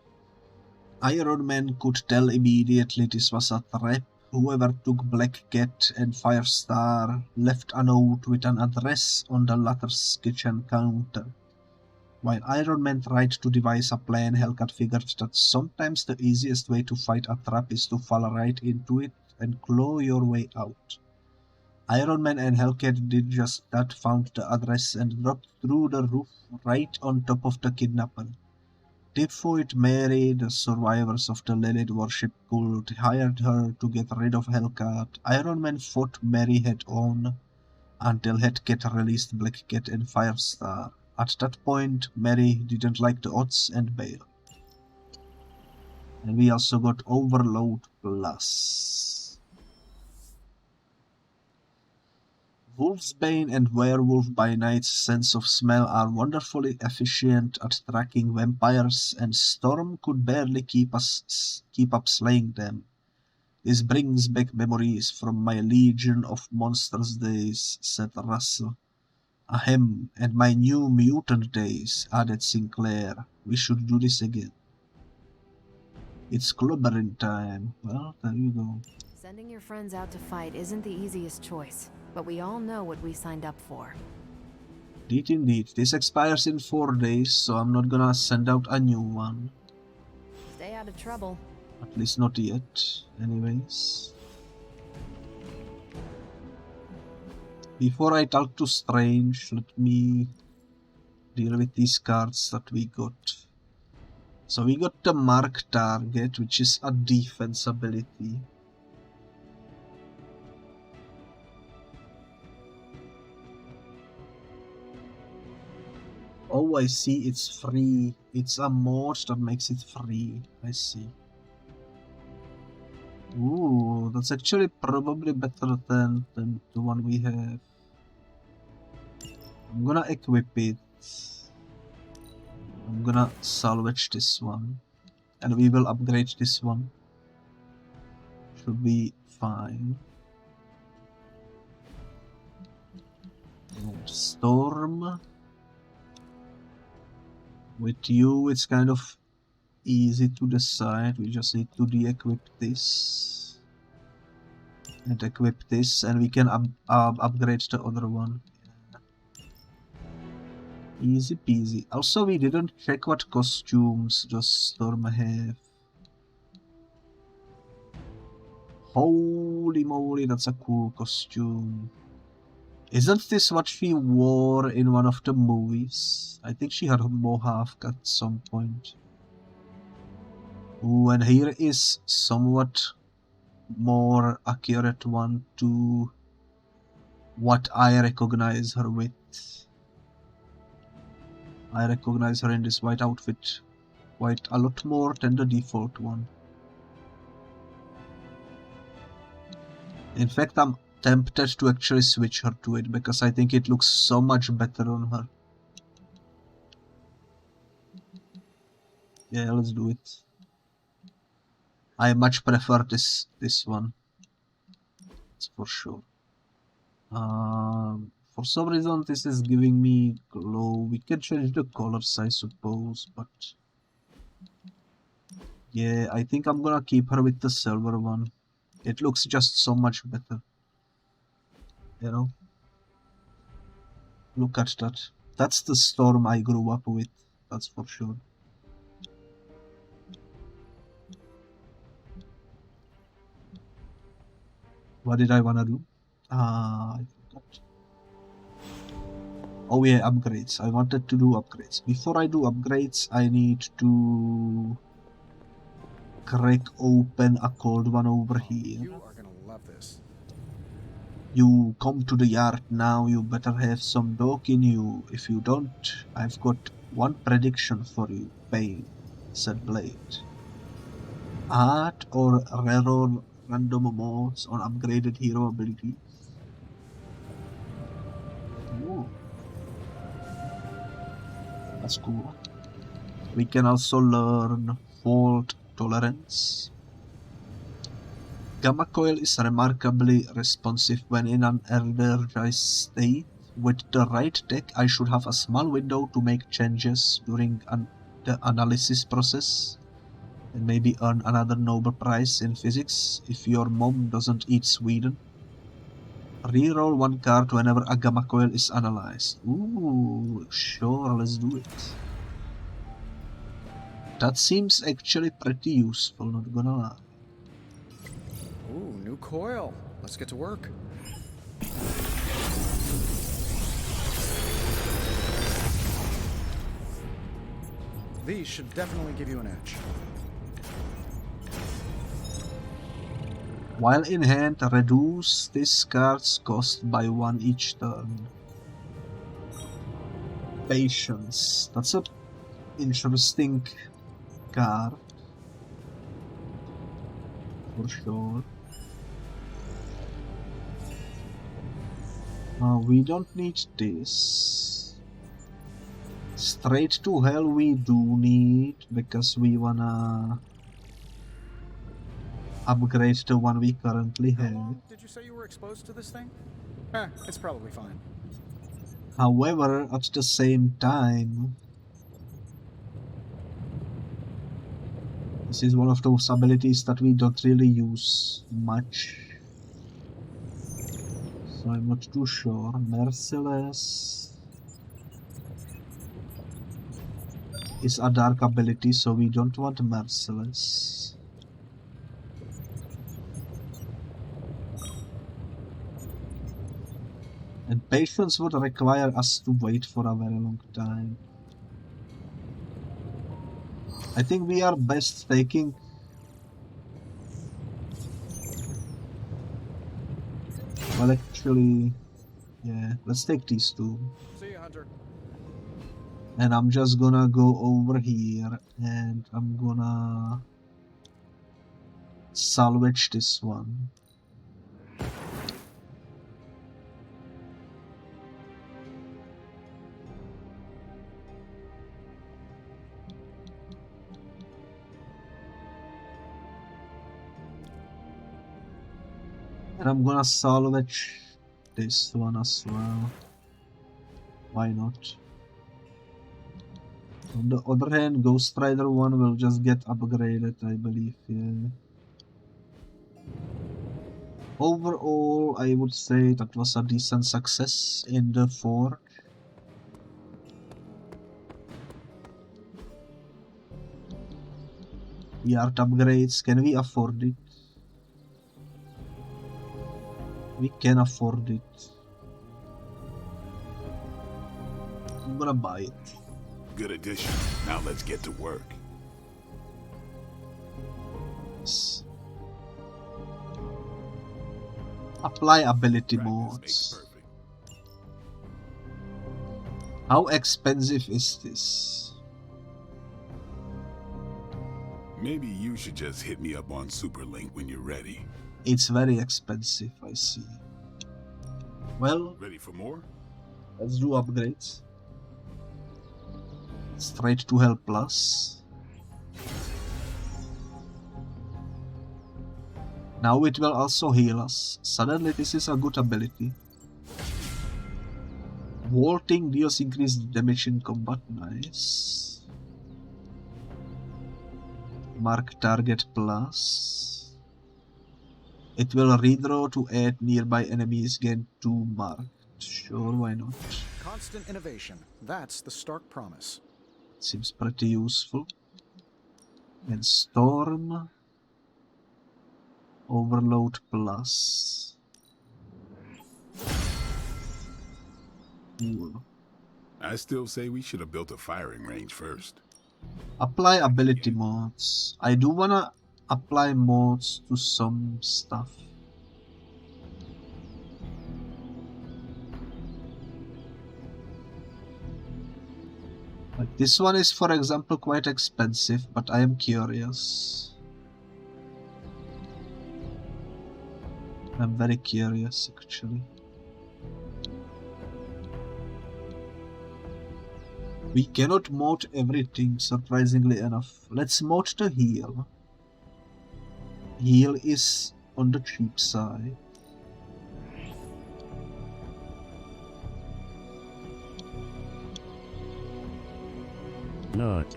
Iron Man could tell immediately this was a trap. Whoever took Black Cat and Firestar left a note with an address on the latter's kitchen counter. While Iron Man tried to devise a plan, Hellcat figured that sometimes the easiest way to fight a trap is to fall right into it and claw your way out. Iron Man and Hellcat did just that, found the address and dropped through the roof right on top of the kidnapper. Typhoid Mary, the survivors of the Lilith worship cult, hired her to get rid of Hellcat. Iron Man fought Mary head-on until Hellcat released Black Cat and Firestar. At that point, Mary didn't like the odds and bailed. And we also got Overload Plus. Wolfsbane and Werewolf by Night's sense of smell are wonderfully efficient at tracking vampires, and Storm could barely keep up slaying them. This brings back memories from my Legion of Monsters days, said Russell. Ahem, and my New Mutant days, added Sinclair. We should do this again. It's clobbering time. Well, there you go. Sending your friends out to fight isn't the easiest choice, but we all know what we signed up for. Indeed. This expires in 4 days, so I'm not gonna send out a new one. Stay out of trouble. At least not yet, anyways. Before I talk to Strange, let me deal with these cards that we got. So we got the Mark Target, which is a defense ability. Oh, I see, it's free. It's a mod that makes it free. I see. Ooh, that's actually probably better than the one we have. I'm gonna equip it. I'm gonna salvage this one. And we will upgrade this one. Should be fine. And Storm. With you, it's kind of easy to decide. We just need to de-equip this and equip this, and we can upgrade the other one. Easy peasy. Also, we didn't check what costumes does Storm have. Holy moly, that's a cool costume. Isn't this what she wore in one of the movies? I think she had a mohawk at some point. Ooh, and here is somewhat more accurate one to what I recognize her with. I recognize her in this white outfit quite a lot more than the default one. In fact, I'm tempted to actually switch her to it because I think it looks so much better on her. Yeah, let's do it. I much prefer this one. That's for sure. For some reason this is giving me glow. We can change the colors, I suppose, but yeah, I think I'm gonna keep her with the silver one. It looks just so much better. You know? Look at that. That's the Storm I grew up with, that's for sure. What did I wanna do? I forgot. Oh yeah, upgrades. I wanted to do upgrades. Before I do upgrades, I need to crack open a cold one over here. You are gonna love this. You come to the yard now, you better have some dog in you. If you don't, I've got one prediction for you. Pain, said Blade. Add or reroll random mods on upgraded hero abilities. Ooh. That's cool. We can also learn fault tolerance. Gamma coil is remarkably responsive when in an energized state. With the right deck, I should have a small window to make changes during the analysis process, and maybe earn another Nobel Prize in physics if your mom doesn't eat Sweden. Reroll one card whenever a gamma coil is analyzed. Ooh, sure, let's do it. That seems actually pretty useful, not gonna lie. Ooh, new coil. Let's get to work. These should definitely give you an edge. While in hand, reduce this card's cost by 1 each turn. Patience. That's an interesting card. For sure. We don't need this. Straight to hell we do need, because we wanna upgrade the one we currently have. How long did you say you were exposed to this thing? It's probably fine. However, at the same time, this is one of those abilities that we don't really use much. So I'm not too sure. Merciless is a dark ability, so we don't want Merciless. And patience would require us to wait for a very long time. I think we are best taking... Well, actually... Yeah, let's take these two. See you, Hunter. And I'm just gonna go over here and I'm gonna salvage this one. And I'm gonna salvage this one as well. Why not? On the other hand, Ghost Rider 1 will just get upgraded, I believe, yeah. Overall, I would say that was a decent success in the forge. Yard upgrades, can we afford it? We can afford it. I'm gonna buy it. Good addition. Now let's get to work. Yes. Apply ability mods. How expensive is this? Maybe you should just hit me up on Superlink when you're ready. It's very expensive, I see. Well, ready for more? Let's do upgrades. Straight to Hell Plus. Now it will also heal us. Suddenly this is a good ability. Vaulting deals increased damage in combat, nice. Mark target plus. It will redraw to add nearby enemies gain 2 marked. Sure, why not? Constant innovation. That's the Stark promise. Seems pretty useful. And Storm. Overload plus. Cool. I still say we should have built a firing range first. Apply ability mods. I do wanna apply mods to some stuff. Like this one is, for example, quite expensive, but I am curious. I'm very curious, actually. We cannot mod everything, surprisingly enough. Let's mod the heal. Heal is on the cheap side. Not.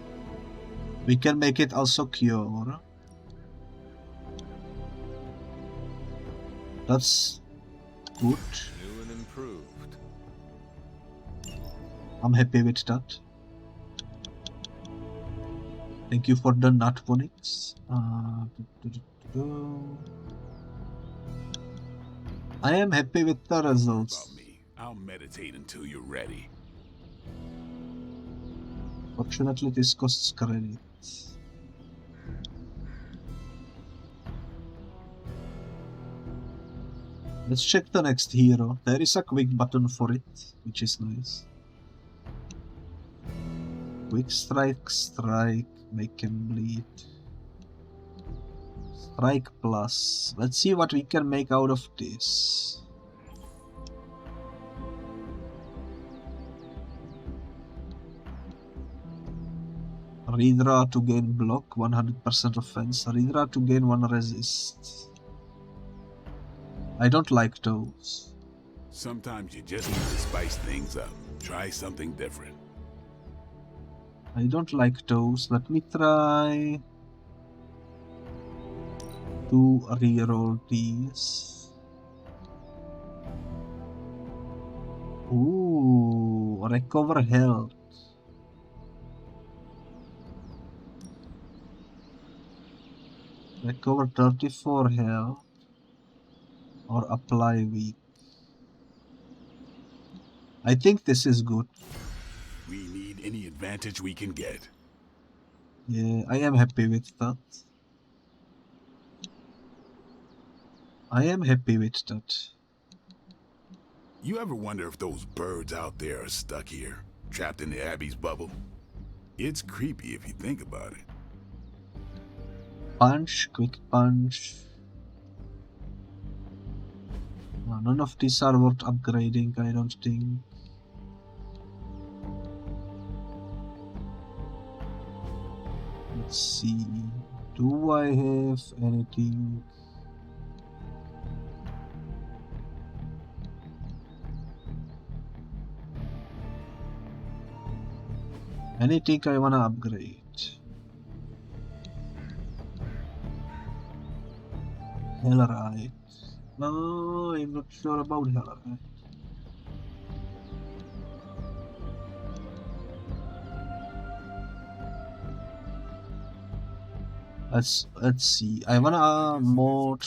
We can make it also cure. That's good. New and improved. I'm happy with that. Thank you for the nut phonics. I am happy with the results. I'll meditate until you're ready. Fortunately, this costs credits. Let's check the next hero. There is a quick button for it, which is nice. Quick strike, strike, make him bleed. Strike plus. Let's see what we can make out of this. Redraw to gain block, 100% offense. Redraw to gain 1 resist. I don't like those. Sometimes you just need to spice things up. Try something different. I don't like those. Let me try to reroll these. Ooh, recover health. Recover 34 health. Or apply weak. I think this is good. We need any advantage we can get. Yeah, I am happy with that. I am happy with that. You ever wonder if those birds out there are stuck here, trapped in the Abbey's bubble? It's creepy if you think about it. Punch, quick punch. None of these are worth upgrading, I don't think. Let's see. Do I have anything? Anything I wanna upgrade? Hellrite. No, I'm not sure about Hellrite. Let's see. I wanna mod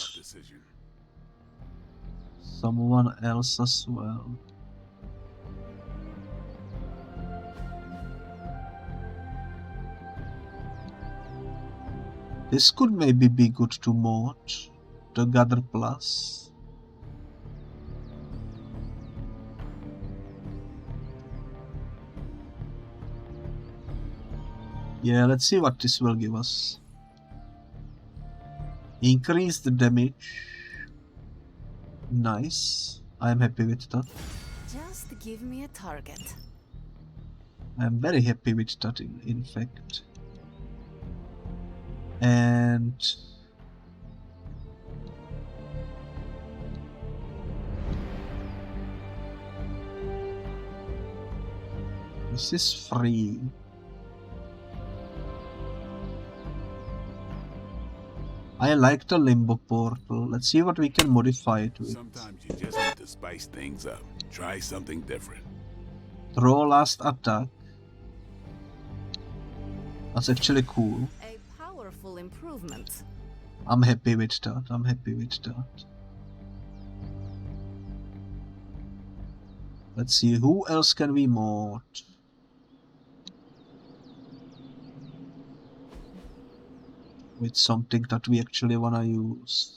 someone else as well. This could maybe be good to mod. The Gather Plus. Yeah, let's see what this will give us. Increase the damage. Nice. I'm happy with that. Just give me a target. I'm very happy with that in fact. And this is free. I like the limbo portal. Let's see what we can modify it with. Sometimes you just need to spice things up. Try something different. Draw last attack. That's actually cool. A powerful improvement. I'm happy with that. I'm happy with that. Let's see, who else can we mod? With something that we actually wanna use.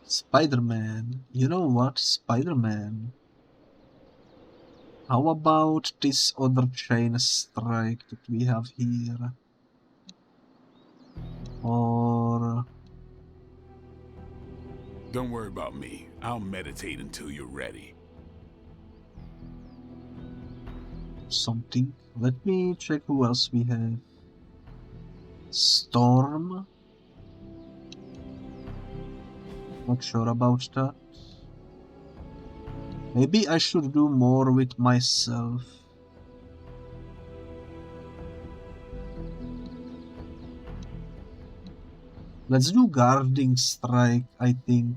Spider-Man. You know what? Spider-Man. How about this other chain strike that we have here? Or... Don't worry about me. I'll meditate until you're ready. something. Let me check who else we have. Storm. Not sure about that. Maybe I should do more with myself. Let's do guarding strike, I think.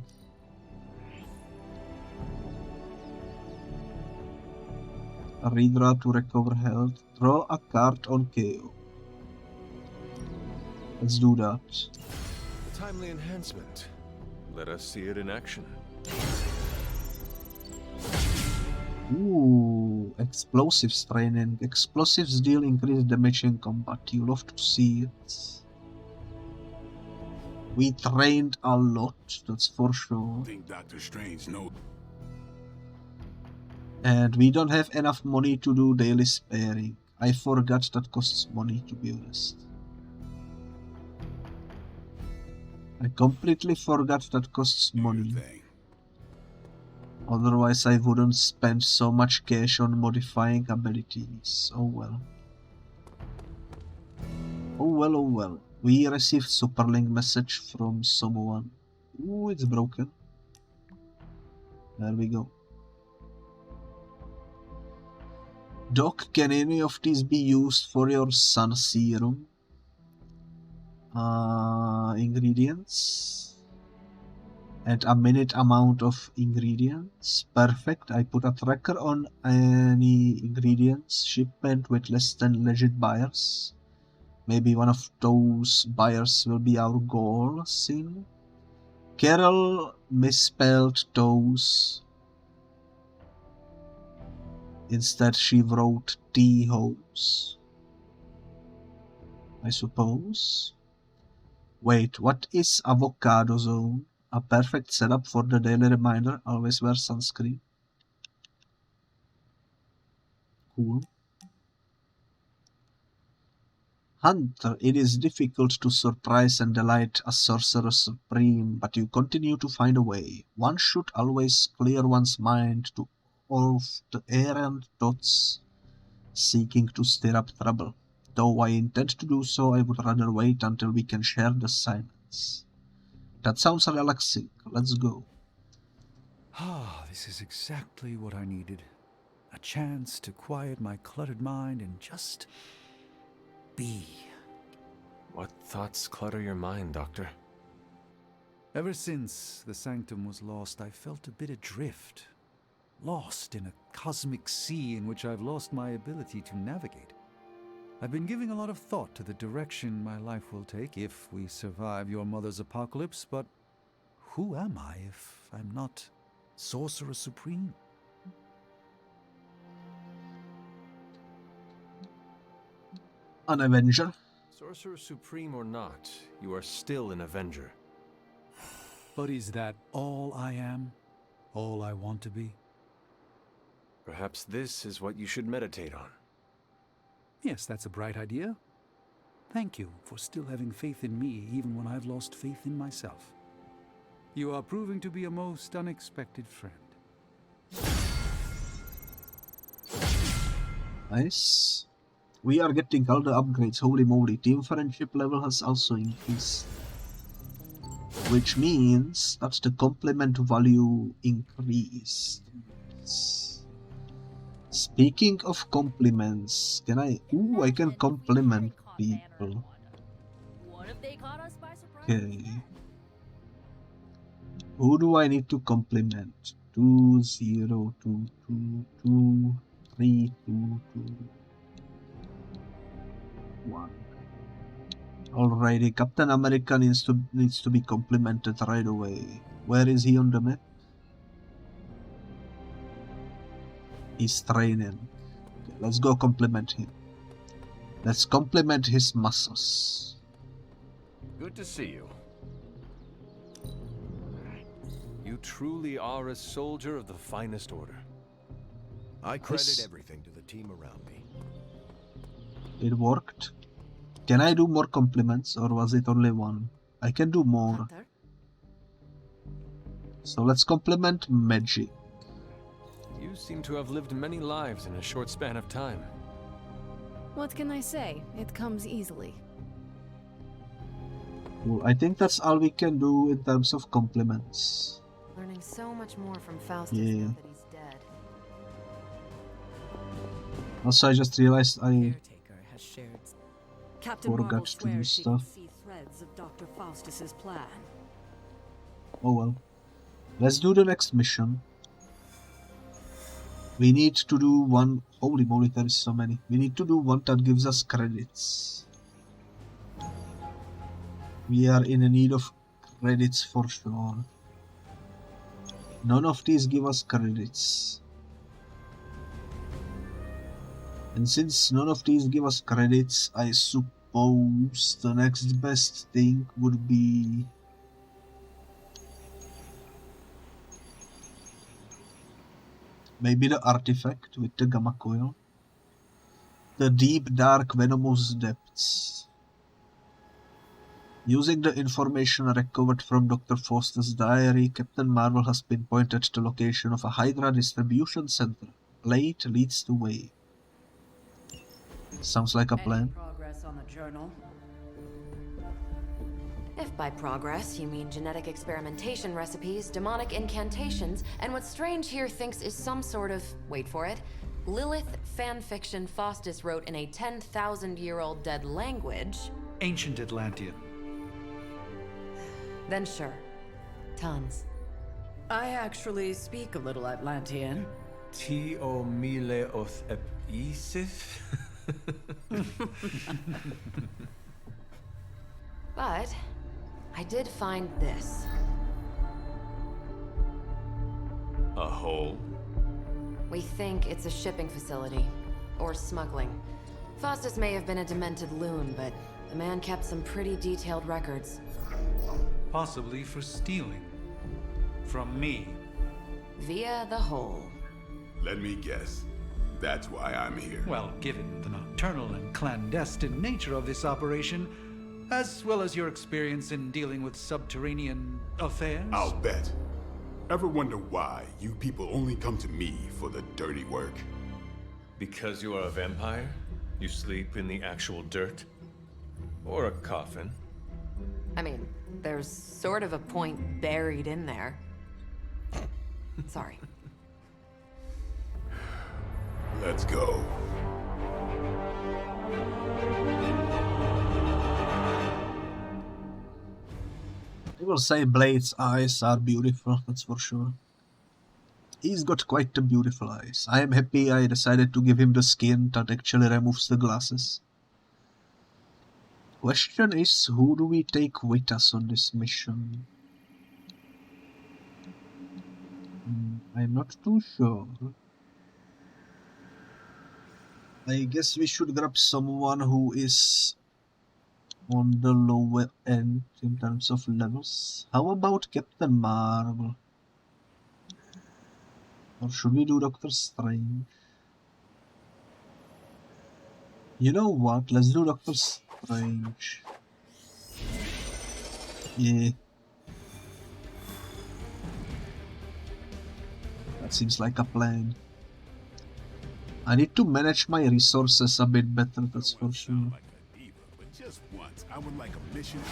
Redraw to recover health. Draw a card on KO. Let's do that. Timely enhancement. Let us see it in action. Ooh, explosives training. Explosives deal increased damage in combat. You love to see it. We trained a lot, that's for sure. I think Dr. Strange knows. And we don't have enough money to do daily sparing. I forgot that costs money, to be honest. I completely forgot that costs money. Otherwise I wouldn't spend so much cash on modifying abilities. Oh well. Oh well, oh well. We received superlink message from someone. Ooh, it's broken. There we go. Doc, can any of these be used for your sun serum? Ingredients. And a minute amount of ingredients. Perfect. I put a tracker on any ingredients. Shipment with less than legit buyers. Maybe one of those buyers will be our goal soon. Karl misspelled those. Instead she wrote T-hose. I suppose. Wait, what is avocado zone? A perfect setup for the daily reminder. Always wear sunscreen. Cool. Hunter, it is difficult to surprise and delight a sorcerer supreme, but you continue to find a way. One should always clear one's mind to all of the errant thoughts seeking to stir up trouble. Though I intend to do so, I would rather wait until we can share the silence. That sounds relaxing. Let's go. Ah, this is exactly what I needed. A chance to quiet my cluttered mind and just be. What thoughts clutter your mind, Doctor? Ever since the Sanctum was lost, I felt a bit adrift. Lost in a cosmic sea in which I've lost my ability to navigate. I've been giving a lot of thought to the direction my life will take if we survive your mother's apocalypse, but who am I if I'm not Sorcerer Supreme? An Avenger. Sorcerer Supreme or not, you are still an Avenger. But is that all I am? All I want to be? Perhaps this is what you should meditate on. Yes, that's a bright idea. Thank you for still having faith in me even when I've lost faith in myself. You are proving to be a most unexpected friend. Nice. We are getting all the upgrades, holy moly. Team friendship level has also increased. Which means that the complement value increased. Speaking of compliments, can I... Ooh, I can compliment people. Okay. Who do I need to compliment? 202232231. Alrighty, Captain America needs to be complimented right away. Where is he on the map? He's training. Okay, let's go compliment him. Let's compliment his muscles. Good to see you. You truly are a soldier of the finest order. I credit everything to the team around me. It worked. Can I do more compliments, or was it only one? I can do more. Hunter? So let's compliment Magic. You seem to have lived many lives in a short span of time. What can I say? It comes easily. Well, I think that's all we can do in terms of compliments. Learning so much more from Faustus Yeah. now that he's dead. Also, I just realized I Caretaker has shared. Captain forgot Marvel to do swears she can stuff. see threads of Dr. Faustus's plan. Oh well. Let's do the next mission. We need to do one... Holy moly, there is so many. We need to do one that gives us credits. We are in need of credits for sure. None of these give us credits. And since none of these give us credits, I suppose the next best thing would be... maybe the artifact with the gamma coil. The deep dark venomous depths. Using the information recovered from Dr. Faustus' diary, Captain Marvel has pinpointed the location of a Hydra distribution center. Blade leads the way. Sounds like a plan. Progress on the journal. If by progress you mean genetic experimentation recipes, demonic incantations, and what Strange here thinks is some sort of, wait for it, Lilith fanfiction Faustus wrote in a 10,000-year-old dead language... Ancient Atlantean. Then sure. Tons. I actually speak a little Atlantean. Tio mile oth episith? But I did find this. A hole? We think it's a shipping facility. Or smuggling. Faustus may have been a demented loon, but the man kept some pretty detailed records. Possibly for stealing. From me. Via the hole. Let me guess. That's why I'm here. Well, given the nocturnal and clandestine nature of this operation, as well as your experience in dealing with subterranean affairs... I'll bet. Ever wonder why you people only come to me for the dirty work? Because you are a vampire? You sleep in the actual dirt? Or a coffin? I mean, there's sort of a point buried in there. Sorry. Let's go. I will say Blade's eyes are beautiful, that's for sure. He's got quite the beautiful eyes. I am happy I decided to give him the skin that actually removes the glasses. Question is, who do we take with us on this mission? I'm not too sure. I guess we should grab someone who is on the lower end in terms of levels. How about Captain Marvel? Or should we do Doctor Strange? You know what? Let's do Doctor Strange. Yeah. That seems like a plan. I need to manage my resources a bit better, that's for sure. But just once, I would like a mission on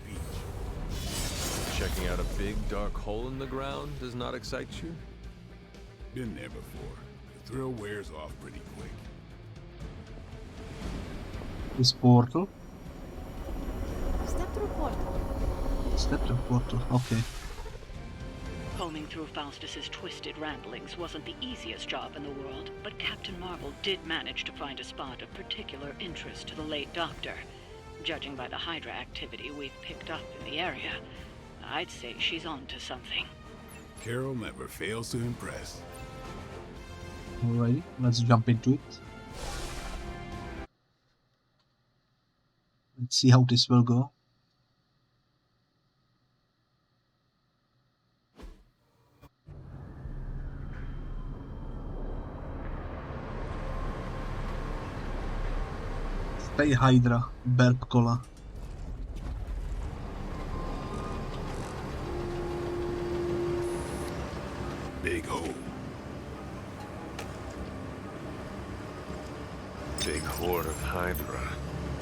the beach. Checking out a big dark hole in the ground does not excite you? Been there before. The thrill wears off pretty quick. This portal? Step through portal. Step through portal, okay. Combing through Faustus's twisted ramblings wasn't the easiest job in the world, but Captain Marvel did manage to find a spot of particular interest to the late Doctor. Judging by the Hydra activity we've picked up in the area, I'd say she's onto something. Carol never fails to impress. Alrighty, let's jump into it. Let's see how this will go. Stay Hydra, Burp Cola. Big hole. Big horde of Hydra.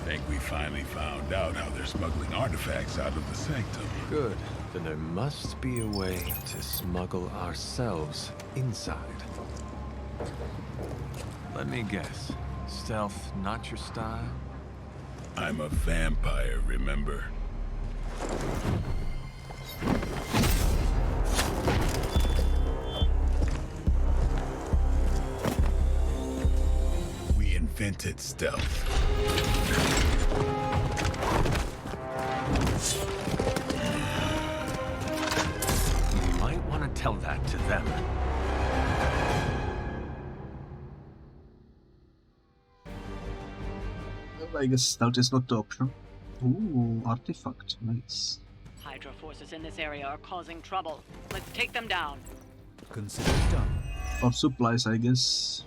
Think we finally found out how they're smuggling artifacts out of the sanctum. Good. Then there must be a way to smuggle ourselves inside. Let me guess. Stealth not your style? I'm a vampire, remember? We invented stealth. You might want to tell that to them. I guess stealth is not the option. Ooh, artifact, nice. Hydra forces in this area are causing trouble. Let's take them down. Consider it done. Or supplies, I guess.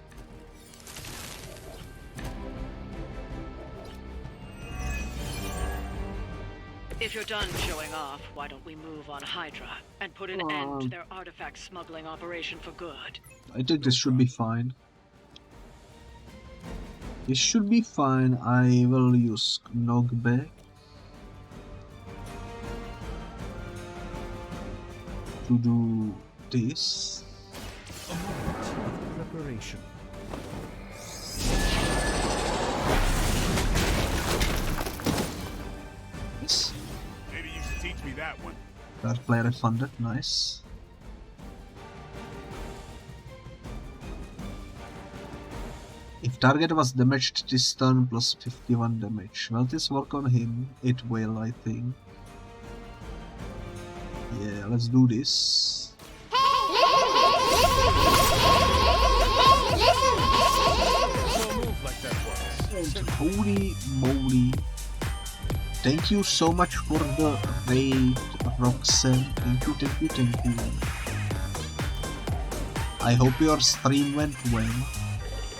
If you're done showing off, why don't we move on Hydra and put an end to their artifact smuggling operation for good? I think this should be fine. This should be fine. I will use knockback to do this. A moment of preparation. Yes. Maybe you should teach me that one. That player funded, nice. If target was damaged this turn plus 51 damage. Will this work on him? It will, I think. Yeah, let's do this. Holy moly. Thank you so much for the raid, Roxanne. Thank you, thank you, thank you. I hope your stream went well.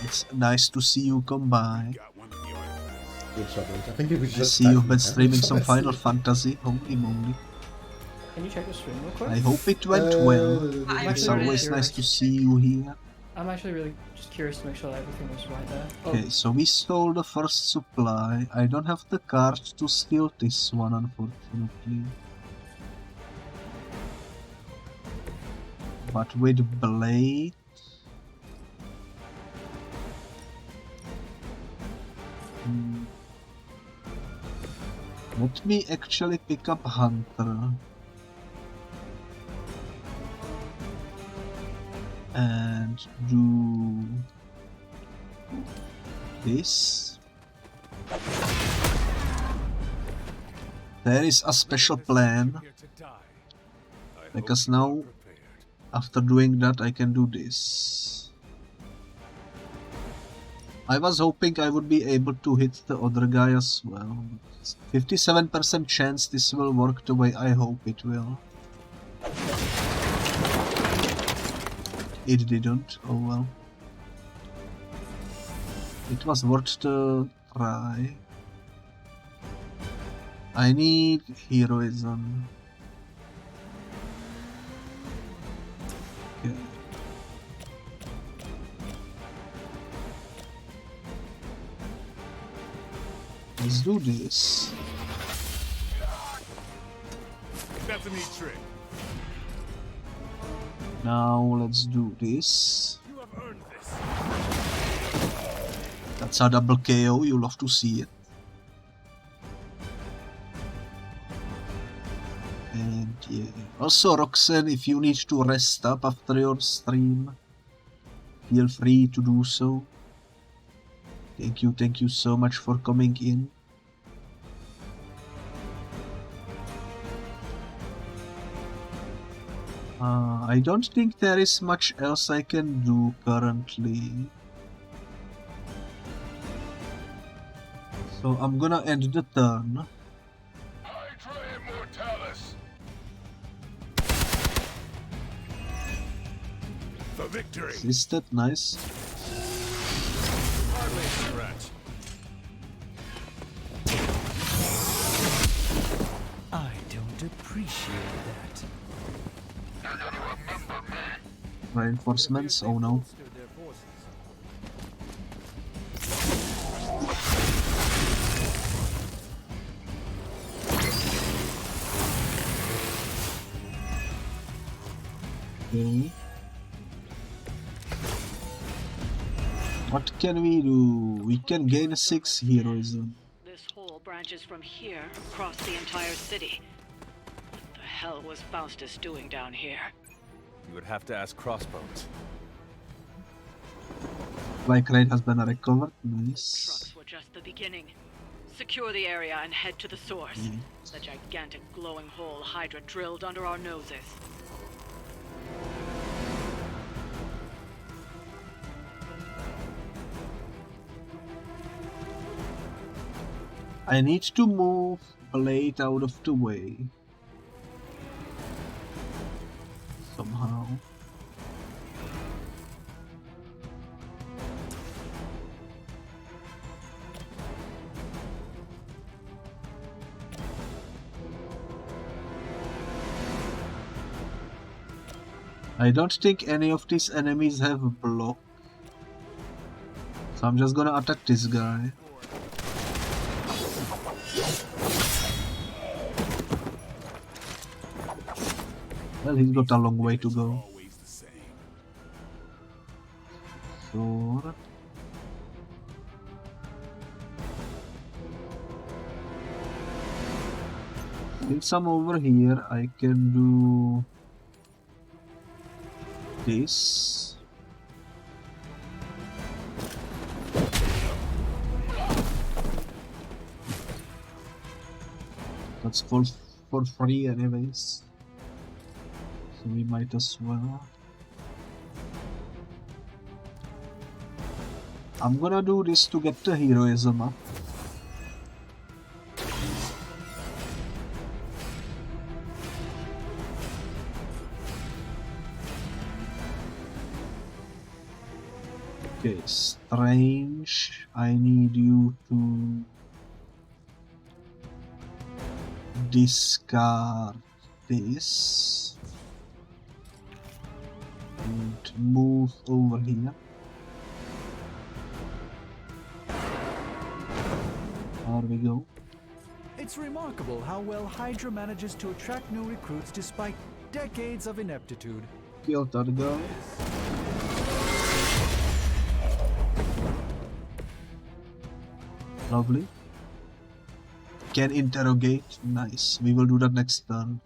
It's nice to see you come by. I think it was I just see you've been that, streaming so some let's Final see. Fantasy. Holy moly. Can you check the stream real quick? I hope it went well. It's always nice to see you here. I'm actually really just curious to make sure that everything was right there. Okay, so we stole the first supply. I don't have the card to steal this one, unfortunately. But with Blade... Let me actually pick up Hunter. And do this. There is a special plan, because now after doing that I can do this. I was hoping I would be able to hit the other guy as well. 57% chance this will work the way I hope it will. It didn't, oh well. It was worth the try. I need heroism. Okay. Let's do this. That's a neat trick. Now let's do this. You have earned this. That's a double KO, you love to see it. And yeah. Also Roxanne, if you need to rest up after your stream, feel free to do so. Thank you so much for coming in. I don't think there is much else I can do currently. So I'm gonna end the turn. Hydra Immortalis. For victory. Is that nice? Hardly a scratch. I don't appreciate that. Reinforcements? Oh no. Okay. What can we do? We can gain 6 heroism. This hole branches from here across the entire city. What the hell was Faustus doing down here? You would have to ask Crossbones. Flight rate has been recovered. Nice. Trucks were just the beginning. Secure the area and head to the source. The gigantic glowing hole Hydra drilled under our noses. I need to move Blade out of the way. Somehow. I don't think any of these enemies have a block. So I'm just gonna attack this guy. Well, he's got a long way to go. So... since I'm over here, I can do... this. That's for free anyways. So we might as well. I'm gonna do this to get the heroism up. Okay, Strange, I need you to discard this and move over here. There we go. It's remarkable how well Hydra manages to attract new recruits despite decades of ineptitude. Kill that guy. Lovely. Can interrogate. Nice. We will do that next turn.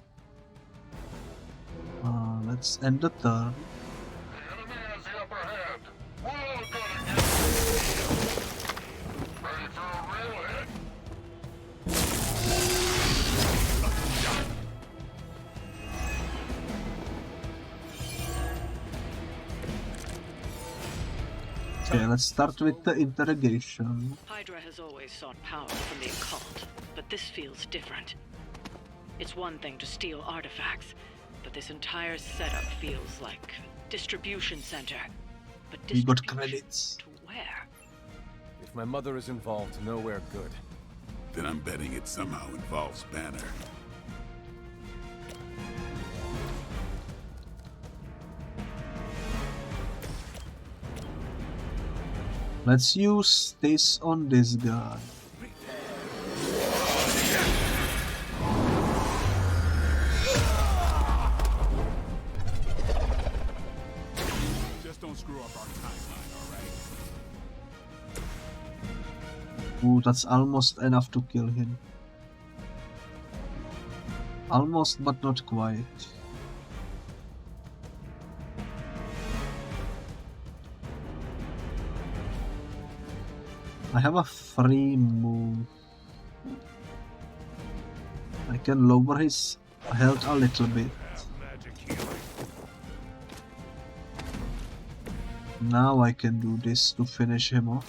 Let's end the turn. Okay, let's start with the interrogation. Hydra has always sought power from the occult, but this feels different. It's one thing to steal artifacts, but this entire setup feels like a distribution center. But We got distribution credits. to where? If my mother is involved, nowhere good. Then I'm betting it somehow involves Banner. Let's use this on this guy. Just don't screw up our timeline, alright? Ooh, that's almost enough to kill him. Almost, but not quite. I have a free move. I can lower his health a little bit. Now I can do this to finish him off.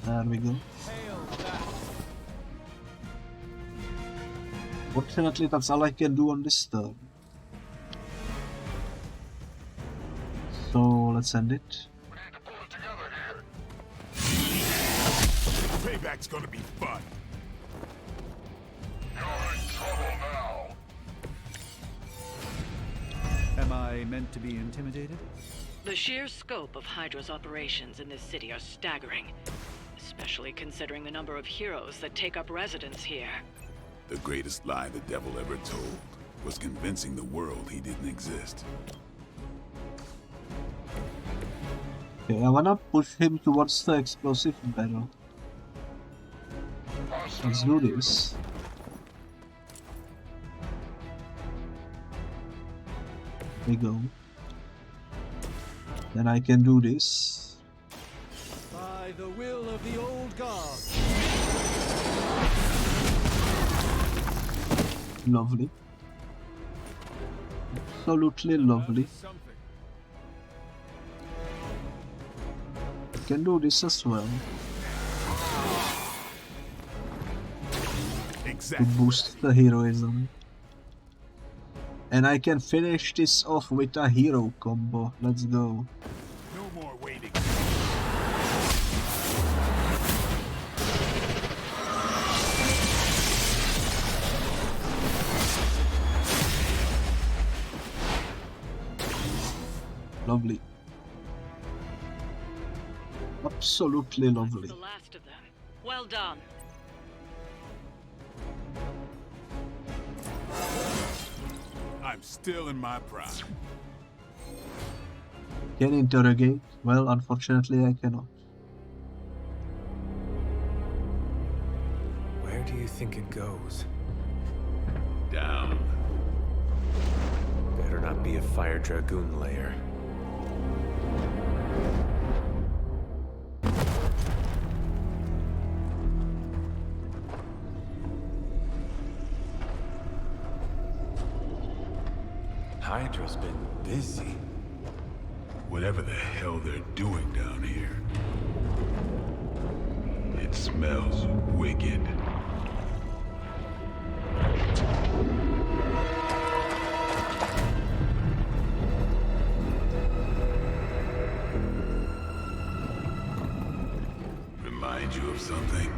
There we go. Fortunately, that's all I can do on this turn. So let's end it. Payback's gonna be fun. You're in trouble now. Am I meant to be intimidated? The sheer scope of Hydra's operations in this city are staggering, especially considering the number of heroes that take up residence here. The greatest lie the devil ever told was convincing the world he didn't exist. Okay, I wanna push him towards the explosive barrel. Let's do this. There we go. Then I can do this. By the will of the old god. Lovely. Absolutely lovely. I can do this as well. To boost the heroism. And I can finish this off with a hero combo. Let's go. No more waiting. Lovely. Absolutely lovely. The last of them. Well done. I'm still in my prime. Can interrogate? Well, unfortunately I cannot. Where do you think it goes? Down. Better not be a fire dragoon lair. Hydra's been busy. Whatever the hell they're doing down here. It smells wicked. Remind you of something?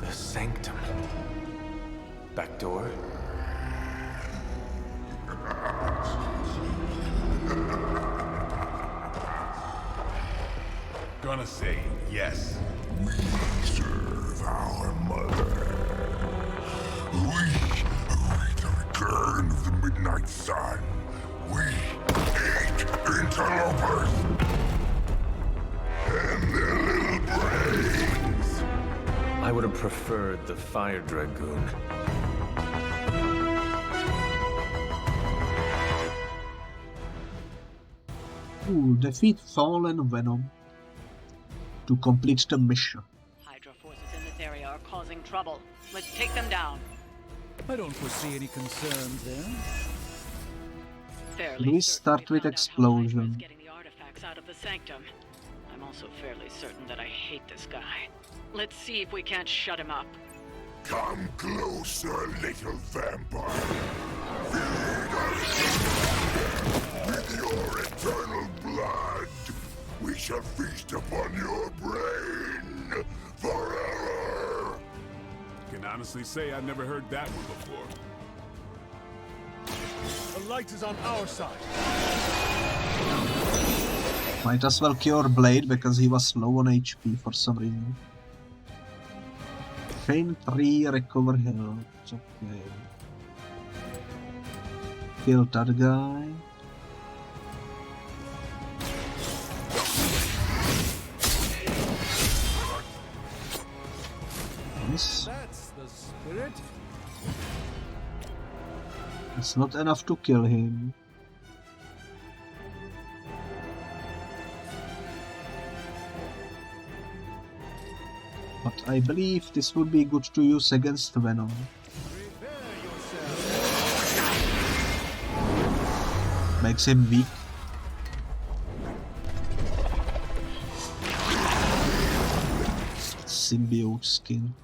The sanctum. Back door? Gonna say yes. We serve our mother. We await the return of the midnight sun. We hate interlopers and their little brains. I would have preferred the fire dragoon. Ooh, defeat fallen Venom to complete the mission. Hydra forces in this area are causing trouble. Let's take them down. I don't foresee any concerns there. Fairly We start with explosion. getting the artifacts us out of the sanctum. I'm also fairly certain that I hate this guy. Let's see if we can't shut him up. Come closer, little vampire. With your eternal blood, we shall feast upon your brain forever. Can honestly say I've never heard that one before. The light is on our side. Might as well cure Blade because he was low on HP for some reason. Chain 3, recover health. Okay. Kill that guy. Nice. That's the spirit. It's not enough to kill him. But I believe this would be good to use against Venom. Makes him weak. Symbiote skin.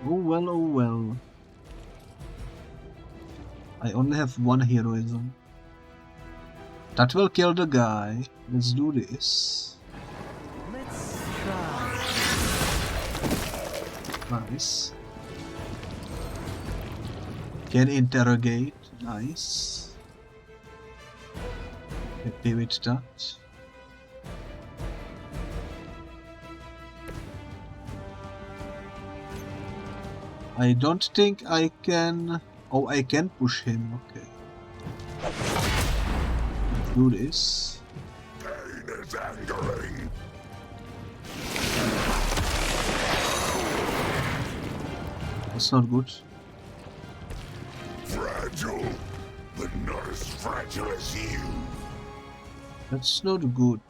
Oh well, oh well. I only have one heroism. That will kill the guy. Let's do this. Let's try. Nice. Can interrogate. Nice. Happy with that. I don't think I can... Oh, I can push him. Okay. Do this. Pain is angering. That's not good. Fragile, but not as fragile as you. That's not good.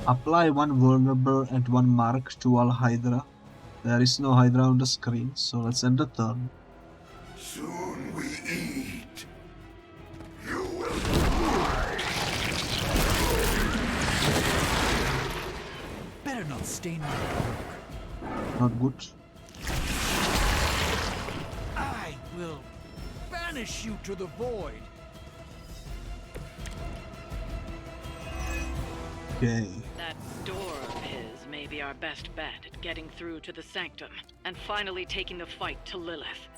Apply one vulnerable and one mark to all Hydra. There is no Hydra on the screen, so let's end the turn. Soon we eat. You will die. Better not stain my work. Not good. I will banish you to the void. Okay. That door of his may be our best bet at getting through to the sanctum and finally taking the fight to Lilith.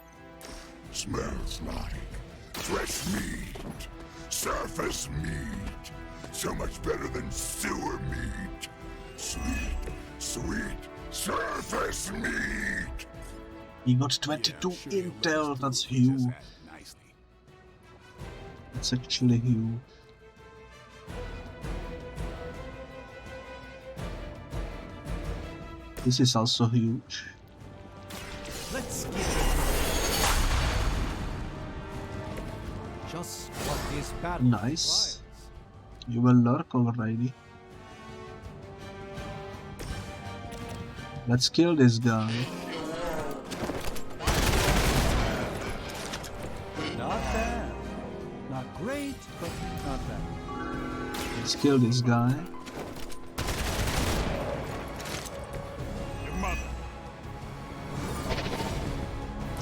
Smells like fresh meat, surface meat, so much better than sewer meat. Sweet, sweet surface meat. He got 22 intel, that's huge. That's actually huge. This is also huge. Let's get it. Just what this battle Nice. You will lurk already. Let's kill this guy. Not bad. Not great, but not bad. Let's kill this guy.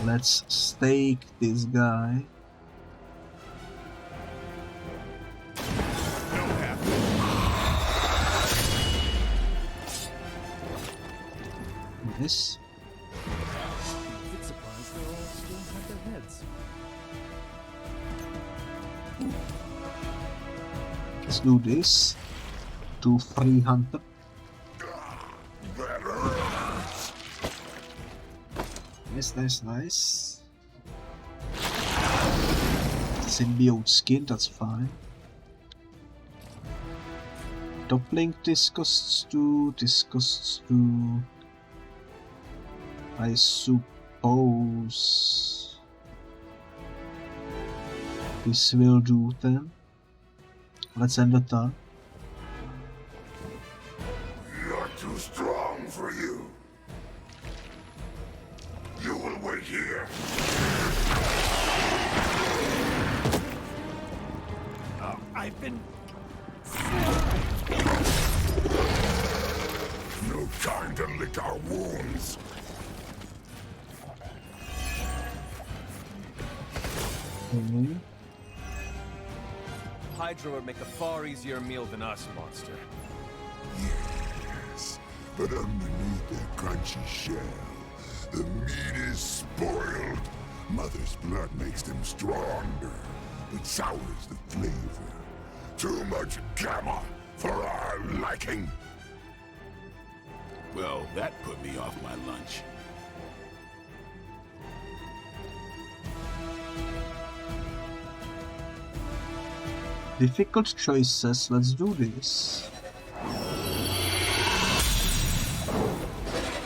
Let's stake this guy. Nice. Bit surprised they all still have their heads. Let's do this. To free Hunter. Nice, nice, nice. Symbiote skin, that's fine. Top link, this costs 2, this costs 2. I suppose this will do then. Let's end the turn. Not too strong for you. You will wait here. I've been... No time to lick our wounds. Hydra would make a far easier meal than us, monster. Yes, but underneath their crunchy shell, the meat is spoiled. Mother's blood makes them stronger, but sours the flavor. Too much gamma for our liking. Well, that put me off my lunch. Difficult choices, let's do this.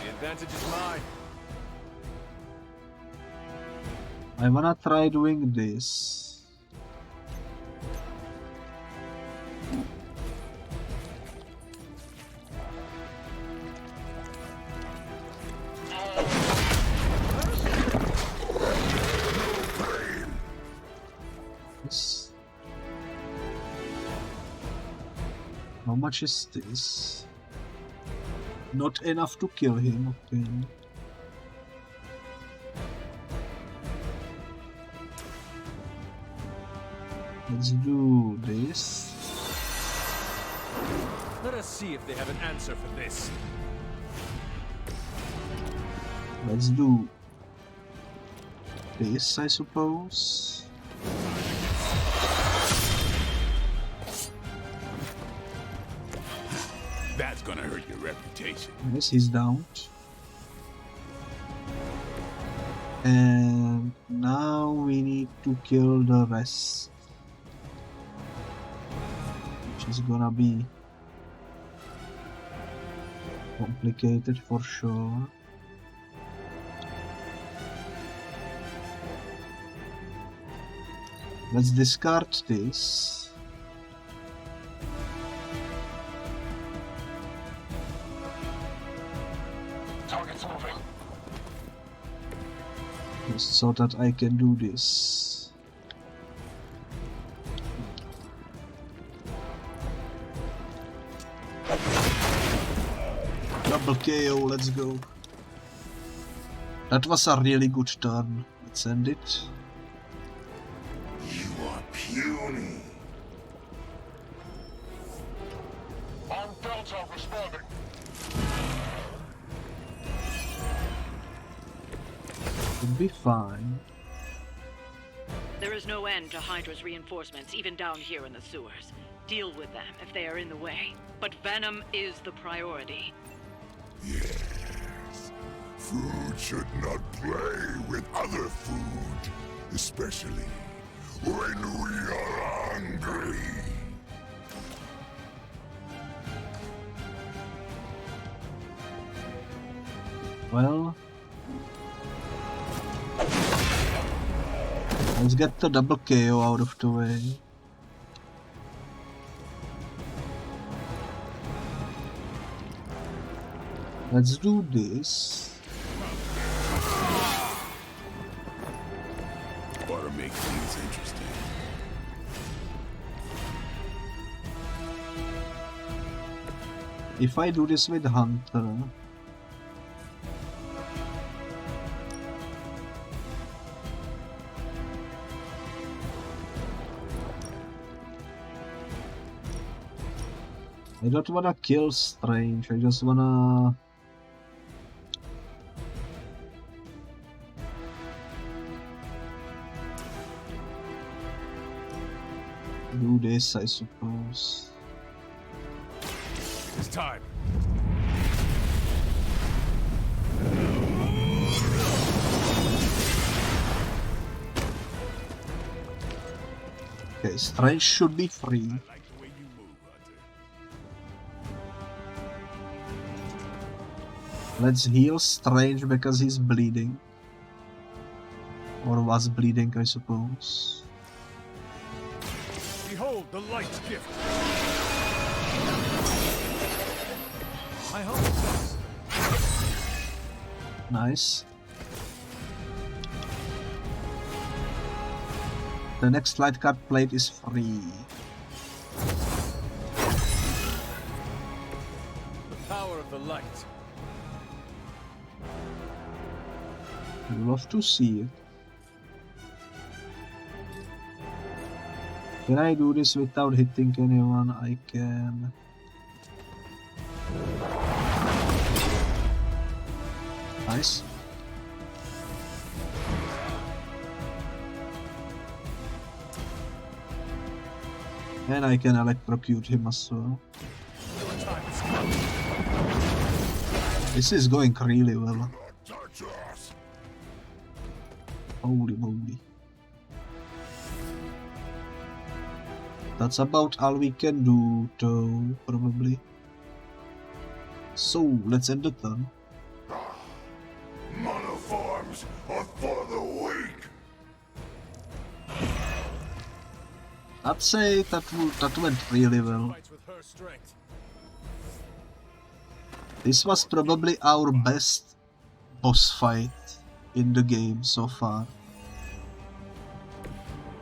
The advantage is mine. I wanna try doing this. This. How much is this? Not enough to kill him, okay. Let's do this. Let us see if they have an answer for this. Let's do this, I suppose. That's gonna hurt your reputation. Yes, he's down. And now we need to kill the rest. Which is gonna be complicated for sure. Let's discard this. Target's moving. Just so that I can do this. Double KO, let's go. That was a really good turn. Let's end it. You are puny. On Delta responding. It'll be fine. There is no end to Hydra's reinforcements, even down here in the sewers. Deal with them if they are in the way. But Venom is the priority. Yes. Food should not play with other food, especially when we are hungry. Well, let's get the double KO out of the way. Let's do this. Ought to make things interesting. If I do this with Hunter, I don't wanna kill Strange, I just wanna... do this, I suppose. It's time. Okay, Strange should be free. Let's heal Strange because he's bleeding. Or was bleeding, I suppose. Behold the light's gift. I hope it does. Nice. The next light card plate is free. The power of the light. I'd love to see it. Can I do this without hitting anyone? I can. Nice. And I can electrocute him as well. This is going really well. Holy moly. That's about all we can do, though, probably. So, let's end the turn. Monoforms are for the weak. I'd say that went really well. This was probably our best boss fight in the game so far.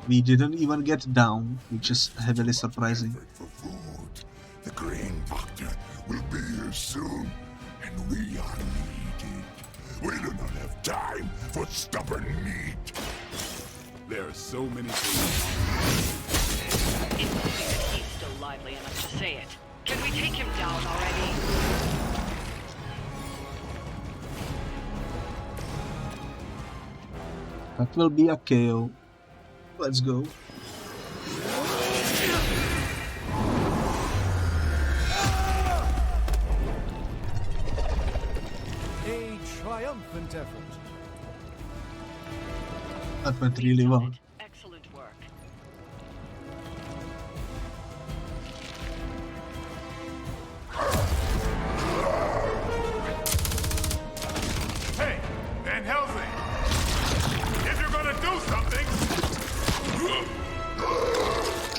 We didn't even get down, which is heavily surprising. The Green Doctor will be here soon, and we are needed. We do not have time for stubborn meat. There are so many things. It's clear that he's still lively enough to say it. Can we take him down already? That will be a KO. Let's go. A triumphant effort. That went really well. Excellent work. Hey, Van Helsing! If you're gonna do something,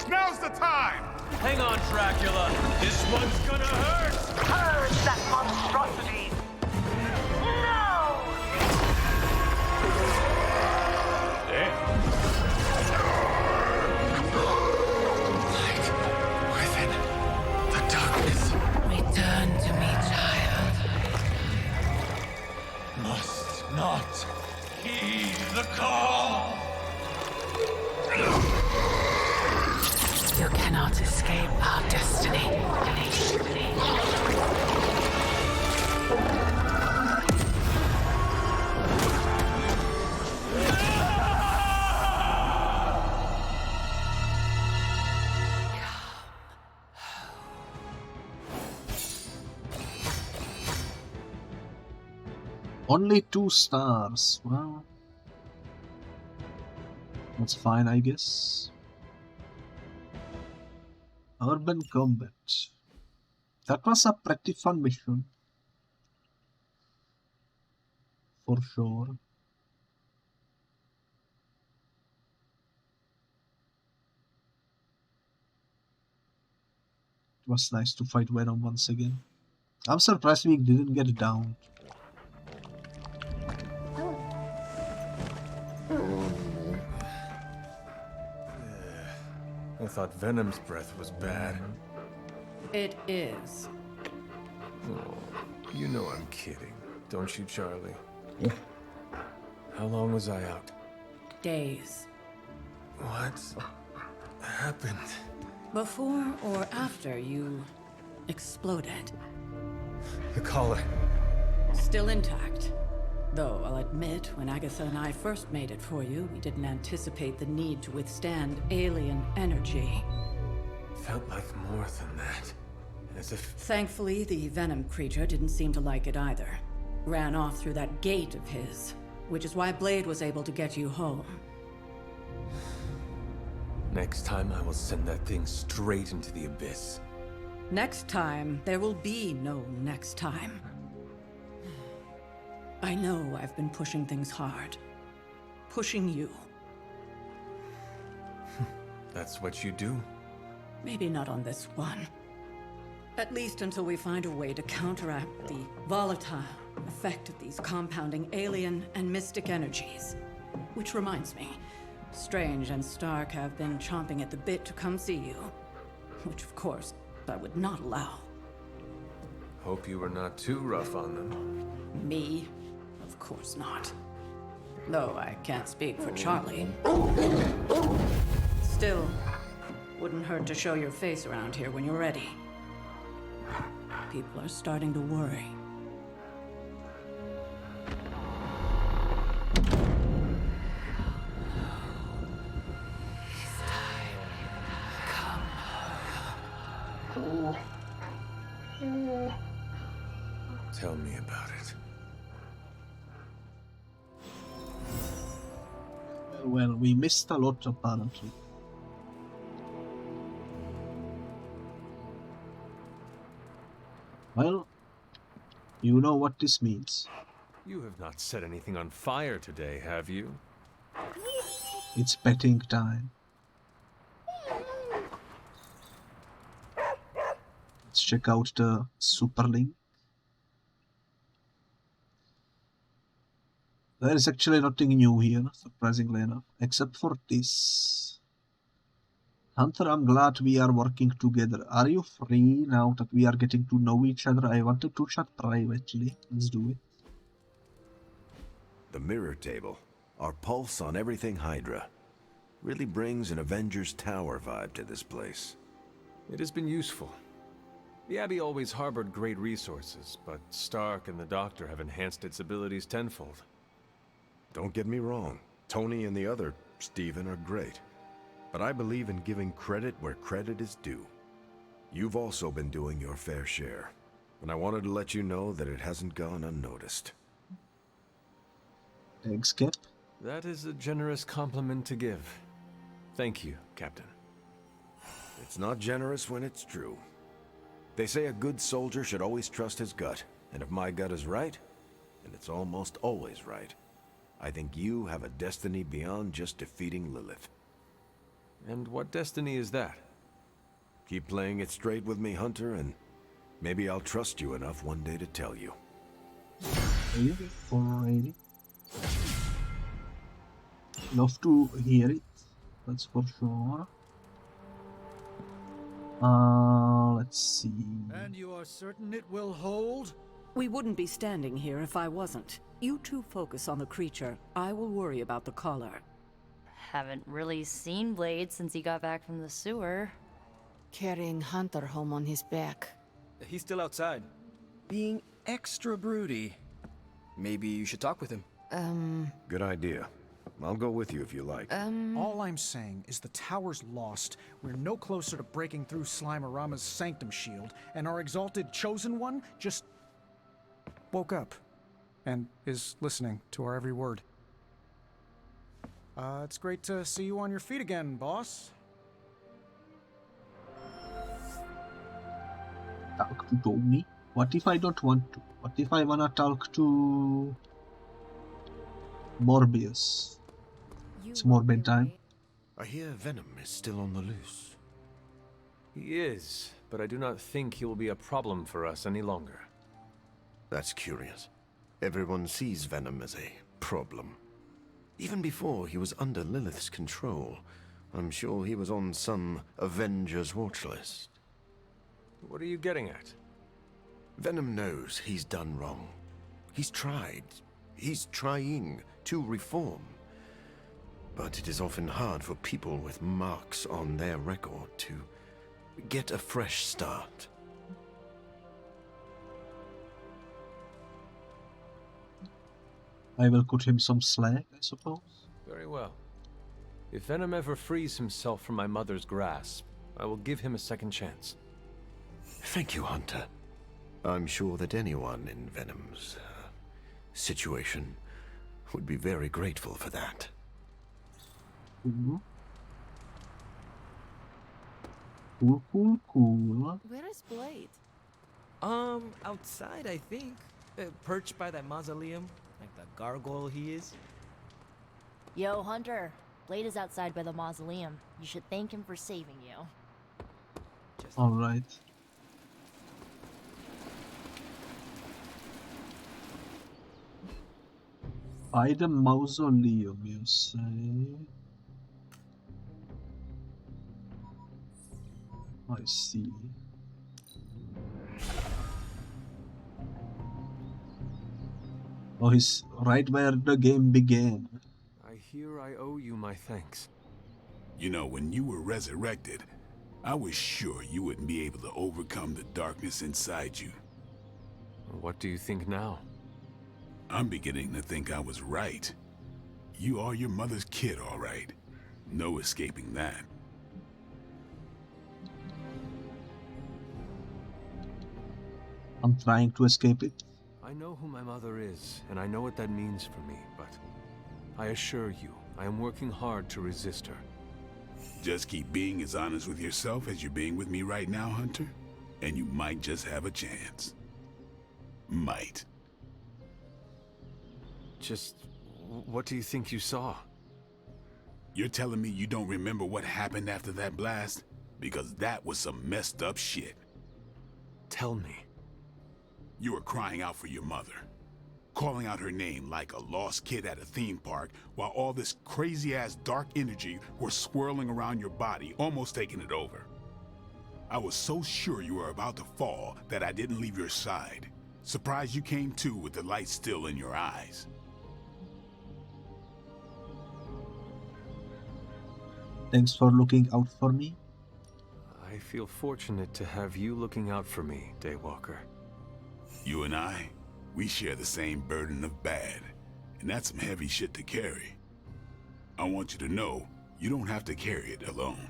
now's the time! Hang on, Dracula. This one's gonna hurt! Purge that monstrosity! No! Within the darkness. Return to me, child. Must not heed the call! You cannot escape our destiny. Only 2 stars. Well, that's fine, I guess. Urban Combat. That was a pretty fun mission. For sure. It was nice to fight Venom once again. I'm surprised we didn't get down. I thought Venom's breath was bad. It is. Oh, you know I'm kidding, don't you, Charlie? How long was I out? Days. What happened? Before or after you exploded. The collar. Still intact. Though, I'll admit, when Agatha and I first made it for you, we didn't anticipate the need to withstand alien energy. Felt like more than that. As if... Thankfully, the Venom creature didn't seem to like it either. Ran off through that gate of his, which is why Blade was able to get you home. Next time I will send that thing straight into the abyss. Next time, there will be no next time. I know I've been pushing things hard. Pushing you. That's what you do. Maybe not on this one. At least until we find a way to counteract the volatile effect of these compounding alien and mystic energies. Which reminds me, Strange and Stark have been chomping at the bit to come see you. which of course I would not allow. Hope you were not too rough on them. Me? Of course not. Though I can't speak for Charlie. Still, wouldn't hurt to show your face around here when you're ready. People are starting to worry. Tell me about it. Well, we missed a lot apparently. Well, you know what this means. You have not set anything on fire today, have you? It's betting time. Let's check out the super link. There is actually nothing new here, surprisingly enough, except for this. Hunter, I'm glad we are working together. Are you free now that we are getting to know each other? I wanted to chat privately. Let's do it. The mirror table, our pulse on everything Hydra, really brings an Avengers Tower vibe to this place. It has been useful. The Abbey always harbored great resources, but Stark and the Doctor have enhanced its abilities tenfold. Don't get me wrong, Tony and the other Stephen are great. But I believe in giving credit where credit is due. You've also been doing your fair share, and I wanted to let you know that it hasn't gone unnoticed. Thanks, Cap. That is a generous compliment to give. Thank you, Captain. It's not generous when it's true. They say a good soldier should always trust his gut, and if my gut is right, and it's almost always right, I think you have a destiny beyond just defeating Lilith. And what destiny is that? Keep playing it straight with me, Hunter, and maybe I'll trust you enough one day to tell you. Alrighty. Love to hear it, that's for sure. Let's see. And you are certain it will hold? We wouldn't be standing here if I wasn't. You two focus on the creature. I will worry about the collar. Haven't really seen Blade since he got back from the sewer. Carrying Hunter home on his back. He's still outside. Being extra broody. Maybe you should talk with him. Good idea. I'll go with you if you like. All I'm saying is the tower's lost. We're no closer to breaking through Slimerama's sanctum shield, and our exalted chosen one just woke up and is listening to our every word. It's great to see you on your feet again, boss. Talk to Tony? What if I don't want to? What if I wanna talk to Morbius? It's Morbid time. I hear Venom is still on the loose. He is, but I do not think he will be a problem for us any longer. That's curious. Everyone sees Venom as a problem. Even before he was under Lilith's control, I'm sure he was on some Avengers watch list. What are you getting at? Venom knows he's done wrong. He's tried. He's trying to reform. But it is often hard for people with marks on their record to get a fresh start. I will cut him some slack, I suppose. Very well. If Venom ever frees himself from my mother's grasp, I will give him a second chance. Thank you, Hunter. I'm sure that anyone in Venom's situation would be very grateful for that. Cool. Where is Blade? Outside, I think. Perched by that mausoleum, like the gargoyle he is. Yo, Hunter. Blade is outside by the mausoleum. You should thank him for saving you. Alright. By the mausoleum, you say? I see. Oh, he's right where the game began. I hear I owe you my thanks. You know, when you were resurrected, I was sure you wouldn't be able to overcome the darkness inside you. What do you think now? I'm beginning to think I was right. You are your mother's kid, all right. No escaping that. I'm trying to escape it. I know who my mother is, and I know what that means for me, but I assure you, I am working hard to resist her. Just keep being as honest with yourself as you're being with me right now, Hunter, and you might just have a chance. Might. Just what do you think you saw? You're telling me you don't remember what happened after that blast? Because that was some messed up shit. Tell me. You were crying out for your mother, calling out her name like a lost kid at a theme park, while all this crazy-ass dark energy was swirling around your body, almost taking it over. I was so sure you were about to fall that I didn't leave your side. Surprised you came to with the light still in your eyes. Thanks for looking out for me. I feel fortunate to have you looking out for me, Daywalker. You and I, we share the same burden of bad, and that's some heavy shit to carry. I want you to know, you don't have to carry it alone.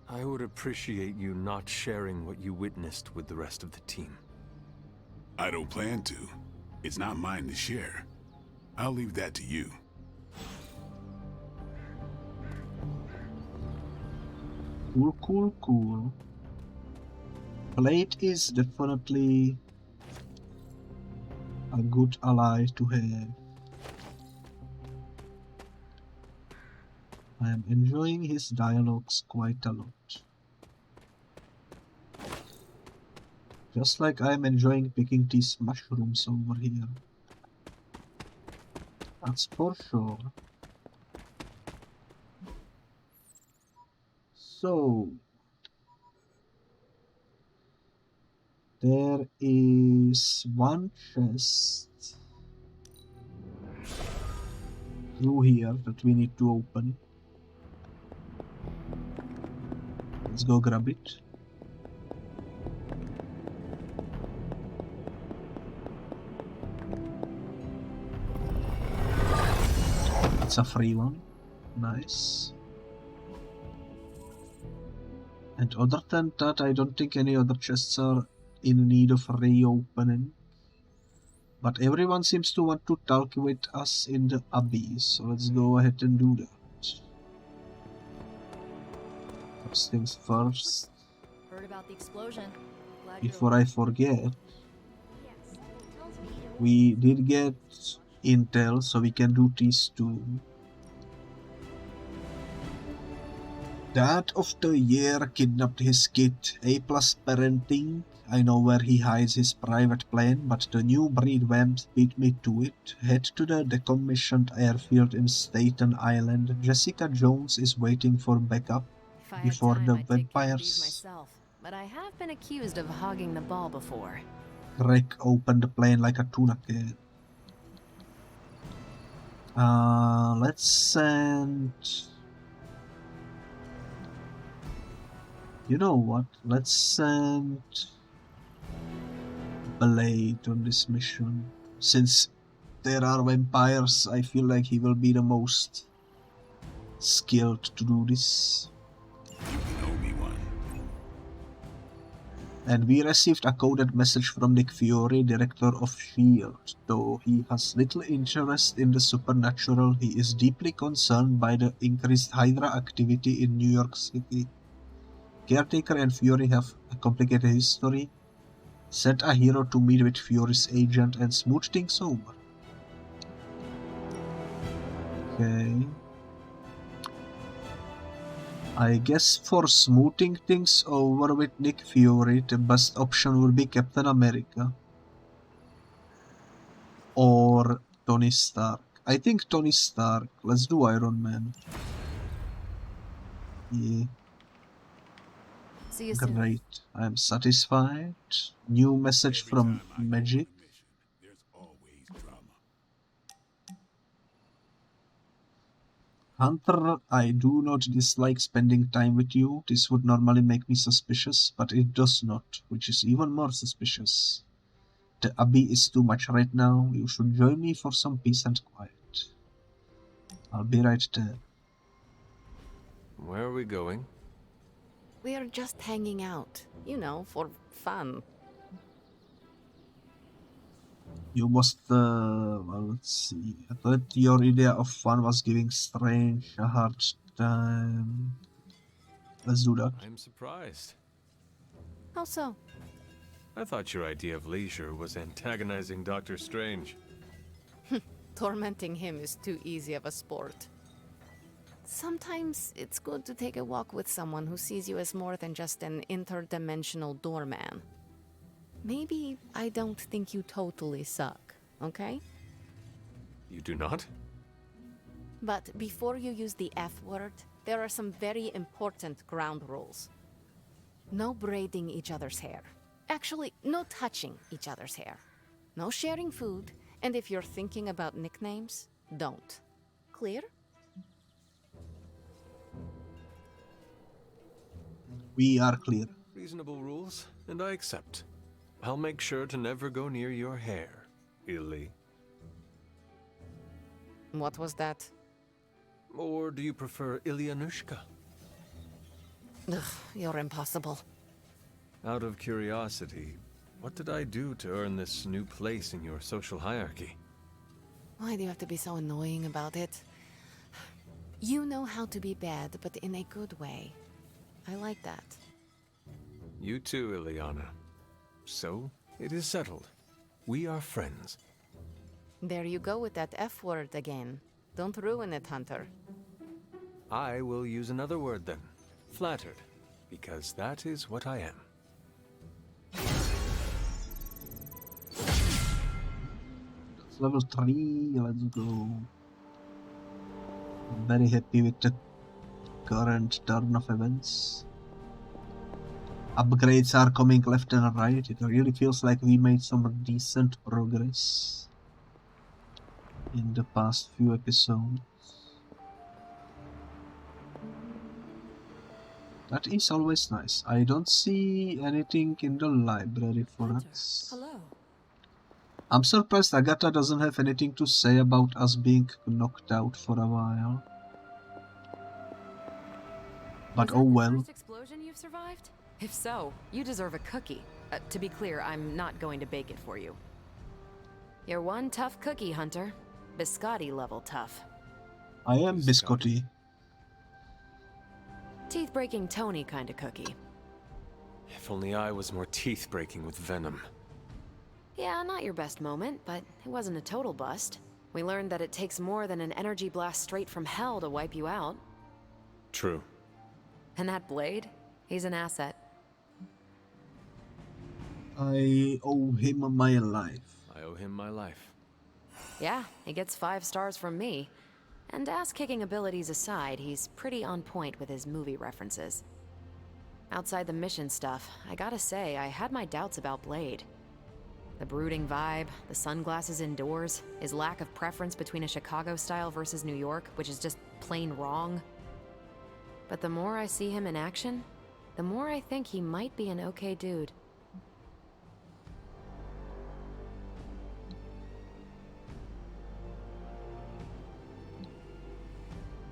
I would appreciate you not sharing what you witnessed with the rest of the team. I don't plan to. It's not mine to share. I'll leave that to you. Cool. Blade is definitely a good ally to have. I am enjoying his dialogues quite a lot. Just like I am enjoying picking these mushrooms over here. That's for sure. So, there is one chest through here that we need to open. Let's go grab it. It's a free one. Nice. And other than that, I don't think any other chests are in need of reopening. But everyone seems to want to talk with us in the abyss, so let's go ahead and do that. First things first. Heard about the explosion. Glad Before I forget, we did get intel, so we can do these two. Dad of the Year kidnapped his kid, A+ parenting. I know where he hides his private plane, but the new breed vamps beat me to it. Head to the decommissioned airfield in Staten Island. Jessica Jones is waiting for backup before the vampires. Myself, but I have been accused of hogging the ball before. Crack open the plane like a tuna can. Let's send... You know what? Let's send Blade on this mission. Since there are vampires, I feel like he will be the most skilled to do this. You can owe me one. And we received a coded message from Nick Fury, director of S.H.I.E.L.D. Though he has little interest in the supernatural, he is deeply concerned by the increased Hydra activity in New York City. Caretaker and Fury have a complicated history. Sent a hero to meet with Fury's agent and smooth things over. Okay. I guess for smoothing things over with Nick Fury, the best option would be Captain America. Or Tony Stark. I think Tony Stark. Let's do Iron Man. Yeah. See you soon. Great. I'm satisfied. New message from Magic. Hunter, I do not dislike spending time with you. This would normally make me suspicious, but it does not, which is even more suspicious. The Abbey is too much right now. You should join me for some peace and quiet. I'll be right there. Where are we going? We are just hanging out, you know, for fun. You must, well, let's see. I thought your idea of fun was giving Strange a hard time. Let's do that. I'm surprised. How so? I thought your idea of leisure was antagonizing Doctor Strange. Tormenting him is too easy of a sport. Sometimes it's good to take a walk with someone who sees you as more than just an interdimensional doorman. Maybe I don't think you totally suck, okay? You do not? But before you use the F word, there are some very important ground rules. No braiding each other's hair. Actually, no touching each other's hair. No sharing food, and if you're thinking about nicknames, don't. Clear? We are clear. Reasonable rules, and I accept. I'll make sure to never go near your hair, Illy. What was that? Or do you prefer Ilyanushka? Ugh, you're impossible. Out of curiosity, what did I do to earn this new place in your social hierarchy? Why do you have to be so annoying about it? You know how to be bad, but in a good way. I like that. You too, Ilyana. So, it is settled. We are friends. There you go with that F word again. Don't ruin it, Hunter. I will use another word then. Flattered. Because that is what I am. That's level 3, let's go. I'm very happy with the current turn of events. Upgrades are coming left and right. It really feels like we made some decent progress in the past few episodes. That is always nice. I don't see anything in the library for us. Hello. I'm surprised Agatha doesn't have anything to say about us being knocked out for a while. But oh well. First explosion you've survived? If so, you deserve a cookie. To be clear, I'm not going to bake it for you. You're one tough cookie, Hunter. Biscotti level tough. I am biscotti. Teeth-breaking Tony kind of cookie. If only I was more teeth-breaking with Venom. Yeah, not your best moment, but it wasn't a total bust. We learned that it takes more than an energy blast straight from hell to wipe you out. True. And that blade? He's an asset. I owe him my life. I owe him my life. Yeah, he gets 5 stars from me. And ass-kicking abilities aside, he's pretty on point with his movie references. Outside the mission stuff, I gotta say, I had my doubts about Blade. The brooding vibe, the sunglasses indoors, his lack of preference between a Chicago style versus New York, which is just plain wrong. But the more I see him in action, the more I think he might be an okay dude.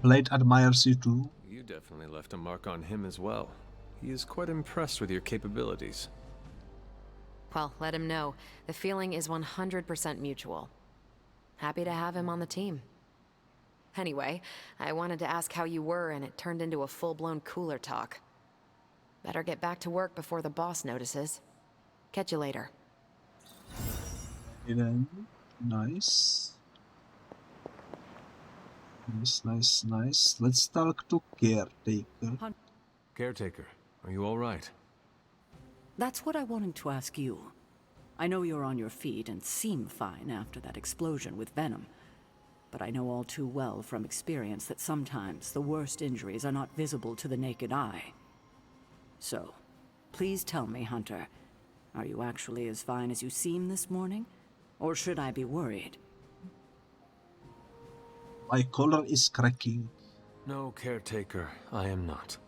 Blade admires you too. You definitely left a mark on him as well. He is quite impressed with your capabilities. Well, let him know. The feeling is 100% mutual. Happy to have him on the team. Anyway, I wanted to ask how you were, and it turned into a full-blown cooler talk. Better get back to work before the boss notices. Catch you later. Then, nice. Nice. Let's talk to Caretaker. Caretaker, are you all right? That's what I wanted to ask you. I know you're on your feet and seem fine after that explosion with Venom. But I know all too well from experience that sometimes the worst injuries are not visible to the naked eye. So, Please tell me, Hunter. Are you actually as fine as you seem this morning? Or should I be worried? My collar is cracking. No, Caretaker, I am not.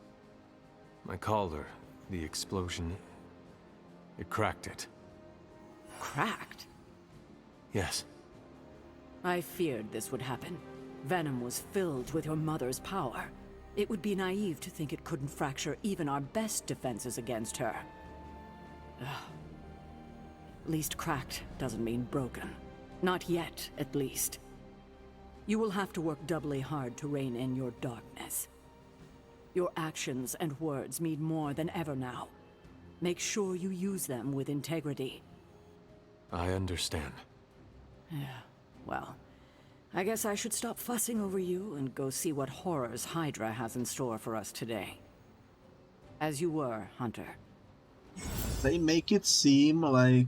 My collar, the explosion, it cracked it. Cracked? Yes. I feared this would happen. Venom was filled with your mother's power. It would be naive to think it couldn't fracture even our best defenses against her. Ugh. At least cracked doesn't mean broken. Not yet, at least. You will have to work doubly hard to rein in your darkness. Your actions and words mean more than ever now. Make sure you use them with integrity. I understand. Yeah, well, I guess I should stop fussing over you and go see what horrors Hydra has in store for us today. As you were, Hunter. They make it seem like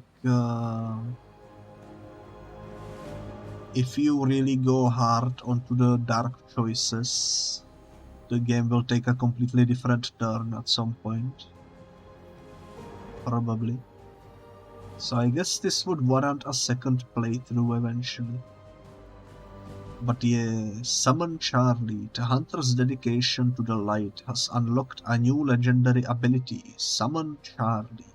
if you really go hard onto the dark choices, the game will take a completely different turn at some point. Probably. So I guess this would warrant a second playthrough eventually. But yeah, Summon Charlie, the hunter's dedication to the light, has unlocked a new legendary ability, Summon Charlie.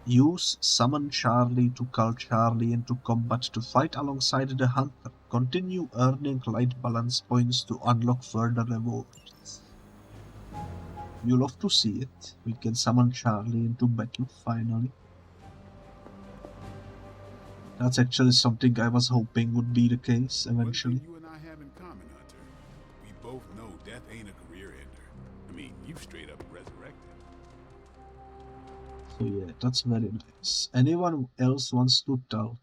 Use Summon Charlie to call Charlie into combat to fight alongside the hunter. Continue earning light balance points to unlock further rewards. You love to see it. We can summon Charlie into battle finally. That's actually something I was hoping would be the case eventually. One thing you and I have in common, Hunter. We both know death ain't a career ender. I mean, you straight up resurrected. So yeah, that's very nice. Anyone else wants to talk?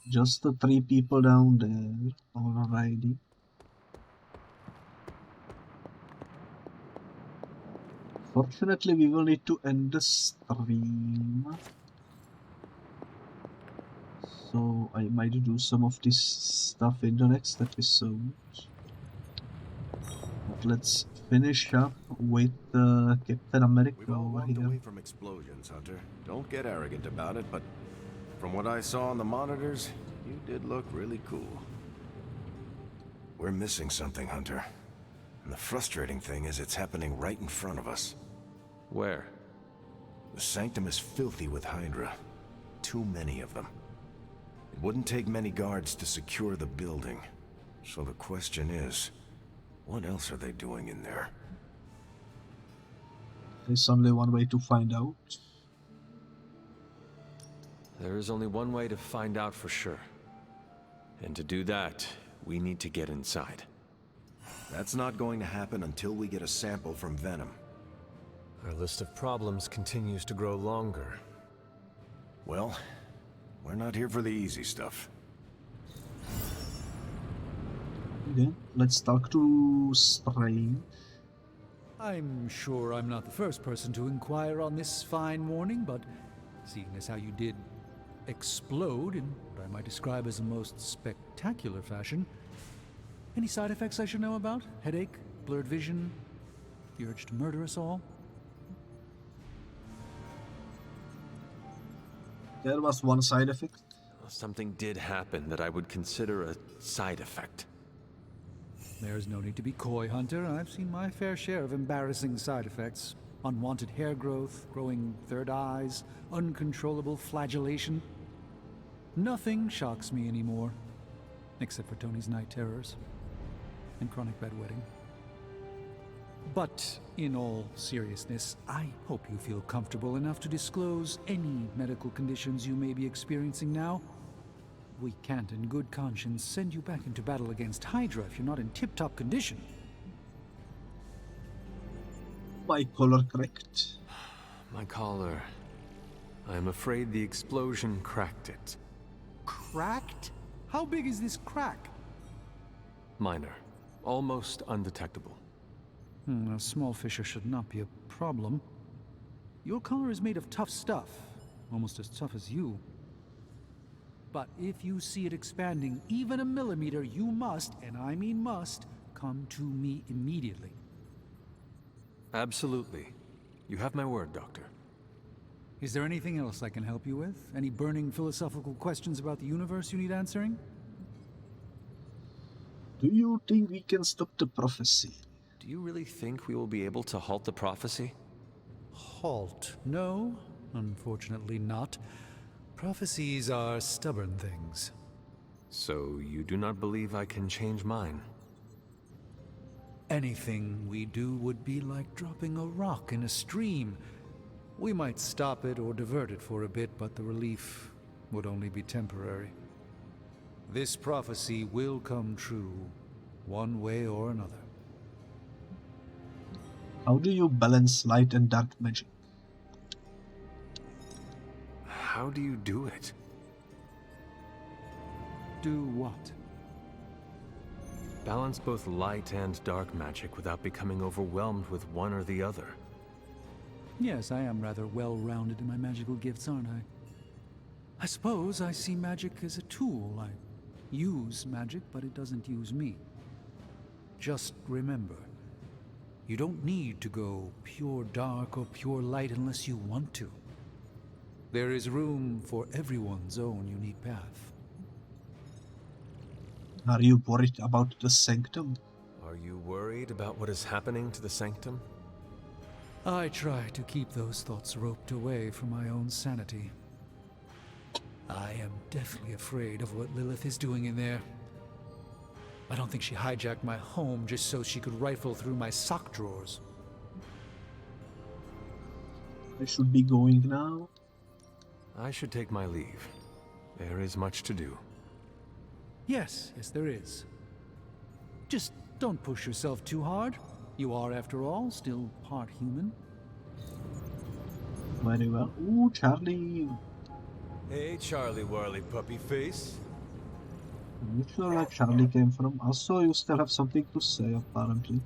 Just the 3 people down there. Alrighty. Fortunately, we will need to end the stream. So I might do some of this stuff in the next episode. But let's finish up with Captain America We've all over walked here. away from explosions, Hunter. Don't get arrogant about it, but from what I saw on the monitors, you did look really cool. We're missing something, Hunter. And the frustrating thing is it's happening right in front of us. Where? The Sanctum is filthy with Hydra. Too many of them. It wouldn't take many guards to secure the building. So the question is, what else are they doing in there? There's only one way to find out. There is only one way to find out for sure. And to do that, we need to get inside. That's not going to happen until we get a sample from Venom. Our list of problems continues to grow longer. Well, we're not here for the easy stuff. Okay, let's talk to Strange. I'm sure I'm not the first person to inquire on this fine morning, but seeing as how you did explode in what I might describe as a most spectacular fashion, any side effects I should know about? Headache? Blurred vision? The urge to murder us all? There was one side effect. Something did happen that I would consider a side effect. There's no need to be coy, Hunter. I've seen my fair share of embarrassing side effects. Unwanted hair growth, growing third eyes, uncontrollable flagellation. Nothing shocks me anymore, except for Tony's night terrors and chronic bedwetting. But in all seriousness, I hope you feel comfortable enough to disclose any medical conditions you may be experiencing now. We can't in good conscience send you back into battle against Hydra if you're not in tip-top condition. My collar cracked. My collar. I'm afraid the explosion cracked it. Cracked? How big is this crack? Minor. Almost undetectable. A small fissure should not be a problem. Your collar is made of tough stuff, almost as tough as you. But if you see it expanding even a millimeter, you must, and I mean must, come to me immediately. Absolutely. You have my word, Doctor. Is there anything else I can help you with? Any burning philosophical questions about the universe you need answering? Do you think we can stop the prophecy? Do you really think we will be able to halt the prophecy? Halt? No, unfortunately not. Prophecies are stubborn things. So you do not believe I can change mine? Anything we do would be like dropping a rock in a stream. We might stop it or divert it for a bit, but the relief would only be temporary. This prophecy will come true, one way or another. How do you balance light and dark magic? How do you do it? Do what? Balance both light and dark magic without becoming overwhelmed with one or the other. Yes, I am rather well-rounded in my magical gifts, aren't I? I suppose I see magic as a tool. I use magic, but it doesn't use me. Just remember, you don't need to go pure dark or pure light unless you want to. There is room for everyone's own unique path. Are you worried about the sanctum? Are you worried about what is happening to the sanctum? I try to keep those thoughts roped away from my own sanity. I am deathly afraid of what Lilith is doing in there. I don't think she hijacked my home just so she could rifle through my sock drawers. I should be going now. I should take my leave. There is much to do. Yes, there is. Just don't push yourself too hard. You are, after all, still part human. Very well. Ooh, Charlie. Hey, Charlie Warley puppy face. I'm not sure where Charlie came from. Also, you still have something to say, apparently.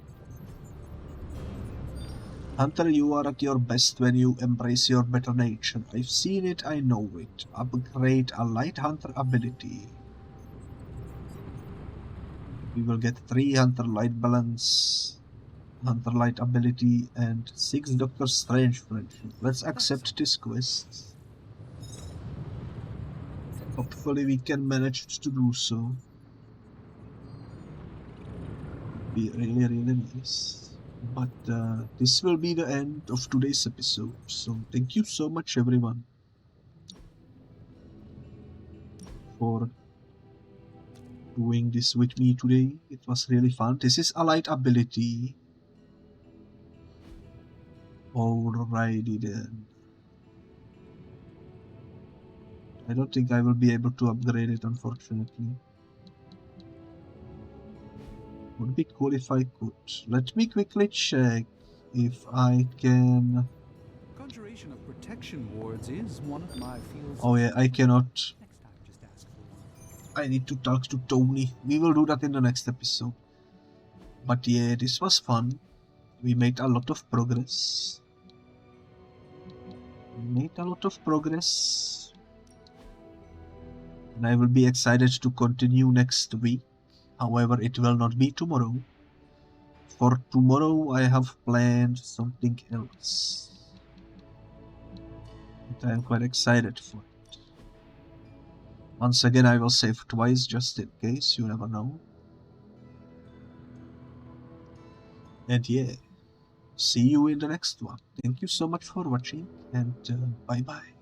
Hunter, you are at your best when you embrace your better nature. I've seen it, I know it. Upgrade a light hunter ability. We will get 3 hunter light balance, hunter light ability, and 6 Doctor Strange friendship. Let's accept this quest. Hopefully we can manage to do so. Be really, really nice. But this will be the end of today's episode. So thank you so much, everyone, for doing this with me today. It was really fun. This is a light ability. Alrighty then. I don't think I will be able to upgrade it, unfortunately. Would be cool if I could. Let me quickly check if I can. Conjuration of protection wards is one of my fields. Oh yeah, I cannot. I need to talk to Tony. We will do that in the next episode. But yeah, this was fun. We made a lot of progress. And I will be excited to continue next week. However, it will not be tomorrow. For tomorrow, I have planned something else. And I am quite excited for it. Once again, I will save twice just in case, you never know. And yeah, see you in the next one. Thank you so much for watching, and bye bye.